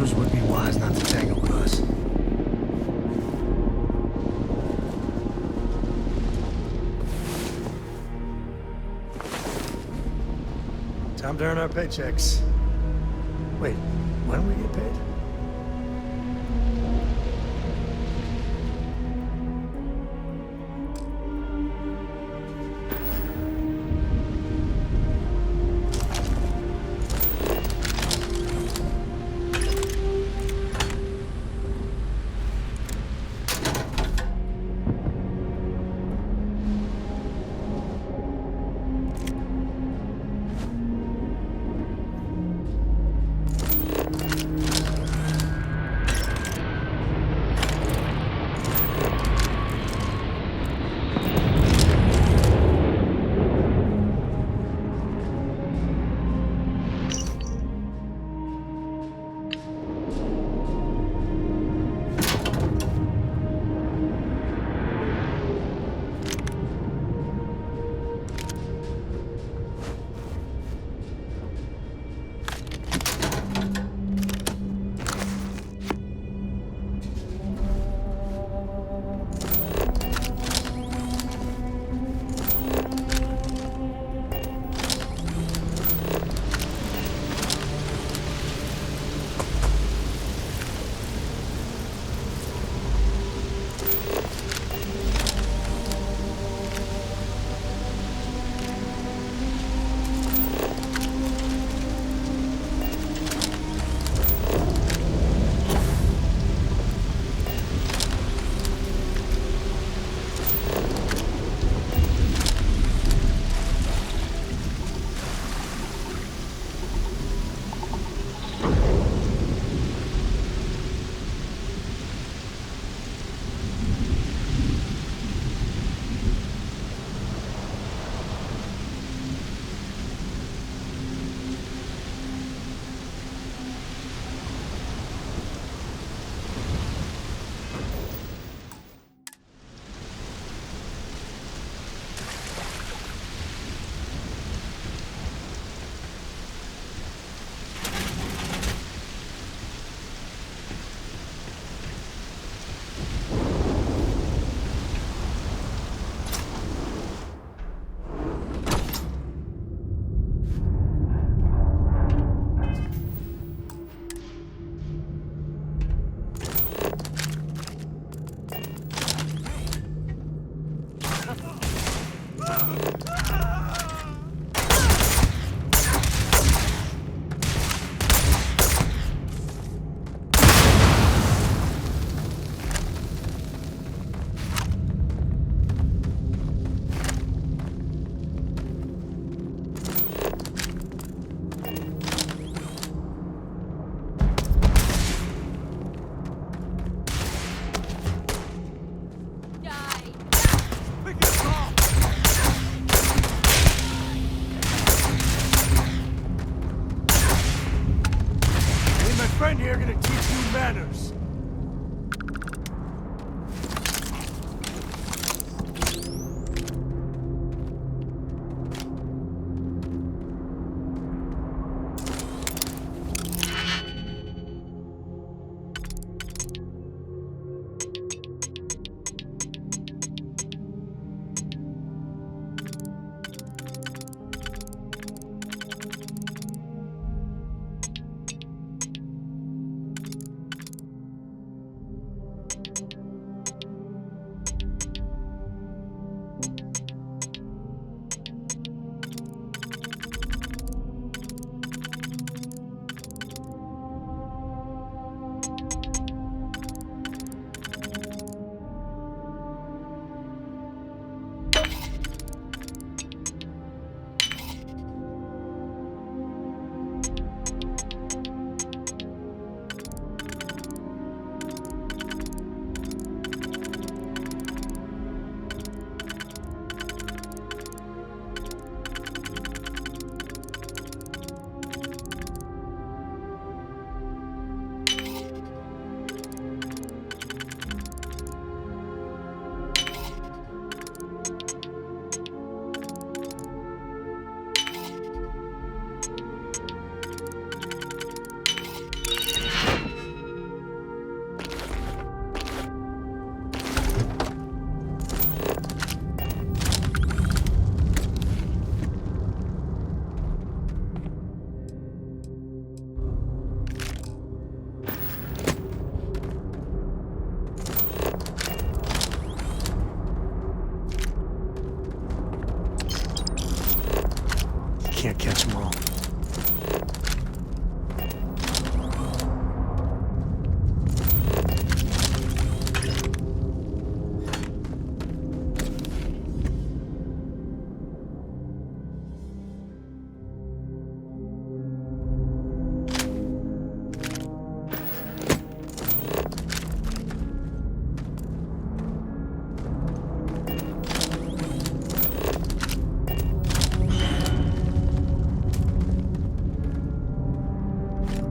others would be wise not to tangle with us. Time to earn our paychecks. Wait, when do we get paid? friend here gonna teach you manners.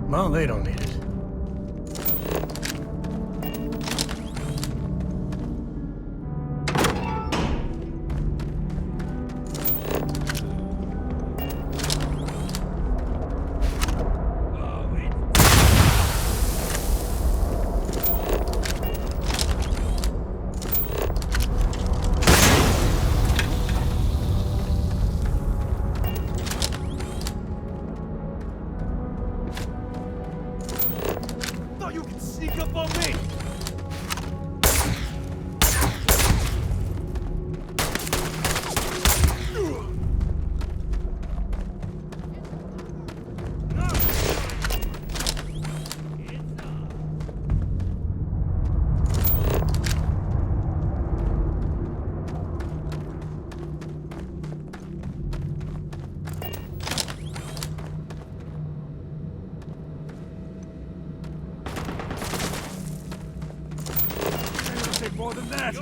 Well, they don't need it. More than that.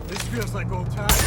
This feels like old times.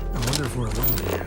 I wonder if we're alone here.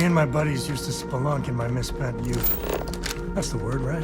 Me and my buddies used to spelunk in my misspent youth. That's the word, right?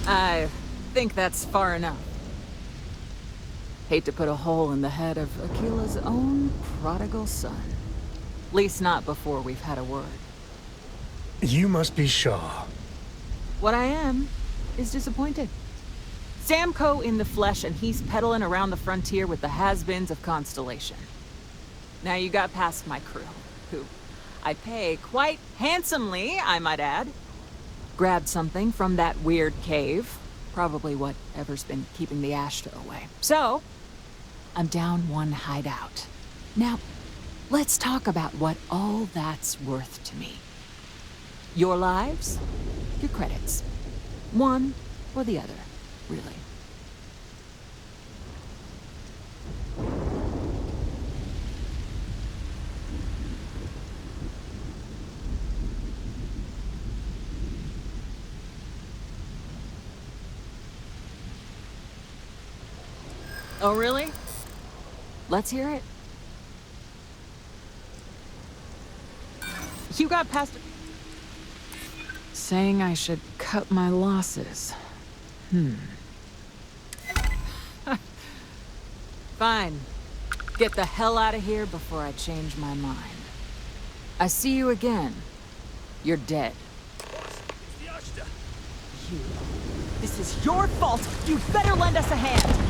I think that's far enough. Hate to put a hole in the head of Akila's own prodigal son. At least not before we've had a word. You must be Shaw. What I am is disappointed. Sam Coe in the flesh, and he's peddling around the frontier with the has-beens of Constellation. Now you got past my crew, who I pay quite handsomely, I might add. Grabbed something from that weird cave. Probably whatever's been keeping the Ashta away. So, I'm down one hideout. Now, let's talk about what all that's worth to me. Your lives, your credits. One or the other, really. Oh, really? Let's hear it. You got past... Saying I should cut my losses. Fine. Get the hell out of here before I change my mind. I see you again. You're dead. You. This is your fault. You better lend us a hand.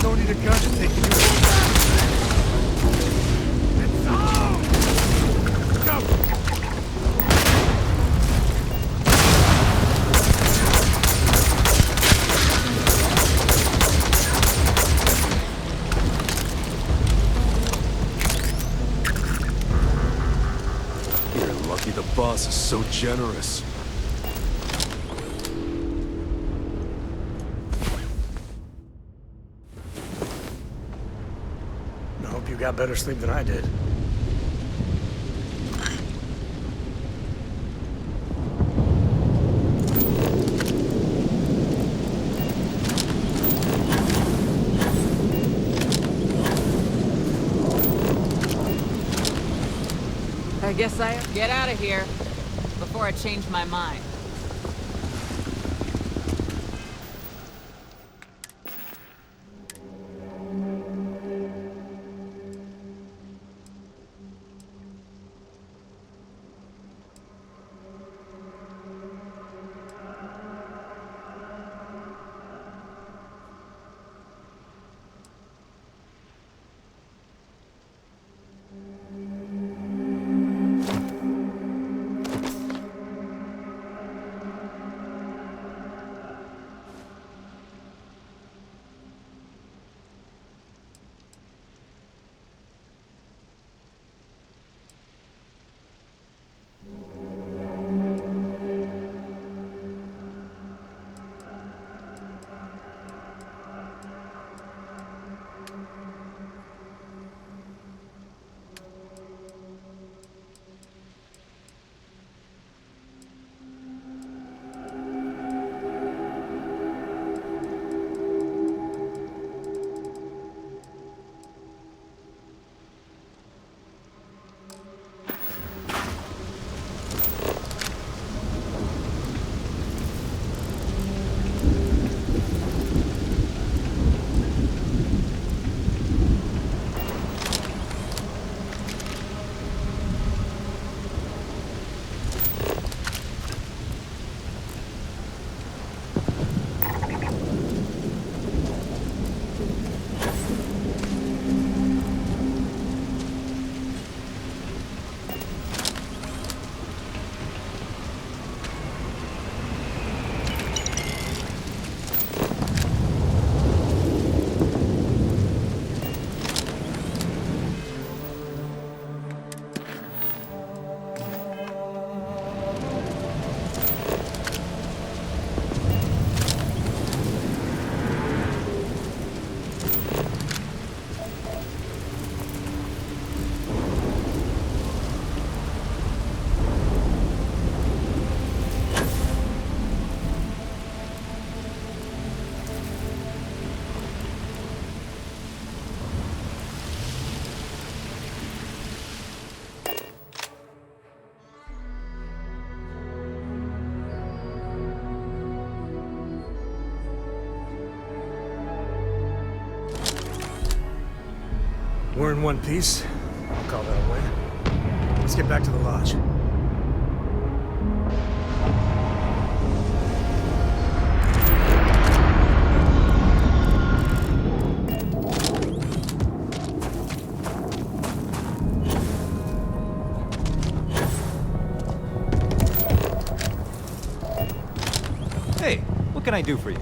Don't need a gun to take you. It's on! generous. I hope you got better sleep than I did. I guess I get out of here before I change my mind. We're in one piece. I'll call that a win. Let's get back to the lodge. Hey, what can I do for you?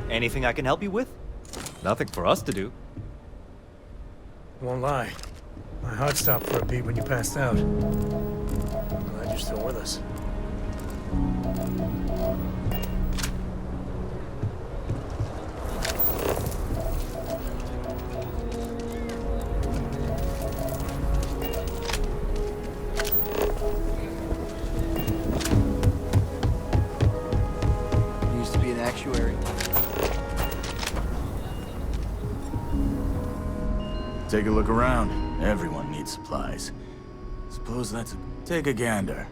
Anything I can help you with? Nothing for us to do. Won't lie. My heart stopped for a beat when you passed out. I'm glad you're still with us. Used to be an actuary. Take a look around. Everyone needs supplies. Suppose that's a... Take a gander.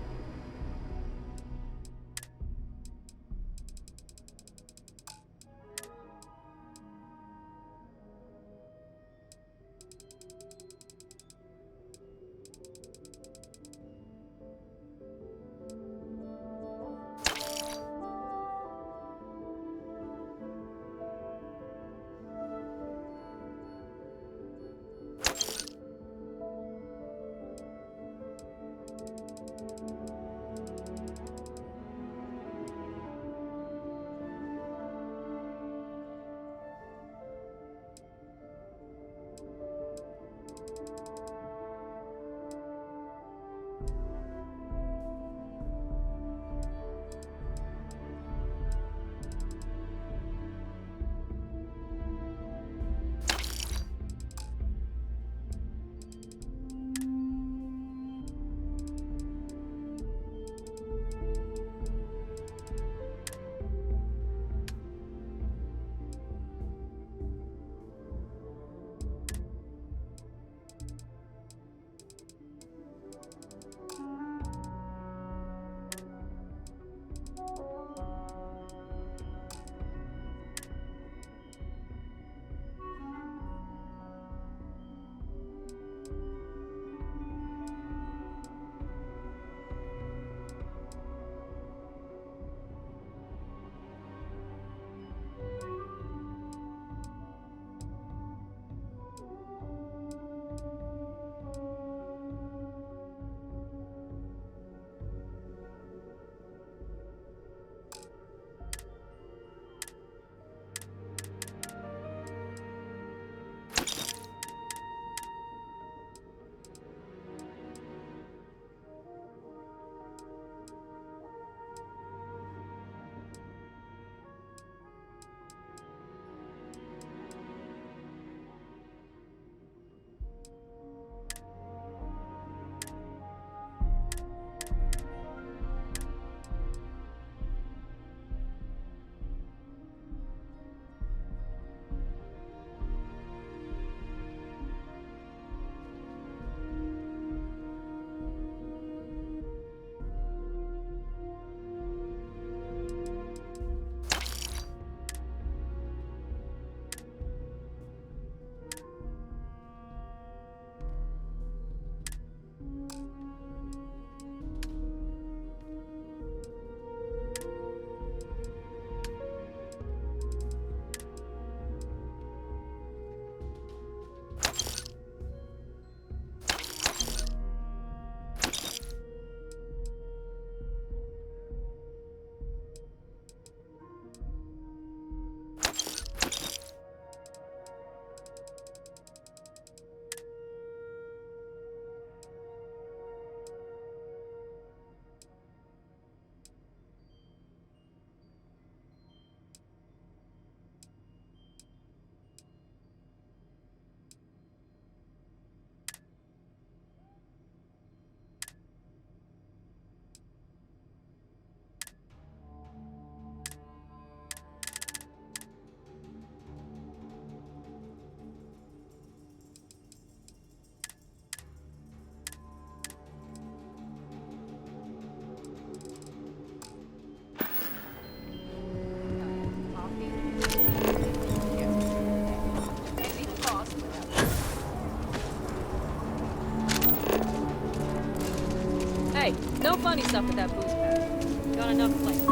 funny stuff with that booze pack. Got enough flavor.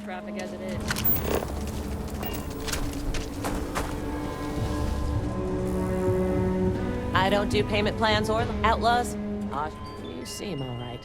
Traffic as it is. I don't do payment plans or outlaws. You seem all right.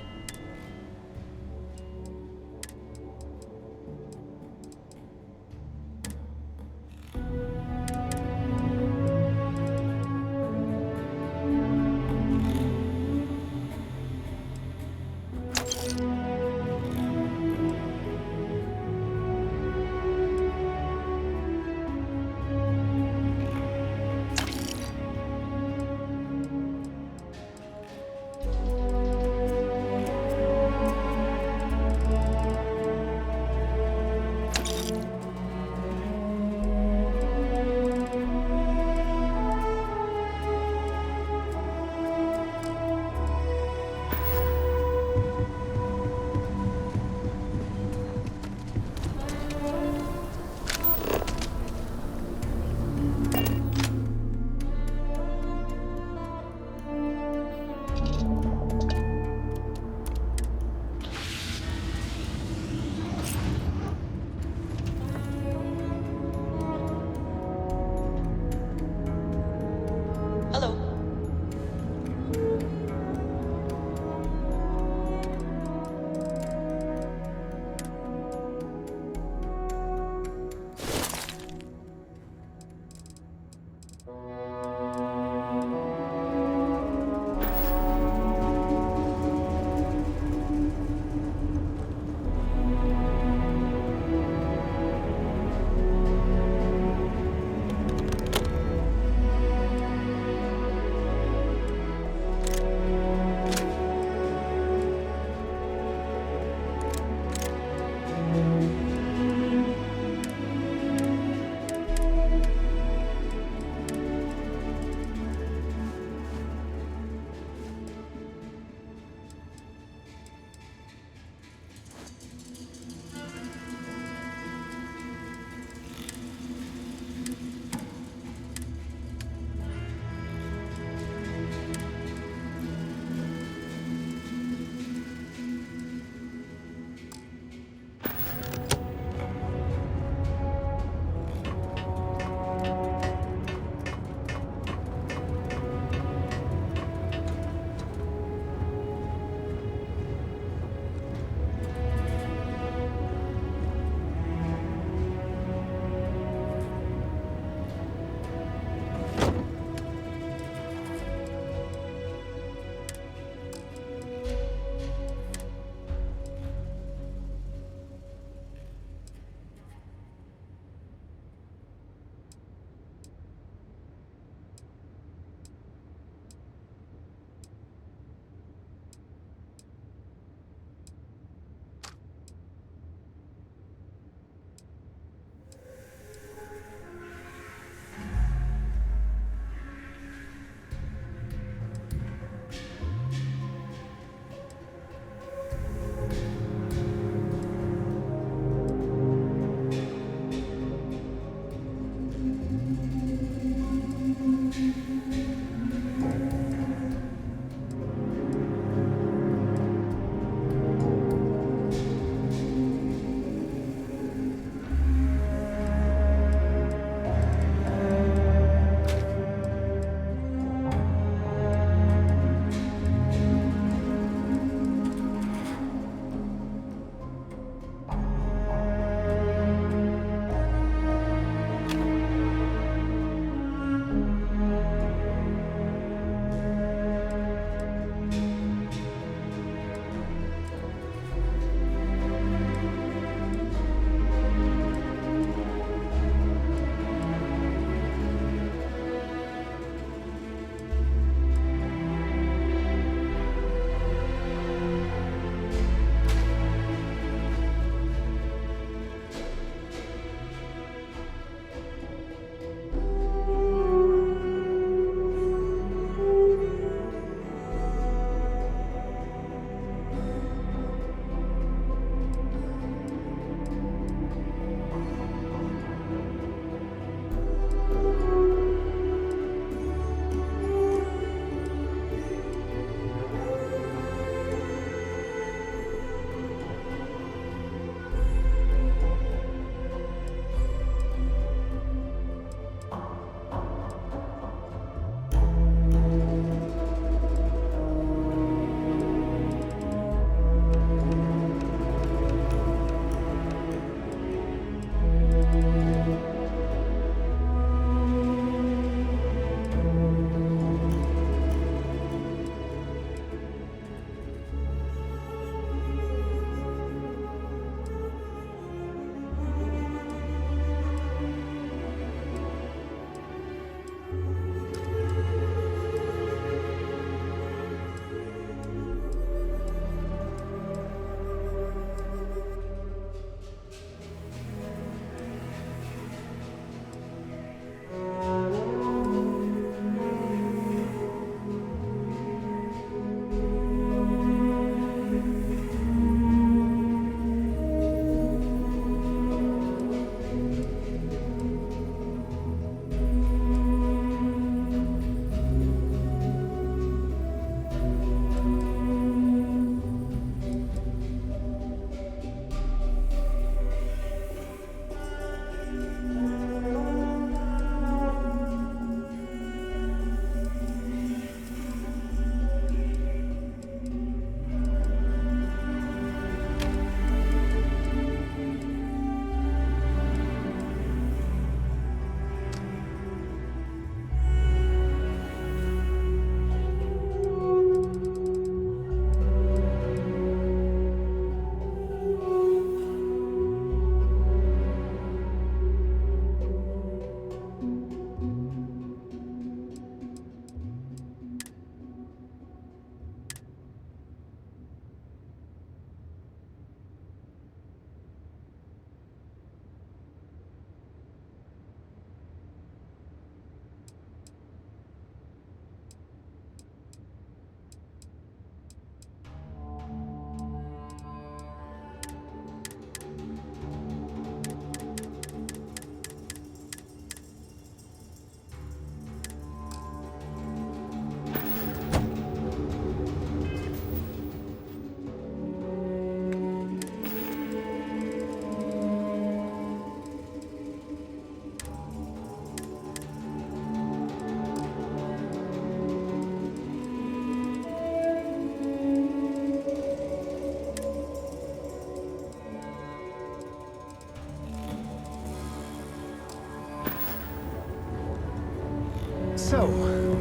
So,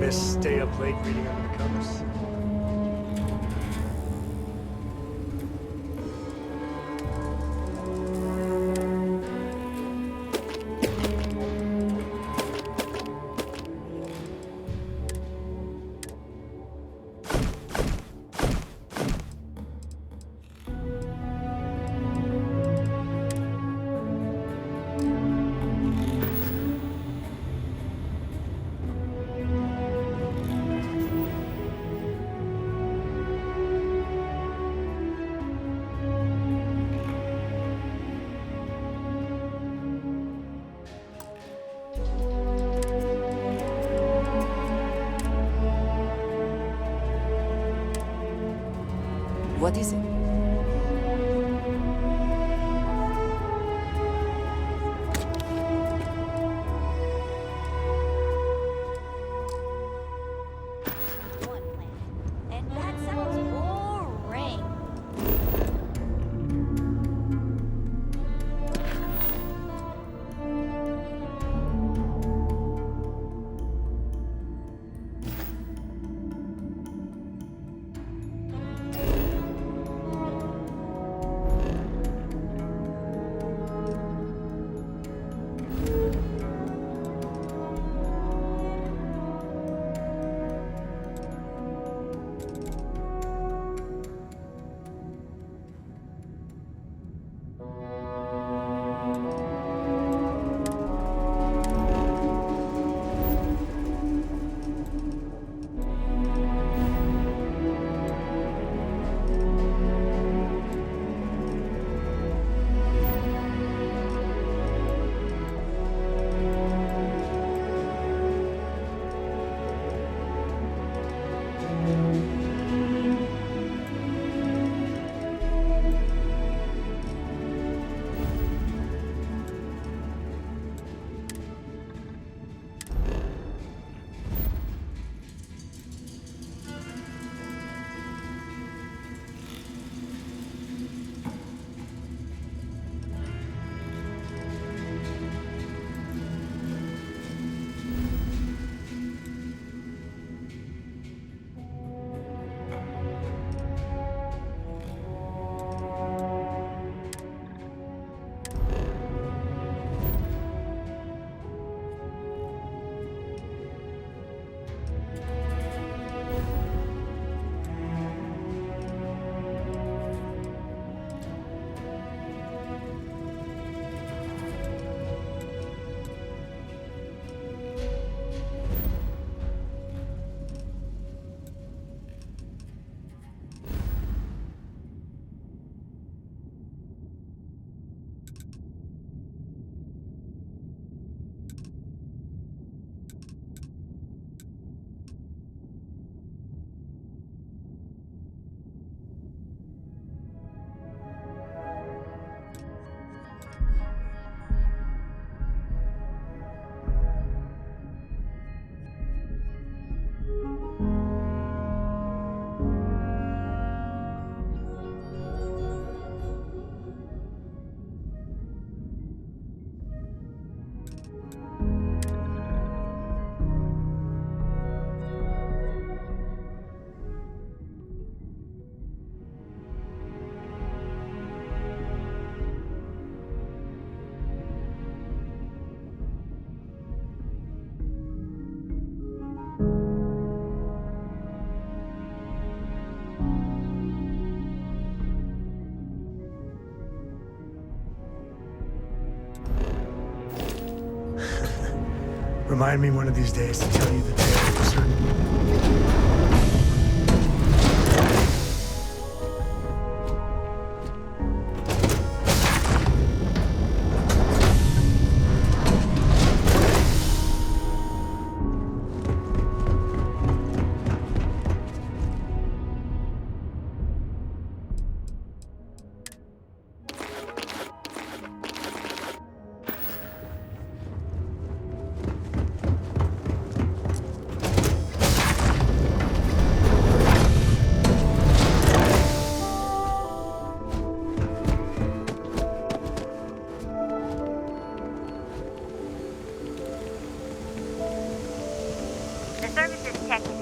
Miss Stay Up Late reading under the covers? What is it? And that sounds boring. Remind me one of these days to tell you the tale for certain.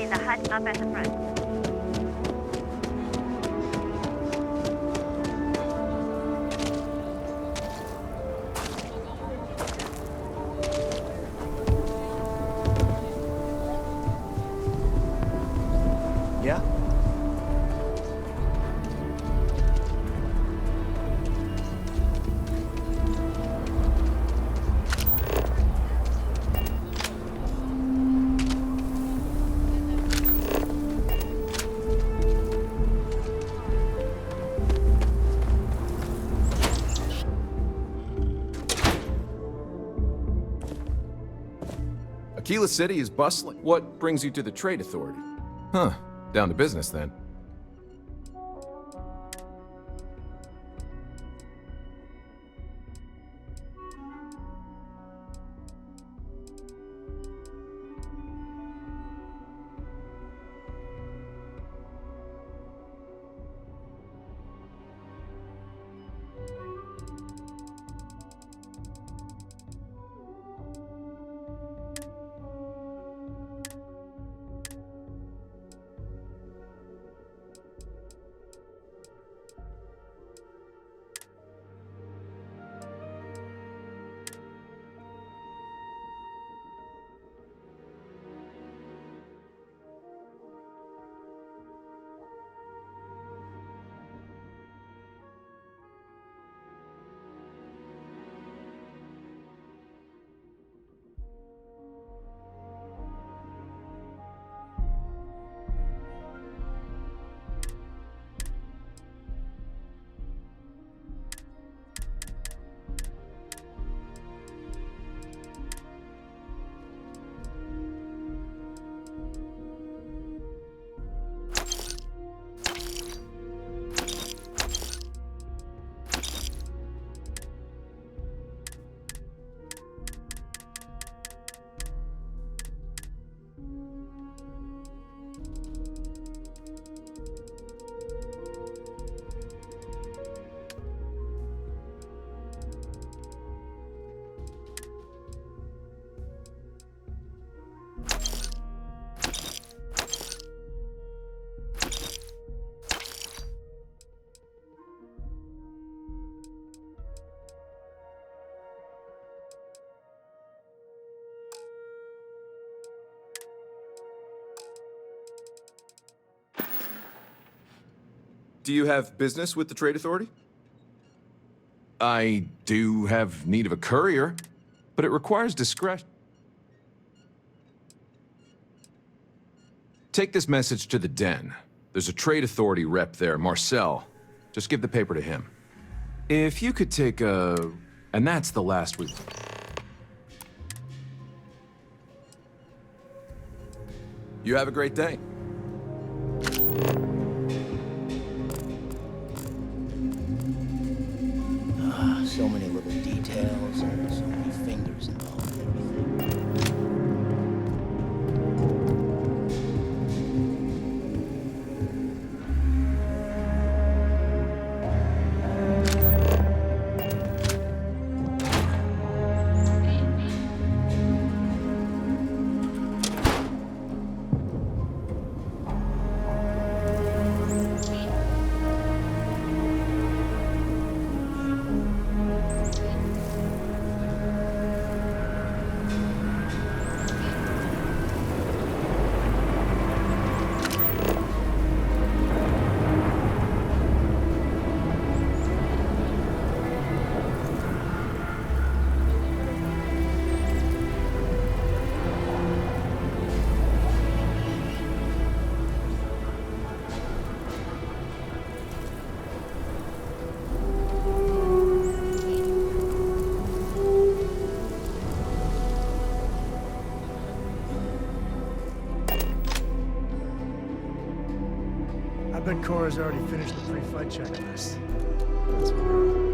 There's a hut up at the front. Yeah? Aquila City is bustling. What brings you to the Trade Authority? Huh. Down to business, then. Do you have business with the Trade Authority? I do have need of a courier, but it requires discretion. Take this message to the Den. There's a Trade Authority rep there, Marcel. Just give the paper to him. If you could take a... And that's the last we... You have a great day. So many little details and so many fingers involved in everything. I bet Cora's already finished the pre-flight checklist. That's what we're on.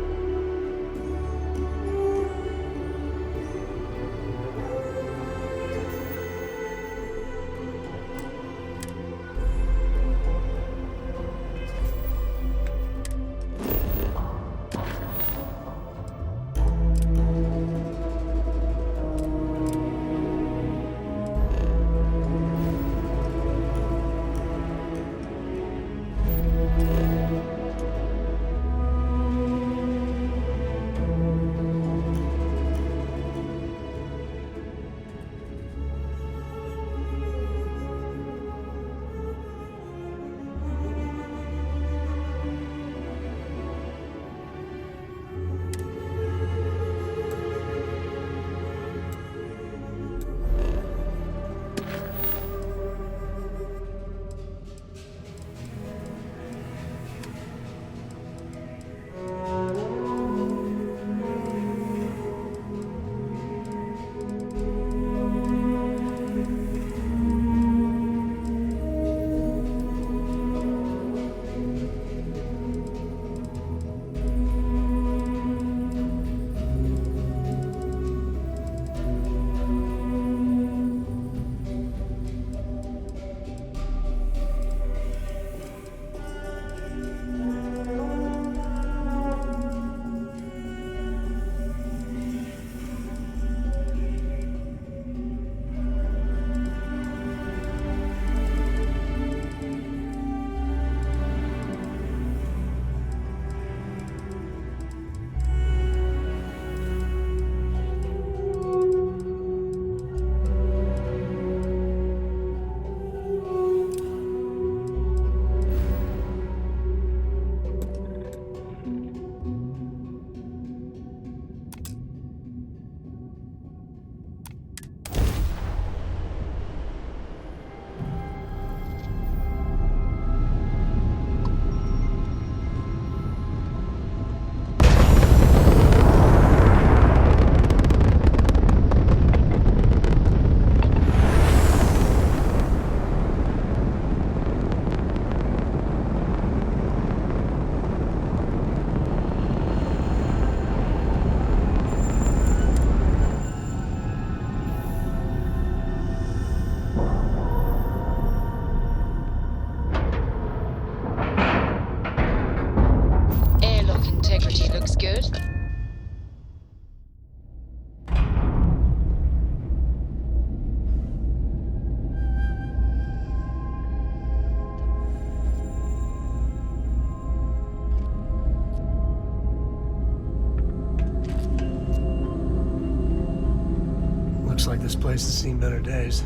Looks like this place has seen better days.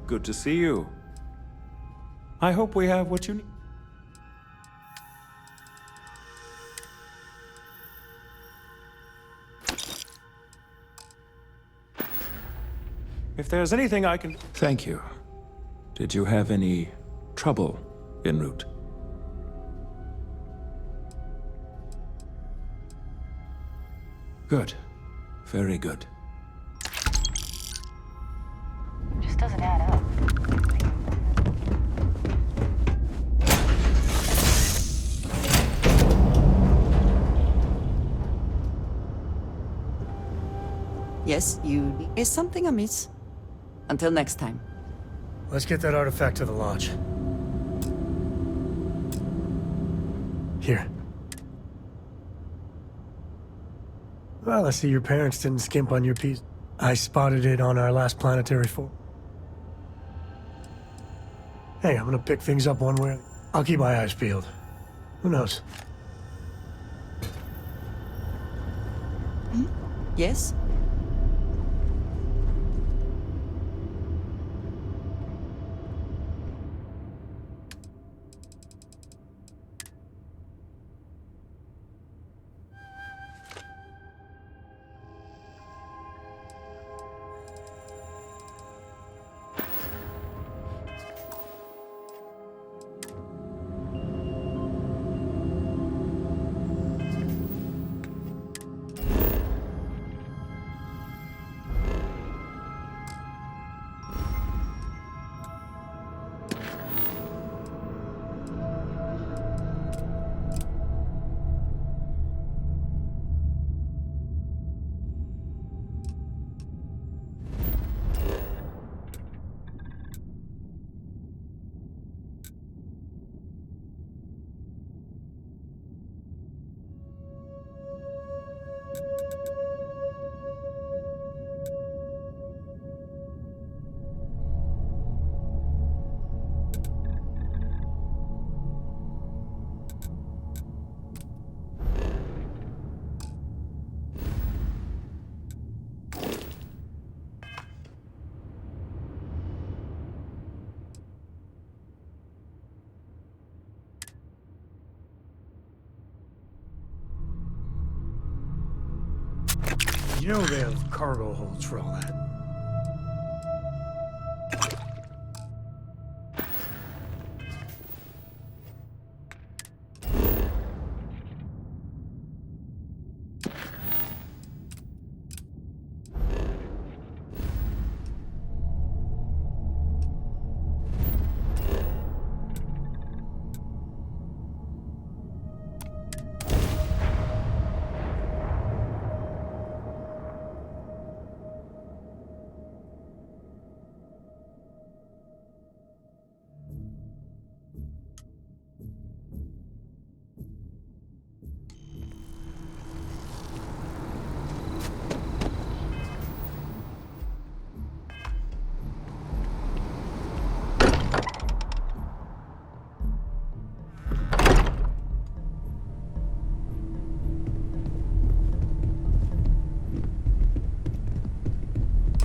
Good to see you. I hope we have what you need. If there's anything I can... Thank you. Did you have any trouble en route? Good. Very good. Just doesn't add up. Yes, you... Is something amiss? Until next time. Let's get that artifact to the lodge. Here. Well, I see your parents didn't skimp on your piece. I spotted it on our last planetary fall. Hey, I'm gonna pick things up one way. I'll keep my eyes peeled. Who knows? Yes? You know they have cargo holds for all that.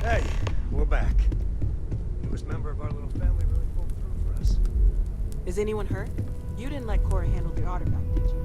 Hey, we're back. Newest member of our little family really pulled through for us. Is anyone hurt? You didn't let Corey handle the artifact, did you?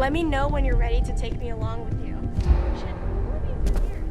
Let me know when you're ready to take me along with you. Shit, we're living for years.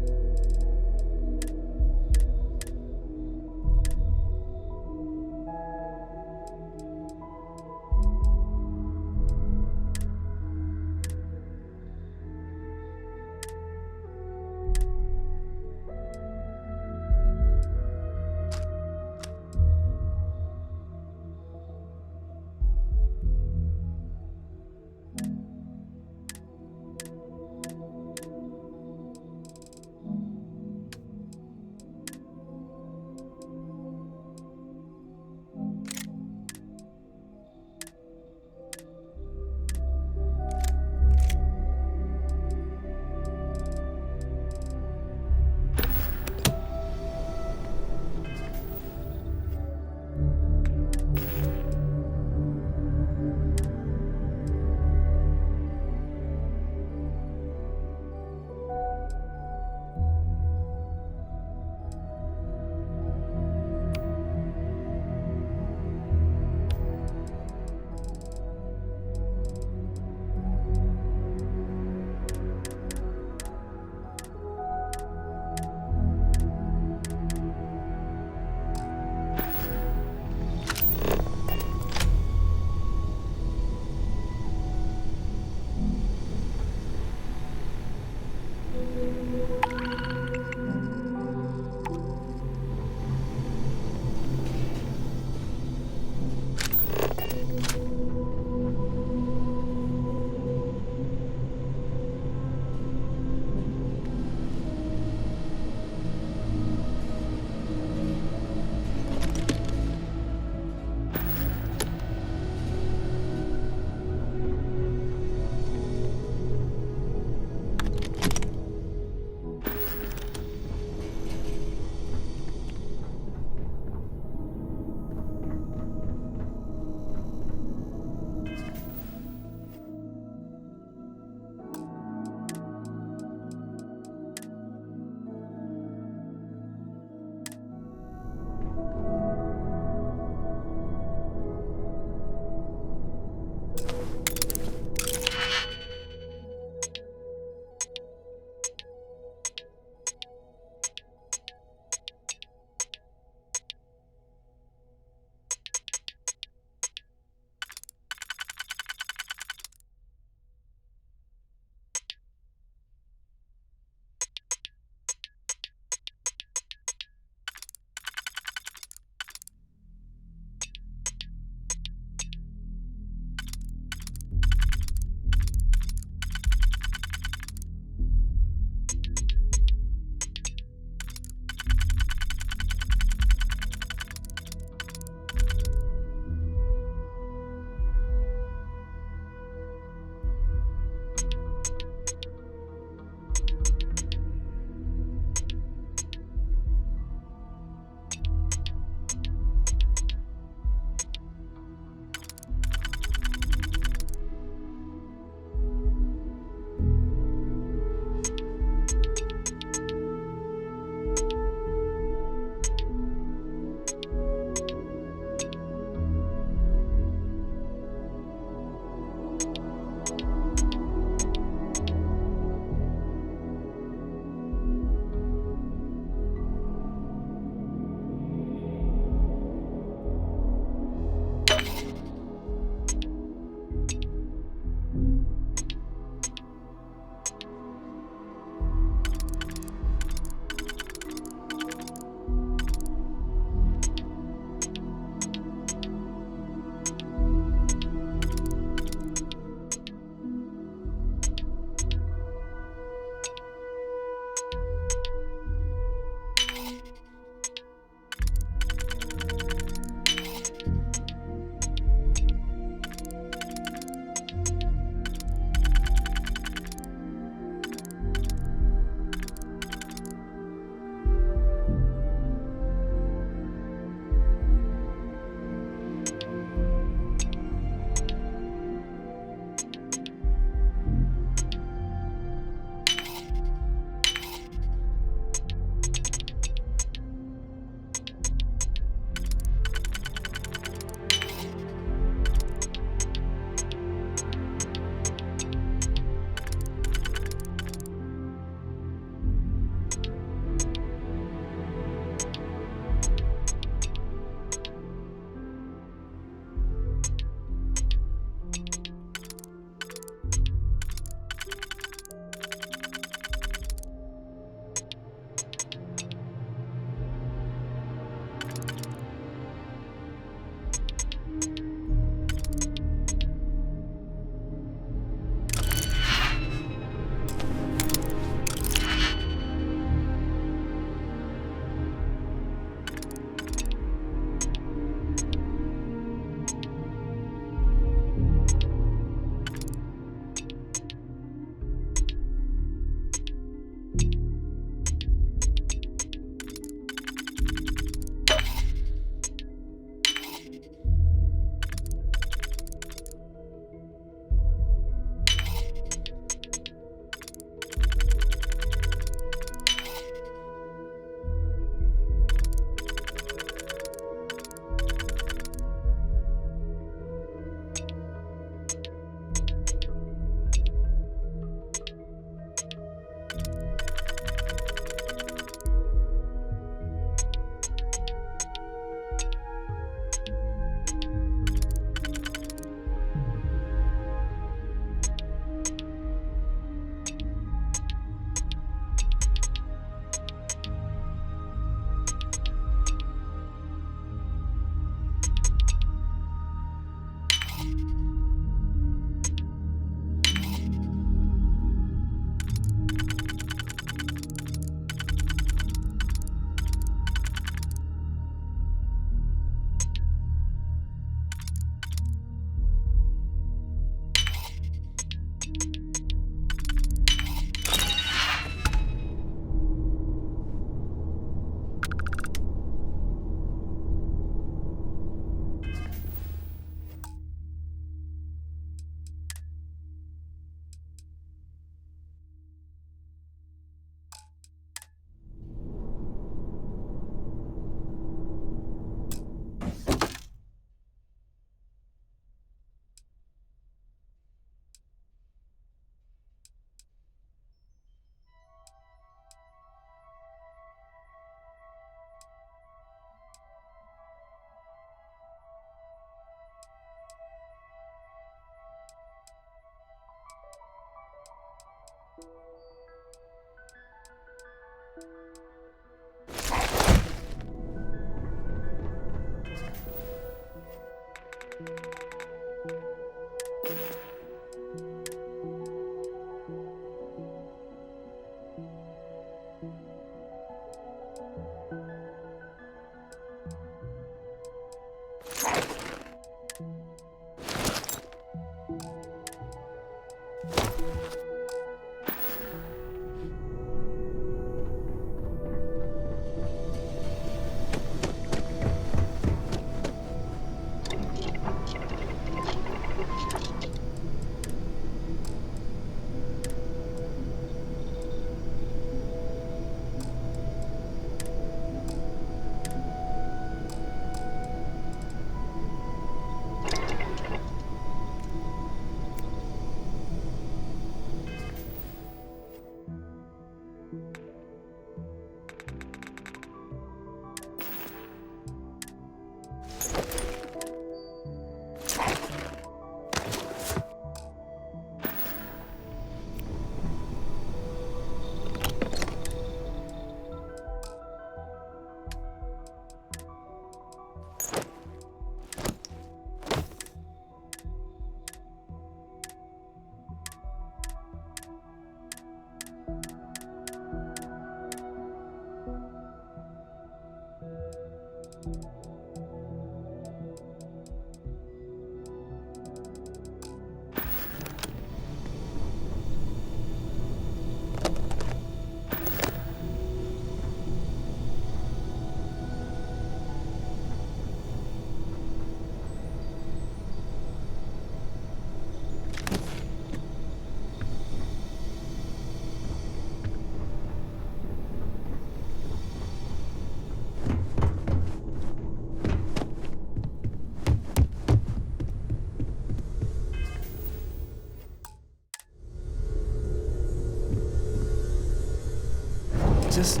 Just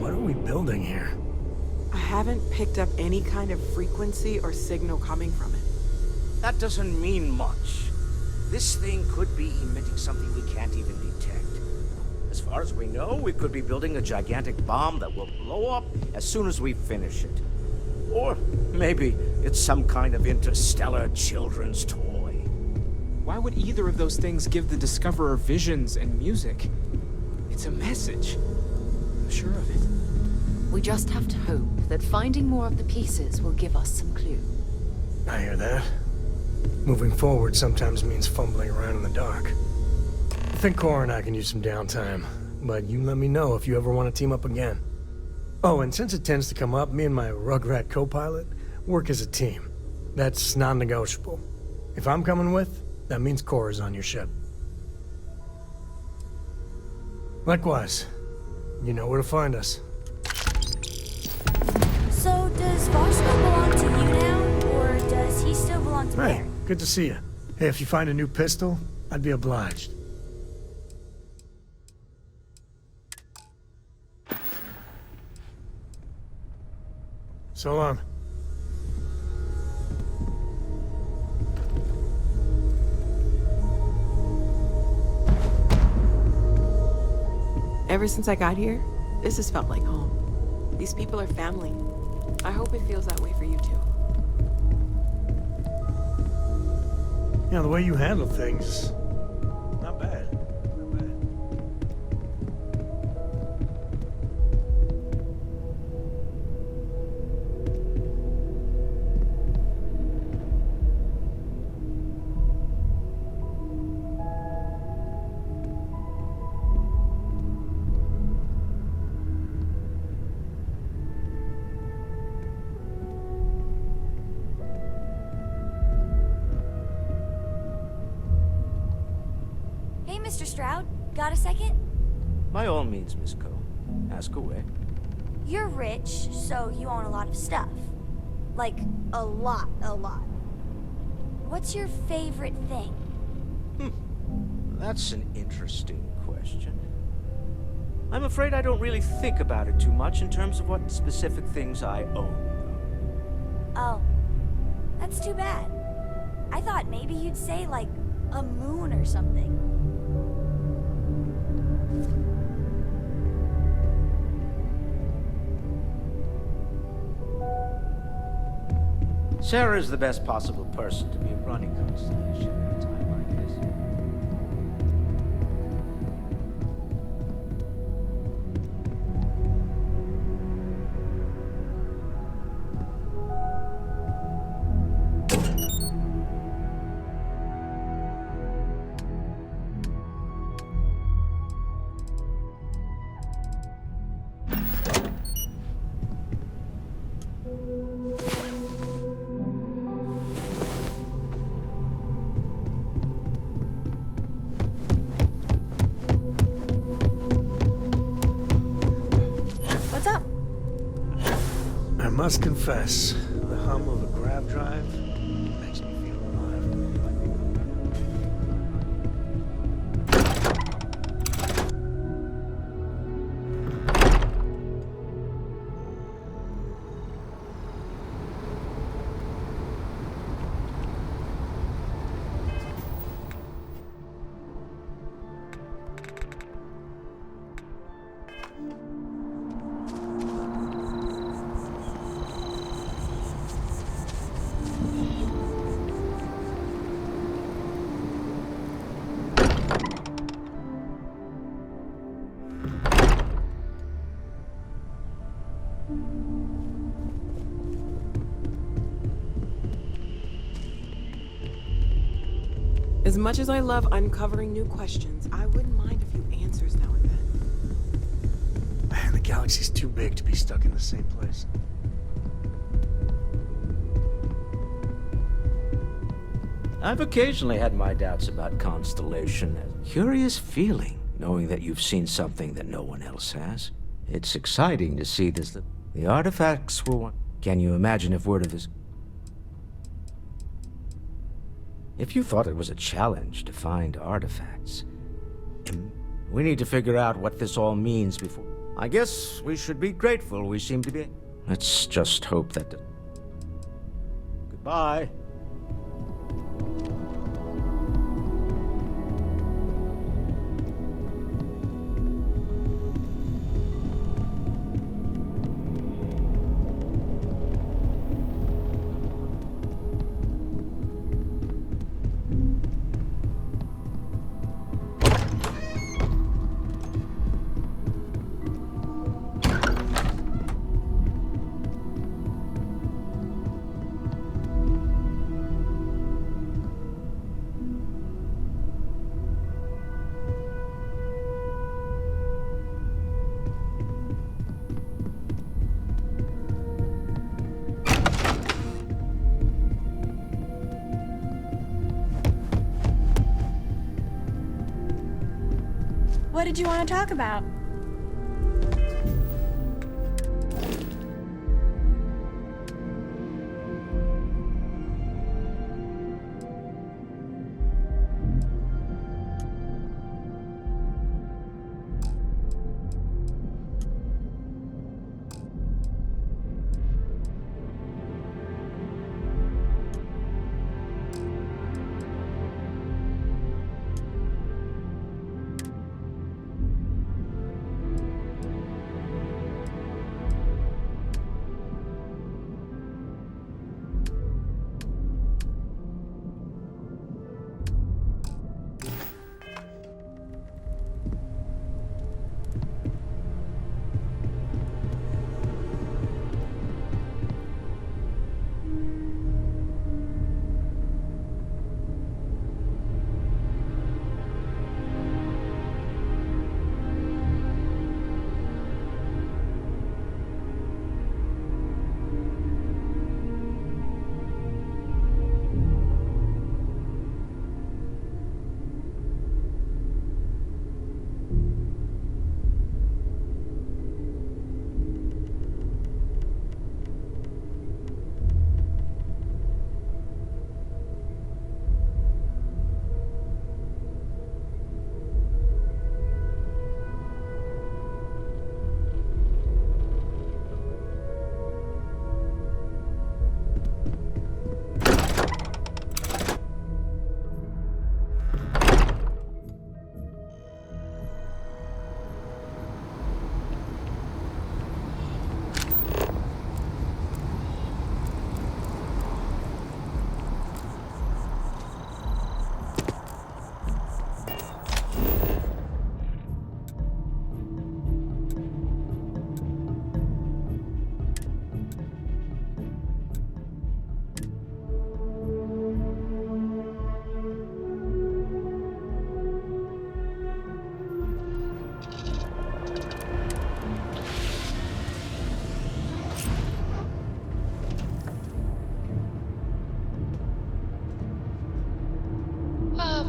what are we building here? I haven't picked up any kind of frequency or signal coming from it. That doesn't mean much. This thing could be emitting something we can't even detect. As far as we know, we could be building a gigantic bomb that will blow up as soon as we finish it. Or maybe it's some kind of interstellar children's toy. Why would either of those things give the Discoverer visions and music? It's a message. I'm sure of it. We just have to hope that finding more of the pieces will give us some clue. I hear that. Moving forward sometimes means fumbling around in the dark. I think Cora and I can use some downtime, but you let me know if you ever want to team up again. Oh, and since it tends to come up, me and my Rugrat co-pilot work as a team. That's non-negotiable. If I'm coming with, that means Cora's on your ship. Likewise, you know where to find us. So, does Voshko belong to you now, or does he still belong to Hey, Bear? good to see you. Hey, if you find a new pistol, I'd be obliged. So long. Ever since I got here, this has felt like home. These people are family. I hope it feels that way for you too. Yeah, the way you handle things, not bad. Hey, Mr. Stroud, got a second? By all means, Miss Coe. Ask away. You're rich, so you own a lot of stuff. Like, a lot. What's your favorite thing? That's an interesting question. I'm afraid I don't really think about it too much in terms of what specific things I own. Oh, that's too bad. I thought maybe you'd say, like, a moon or something. Sarah's the best possible person to be running Constellation at a time like this. What's up? I must confess, the hum of a grab drive makes me feel alive. As much as I love uncovering new questions, I wouldn't mind a few answers now and then. Man, the galaxy's too big to be stuck in the same place. I've occasionally had my doubts about Constellation. A curious feeling, knowing that you've seen something that no one else has. It's exciting to see this. The artifacts were one. Can you imagine if word of this... If you thought it was a challenge to find artifacts, we need to figure out what this all means before... I guess we should be grateful we seem to be... Let's just hope that... Goodbye. What did you want to talk about?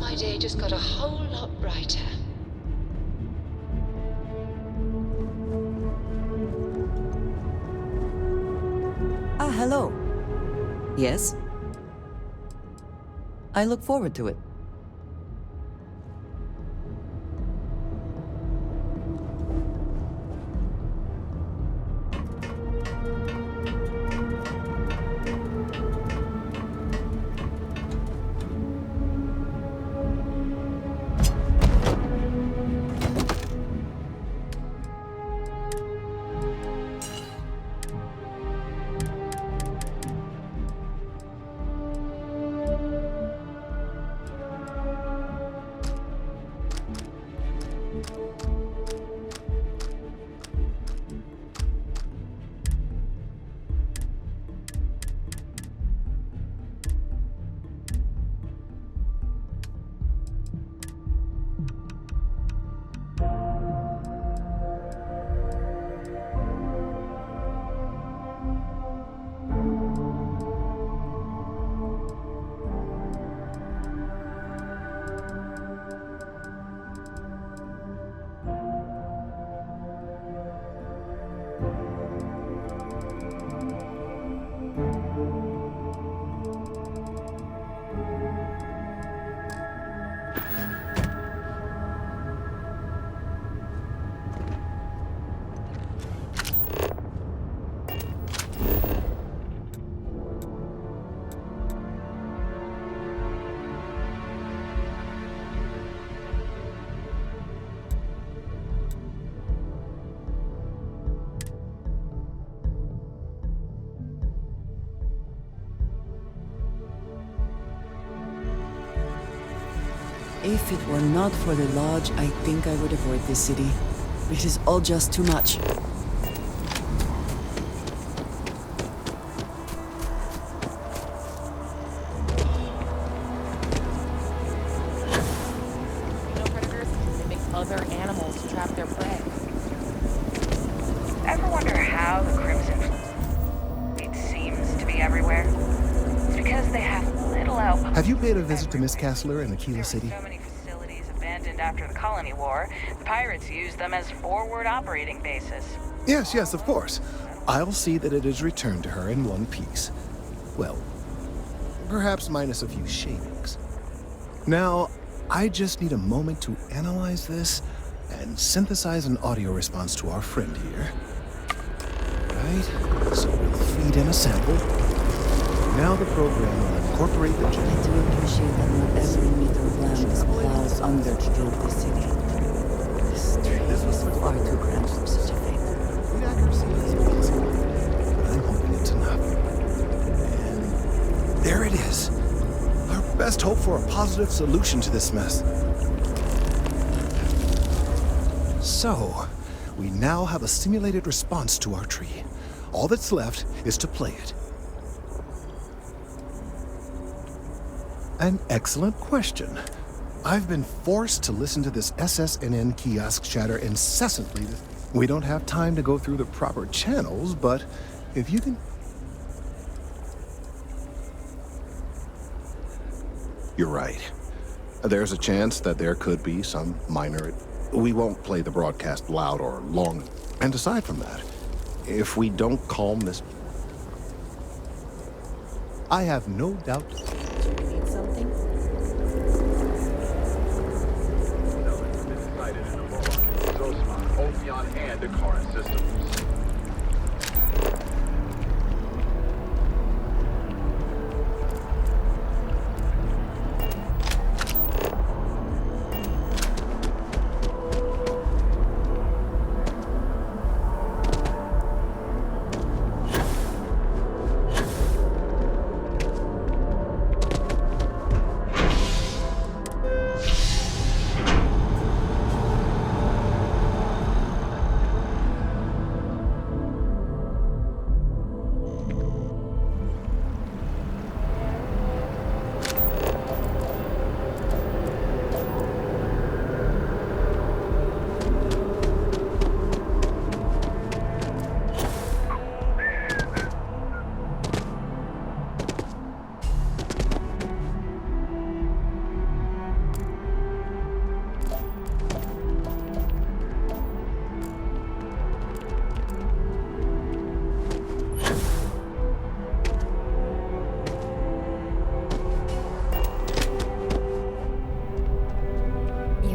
my day just got a whole lot brighter. Ah, hello. Yes? I look forward to it. If it were not for the lodge, I think I would avoid this city. It is all just too much. Predators, they make other animals trap their prey. Ever wonder how the Crimson Fleet seems to be everywhere? It's because they have little outposts. Have you paid a visit to Miss Castler in Aquila City? So many facilities abandoned after the Colony War, the pirates used them as forward operating bases. Yes, of course. I'll see that it is returned to her in one piece. Well, perhaps minus a few shavings. Now, I just need a moment to analyze this and synthesize an audio response to our friend here. Right, so we'll feed in a sample. Now the program will incorporate the... I do appreciate that not every meter of land is plowed under to build the city. This tree is far too grand for such a thing. Accuracy is possible, but I'm hoping it's enough. And there it is. Our best hope for a positive solution to this mess. So, we now have a simulated response to our tree. All that's left is to play it. An excellent question. I've been forced to listen to this SSNN kiosk chatter incessantly. We don't have time to go through the proper channels, but if you can... You're right. There's a chance that there could be some minor... We won't play the broadcast loud or long. And aside from that, if we don't calm this... I have no doubt... Do you need something? Only on hand to current systems.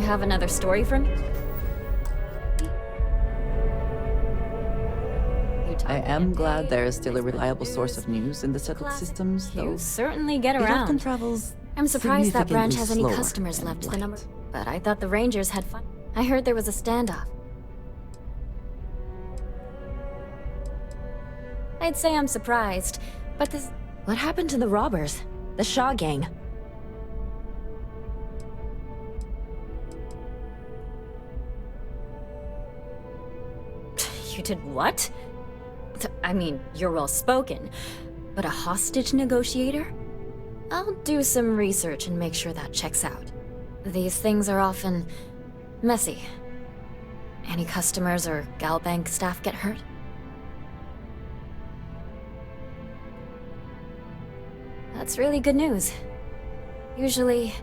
have another story for me? I am glad there is still a reliable source of news in the settled systems, though. You certainly get it often around. travels I'm surprised that branch has any significantly customers slower left to the than number. light. But I thought the Rangers had fun. I heard there was a standoff. I'd say I'm surprised, but this... What happened to the robbers? The Shaw gang? You did what? I mean, you're well spoken, but a hostage negotiator? I'll do some research and make sure that checks out. These things are often messy. Any customers or Galbank staff get hurt? That's really good news. Usually,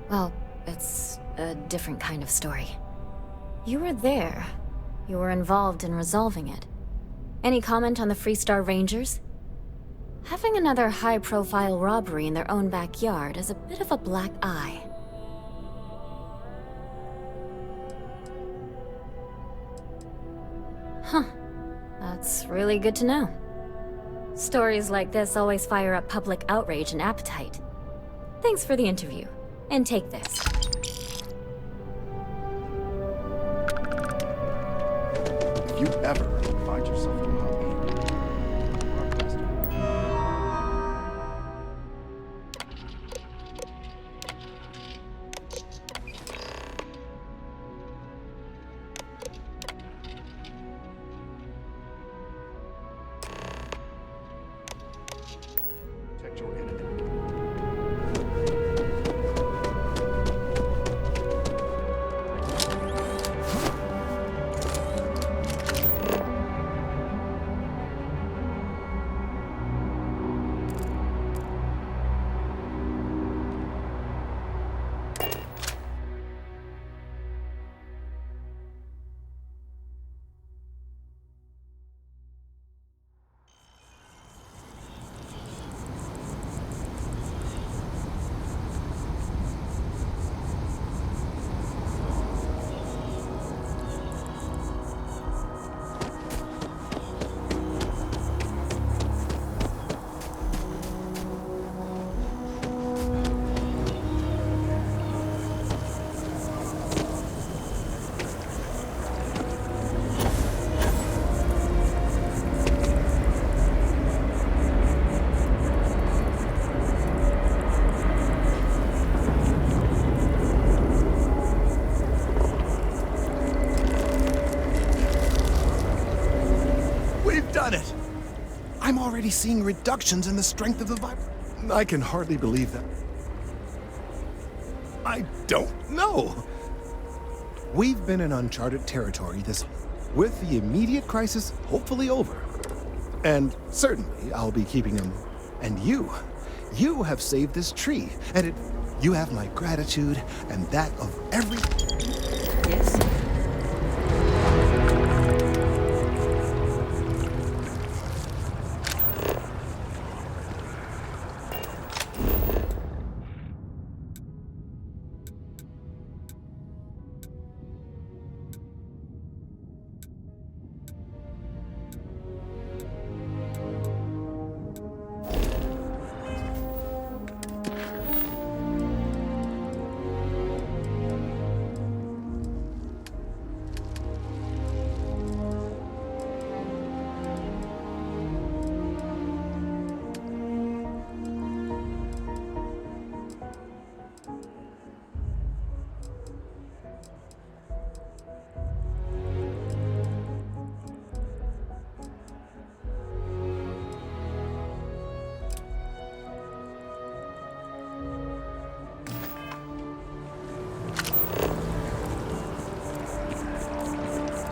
well, it's a different kind of story. You were there. You were involved in resolving it. Any comment on the Freestar Rangers? Having another high-profile robbery in their own backyard is a bit of a black eye. Huh. That's really good to know. Stories like this always fire up public outrage and appetite. Thanks for the interview. And take this. If you ever find yourself in a hobby, protect your enemy. Done it! I'm already seeing reductions in the strength of the virus. I can hardly believe that. I don't know. We've been in uncharted territory with the immediate crisis hopefully over. And certainly I'll be keeping him. And you have saved this tree, and you have my gratitude and that of every... Yes?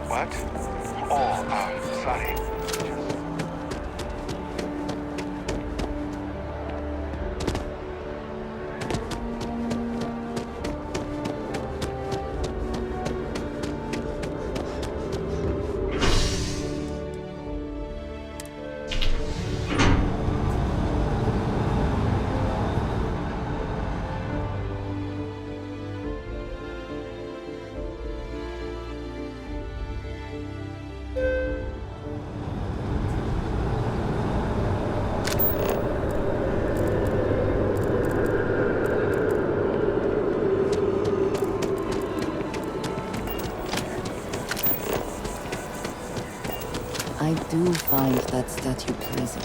What? Oh, sorry. I do find that statue pleasing.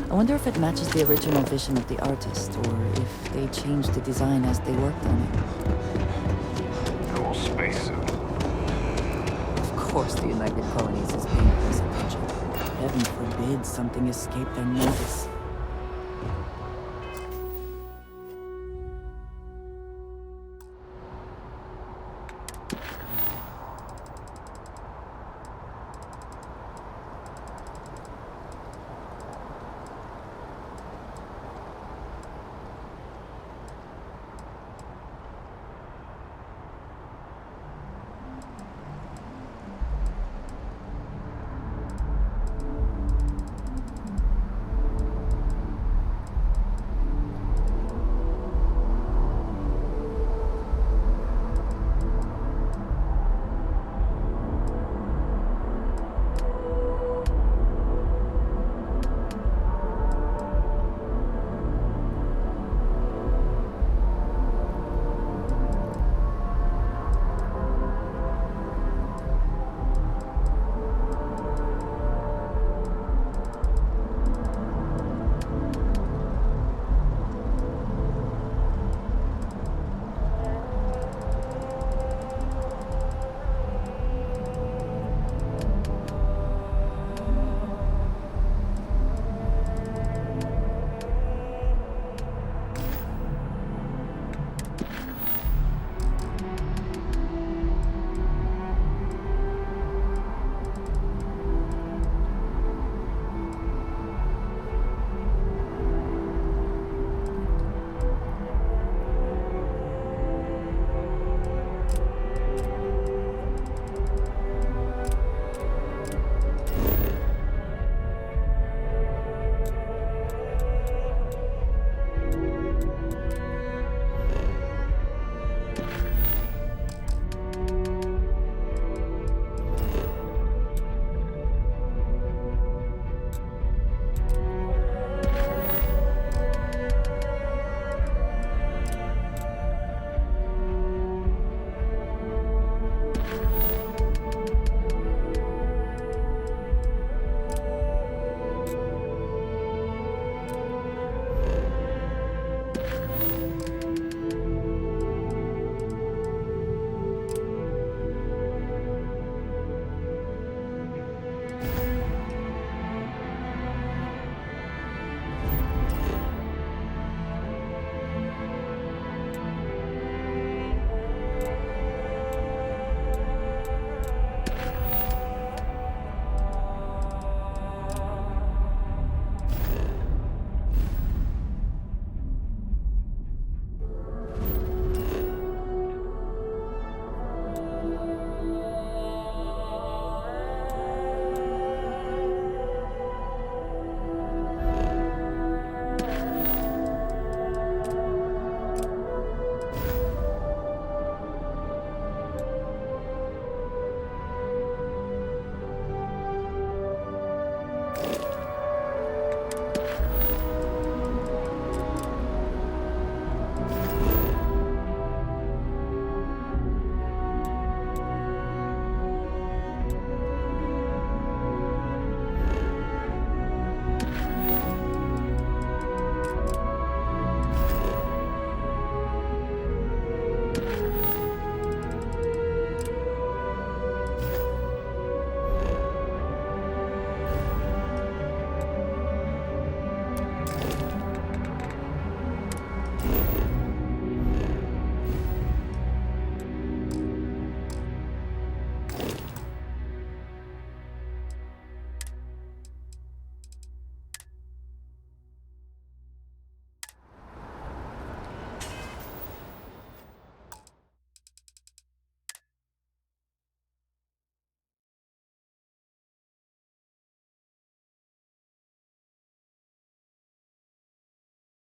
I wonder if it matches the original vision of the artist, or if they changed the design as they worked on it. Cool spacesuit. Of course the United Colonies is paying close attention. Heaven forbid something escaped their notice.